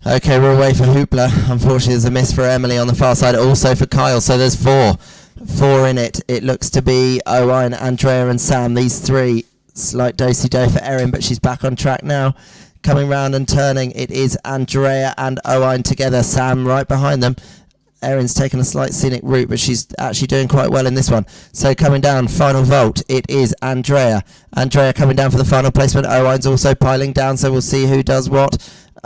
Okay, we're away for Hoopla. Unfortunately, there's a miss for Emily on the far side, also for Kyle. So there's four in it. It looks to be Owain, Andrea and Sam. These three. Slight do-si-do for Erin, but she's back on track now. Coming round and turning, it is Andrea and Owain together. Sam right behind them. Erin's taken a slight scenic route, but she's actually doing quite well in this one. So coming down, final vault, it is Andrea. Andrea coming down for the final placement. Owain's also piling down, so we'll see who does what.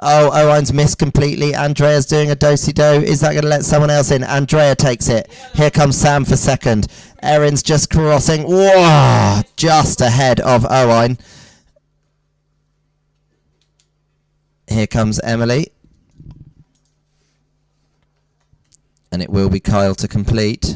Oh, Owain's missed completely. Andrea's doing a do-si-do. Is that going to let someone else in? Andrea takes it. Here comes Sam for second. Erin's just crossing. Whoa! Just ahead of Owain. Here comes Emily. And it will be Kyle to complete.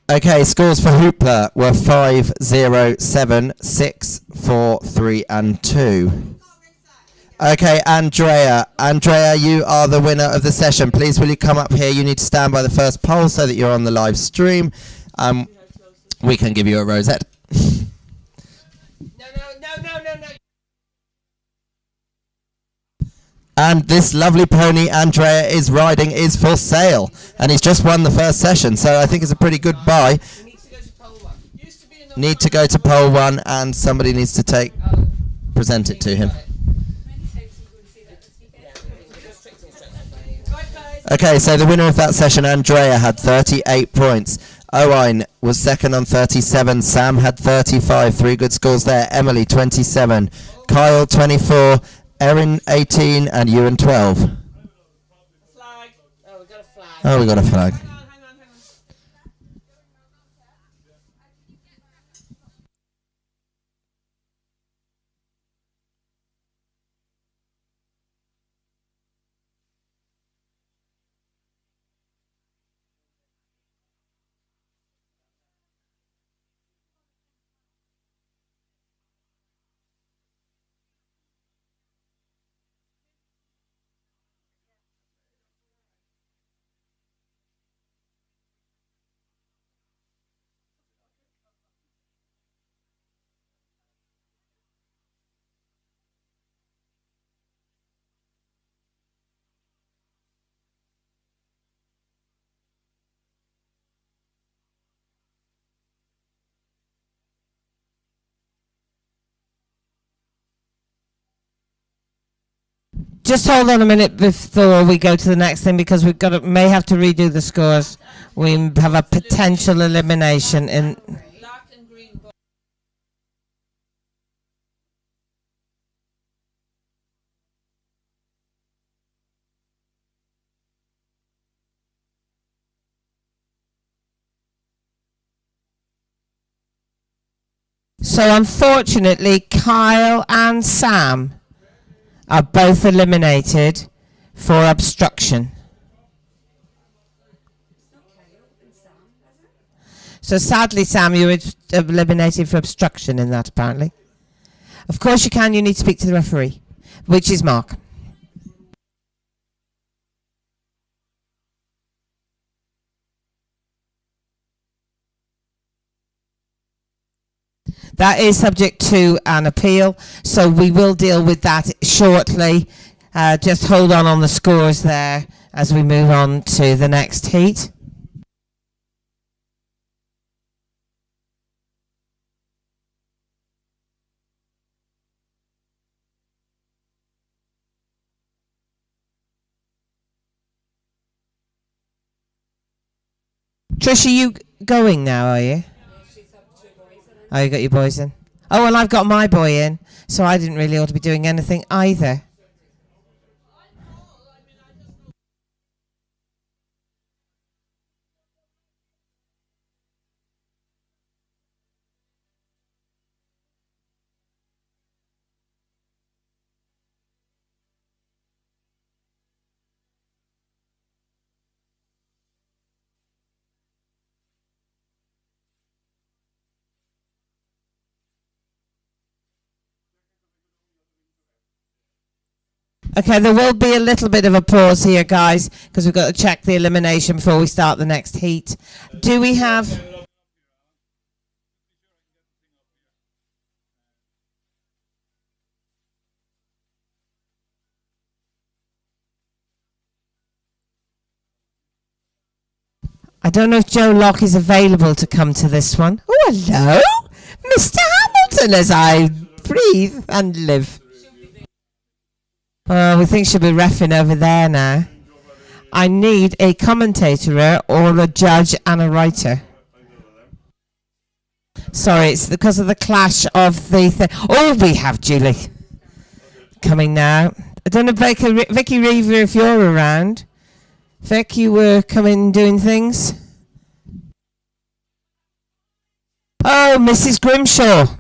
Okay, scores for Hoopla were 5, 0, 7, 6, 4, 3 and 2. Okay, Andrea. Andrea, you are the winner of the session. Please will you come up here? You need to stand by the first pole so that you're on the live stream. We can give you a rosette. No. And this lovely pony Andrea is riding is for sale. And he's just won the first session, so I think it's a pretty good buy. Need to go to pole 1 and somebody needs to present it to him. Okay, so the winner of that session, Andrea, had 38 points. Owain was second on 37. Sam had 35. 3 good scores there. Emily, 27. Kyle, 24. Erin, 18. And Ewan, 12. Flag. Oh, we got a flag. Oh, we got a flag. Hang on. Just hold on a minute before we go to the next thing, because may have to redo the scores. We have a potential elimination in. So unfortunately, Kyle and Sam are both eliminated for obstruction. So sadly, Sam, you were eliminated for obstruction in that, apparently. Of course you can. You need to speak to the referee, which is Mark. That is subject to an appeal, so we will deal with that shortly. Just hold on the scores there as we move on to the next heat. Trish, are you going now, are you? Oh, you got your boys in. Oh, well, I've got my boy in, so I didn't really ought to be doing anything either. Okay, there will be a little bit of a pause here, guys, because we've got to check the elimination before we start the next heat. Do we have... I don't know if Joe Locke is available to come to this one. Oh, hello, Mr. Hamilton, as I breathe and live. Oh, we think she'll be reffing over there now. I need a commentator or a judge and a writer. Sorry, it's because of the clash of the thing. Oh, we have Julie coming now. I don't know, Vicky Reaver, if you're around. Vic, you were coming doing things. Oh, Mrs. Grimshaw.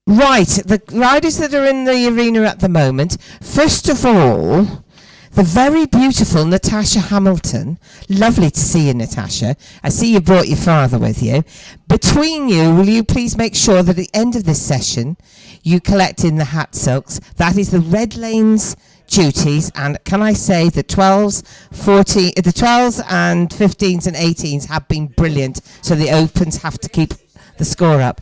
Right, the riders that are in the arena at the moment, first of all, the very beautiful Natasha Hamilton. Lovely to see you, Natasha. I see you brought your father with you. Between you, will you please make sure that at the end of this session, you collect in the hat silks. That is the Red Lane's duties, and can I say the 12s, the 12s and 15s and 18s have been brilliant, so the Opens have to keep the score up.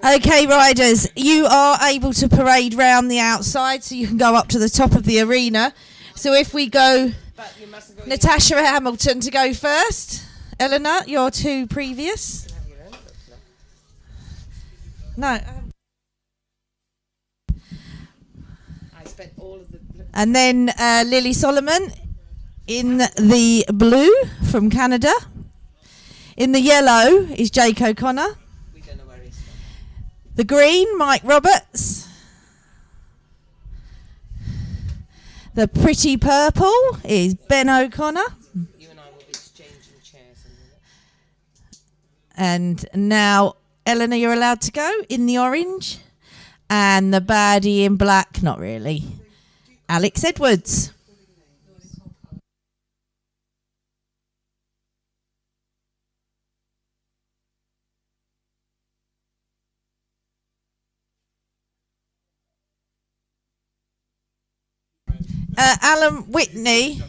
Okay, riders, you are able to parade round the outside, so you can go up to the top of the arena. So if we go, Natasha Hamilton to go first. Eleanor, your two previous. No. And then Lily Solomon in the blue from Canada. In the yellow is Jake O'Connor. The green, Mike Roberts. The pretty purple is Ben O'Connor. You and I will be exchanging. And now, Eleanor, you're allowed to go in the orange. And the baddie in black, not really. Alex Edwards. Alan Whitney.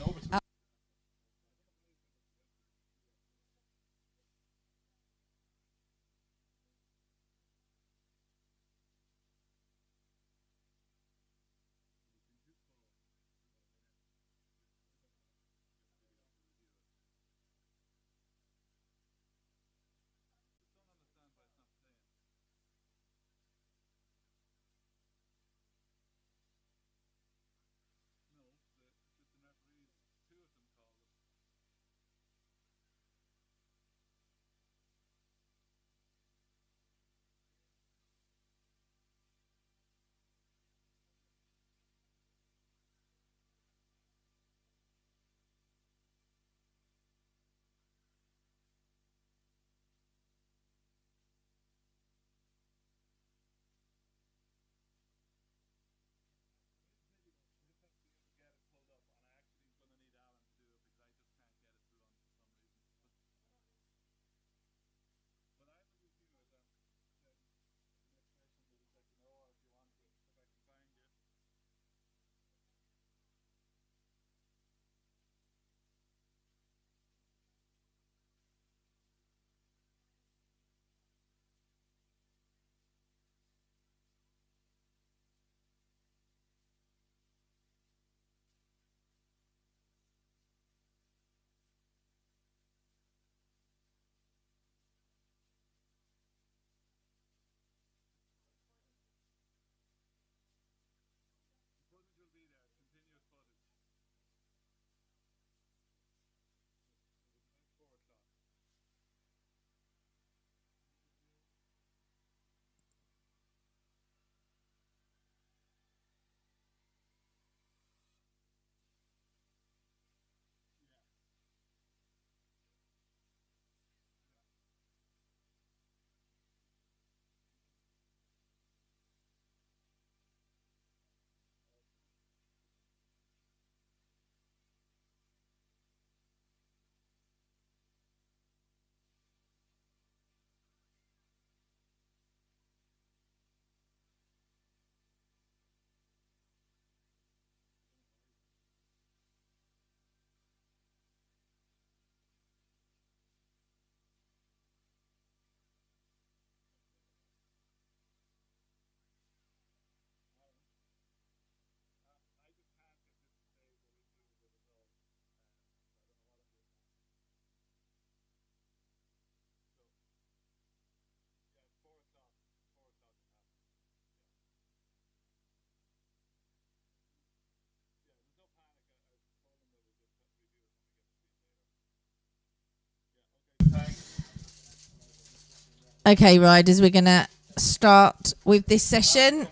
Okay, riders, we're going to start with this session.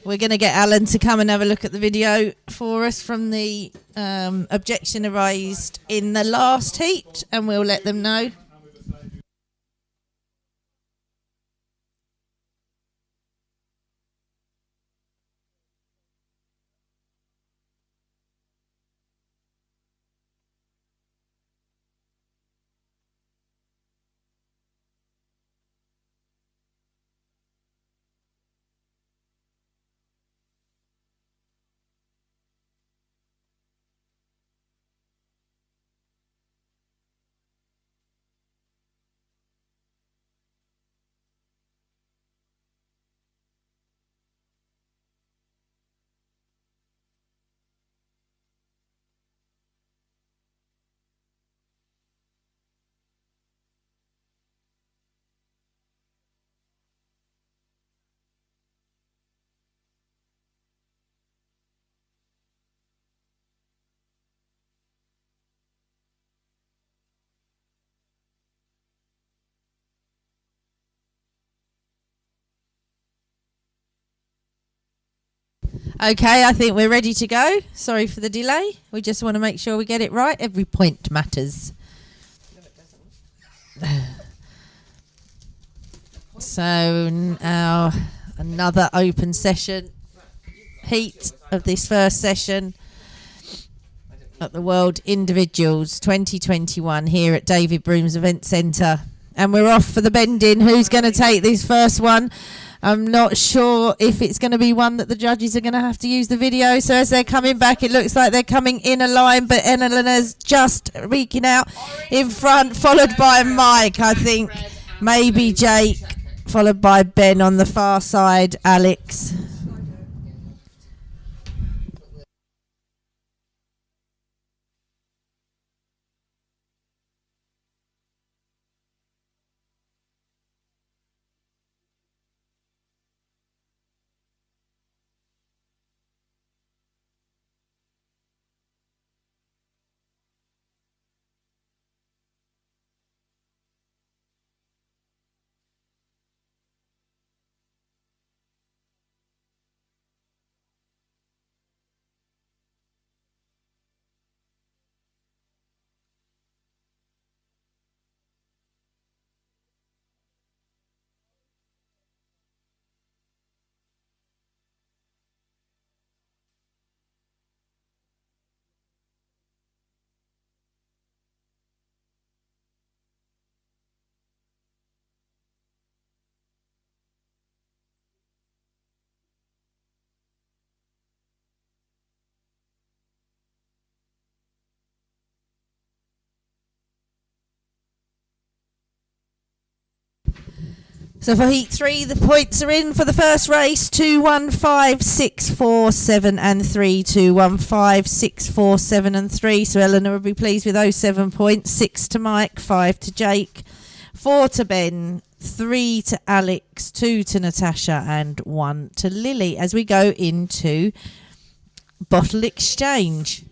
We're going to get Alan to come and have a look at the video for us from the objection arised in the last heat, and we'll let them know. Okay, I think we're ready to go. Sorry for the delay. We just want to make sure we get it right. Every point matters. So now another open session heat of this first session at the World Individuals 2021 here at David Broom's Event Centre. And we're off for the bending. Who's going to take this first one? I'm not sure if it's going to be one that the judges are going to have to use the video. So as they're coming back, it looks like they're coming in a line, but Eleanor's just reeking out in front, followed by Mike, I think. Maybe Jake, followed by Ben on the far side, Alex. So for heat 3, the points are in for the first race. 2, 1, 5, 6, 4, 7 and 3. 2, 1, 5, 6, 4, 7 and 3. So Eleanor will be pleased with those 7 points. 6 to Mike, 5 to Jake, 4 to Ben, 3 to Alex, 2 to Natasha and 1 to Lily as we go into bottle exchange.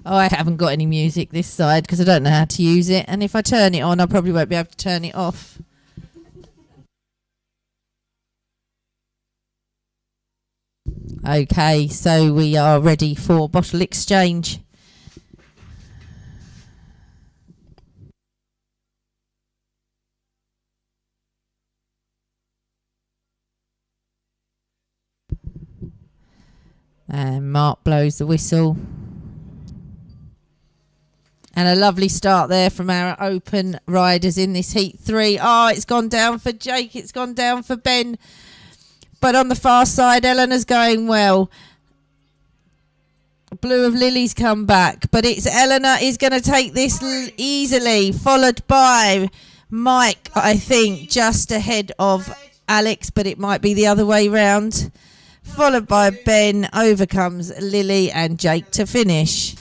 Oh, I haven't got any music this side because I don't know how to use it. And if I turn it on, I probably won't be able to turn it off. Okay, so we are ready for bottle exchange. And Mark blows the whistle. And a lovely start there from our open riders in this heat 3. Oh, it's gone down for Jake. It's gone down for Ben. But on the far side, Eleanor's going well. Blue of Lily's come back. But it's Eleanor is going to take this easily. Followed by Mike, I think, just ahead of Alex. But it might be the other way round. Followed by Ben. Over comes Lily and Jake to finish.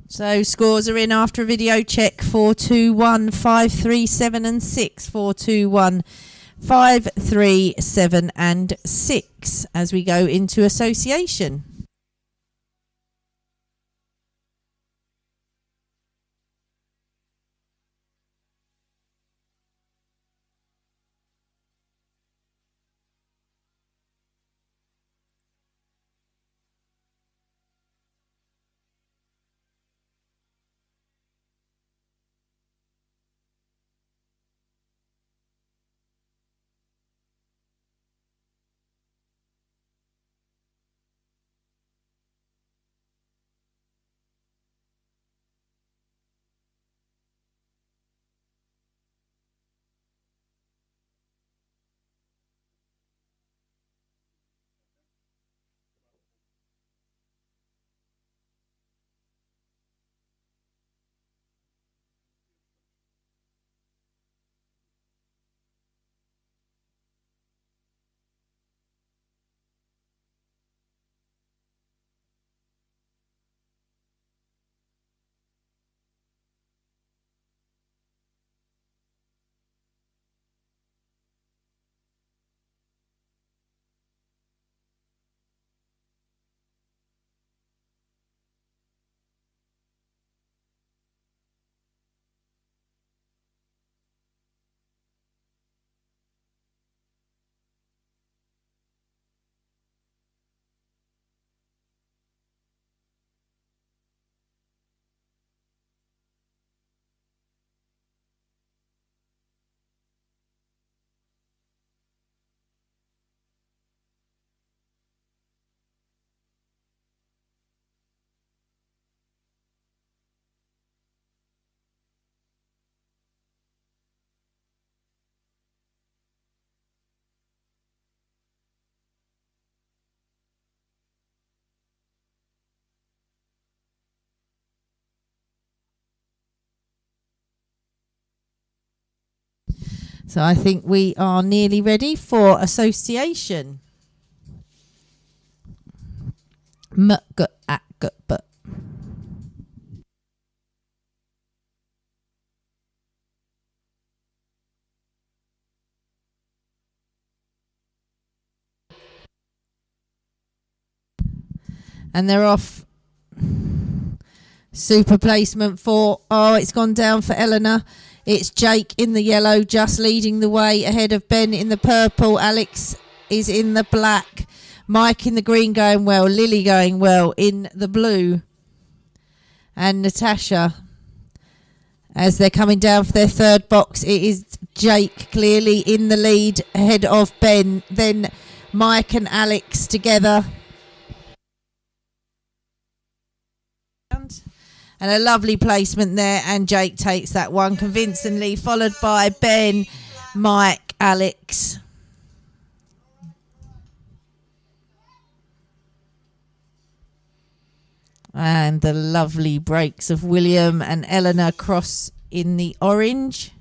So scores are in after a video check. 4, 2, 1, 5, 3, 7 and 6. 4, 2, 1, 5, 3, 7 and 6 as we go into association. So I think we are nearly ready for association. And they're off. Super placement for, it's gone down for Eleanor. It's Jake in the yellow, just leading the way ahead of Ben in the purple. Alex is in the black. Mike in the green going well. Lily going well in the blue. And Natasha, as they're coming down for their third box, it is Jake clearly in the lead ahead of Ben. Then Mike and Alex together. And a lovely placement there, and Jake takes that one convincingly, followed by Ben, Mike, Alex. And the lovely breaks of William and Eleanor cross in the orange.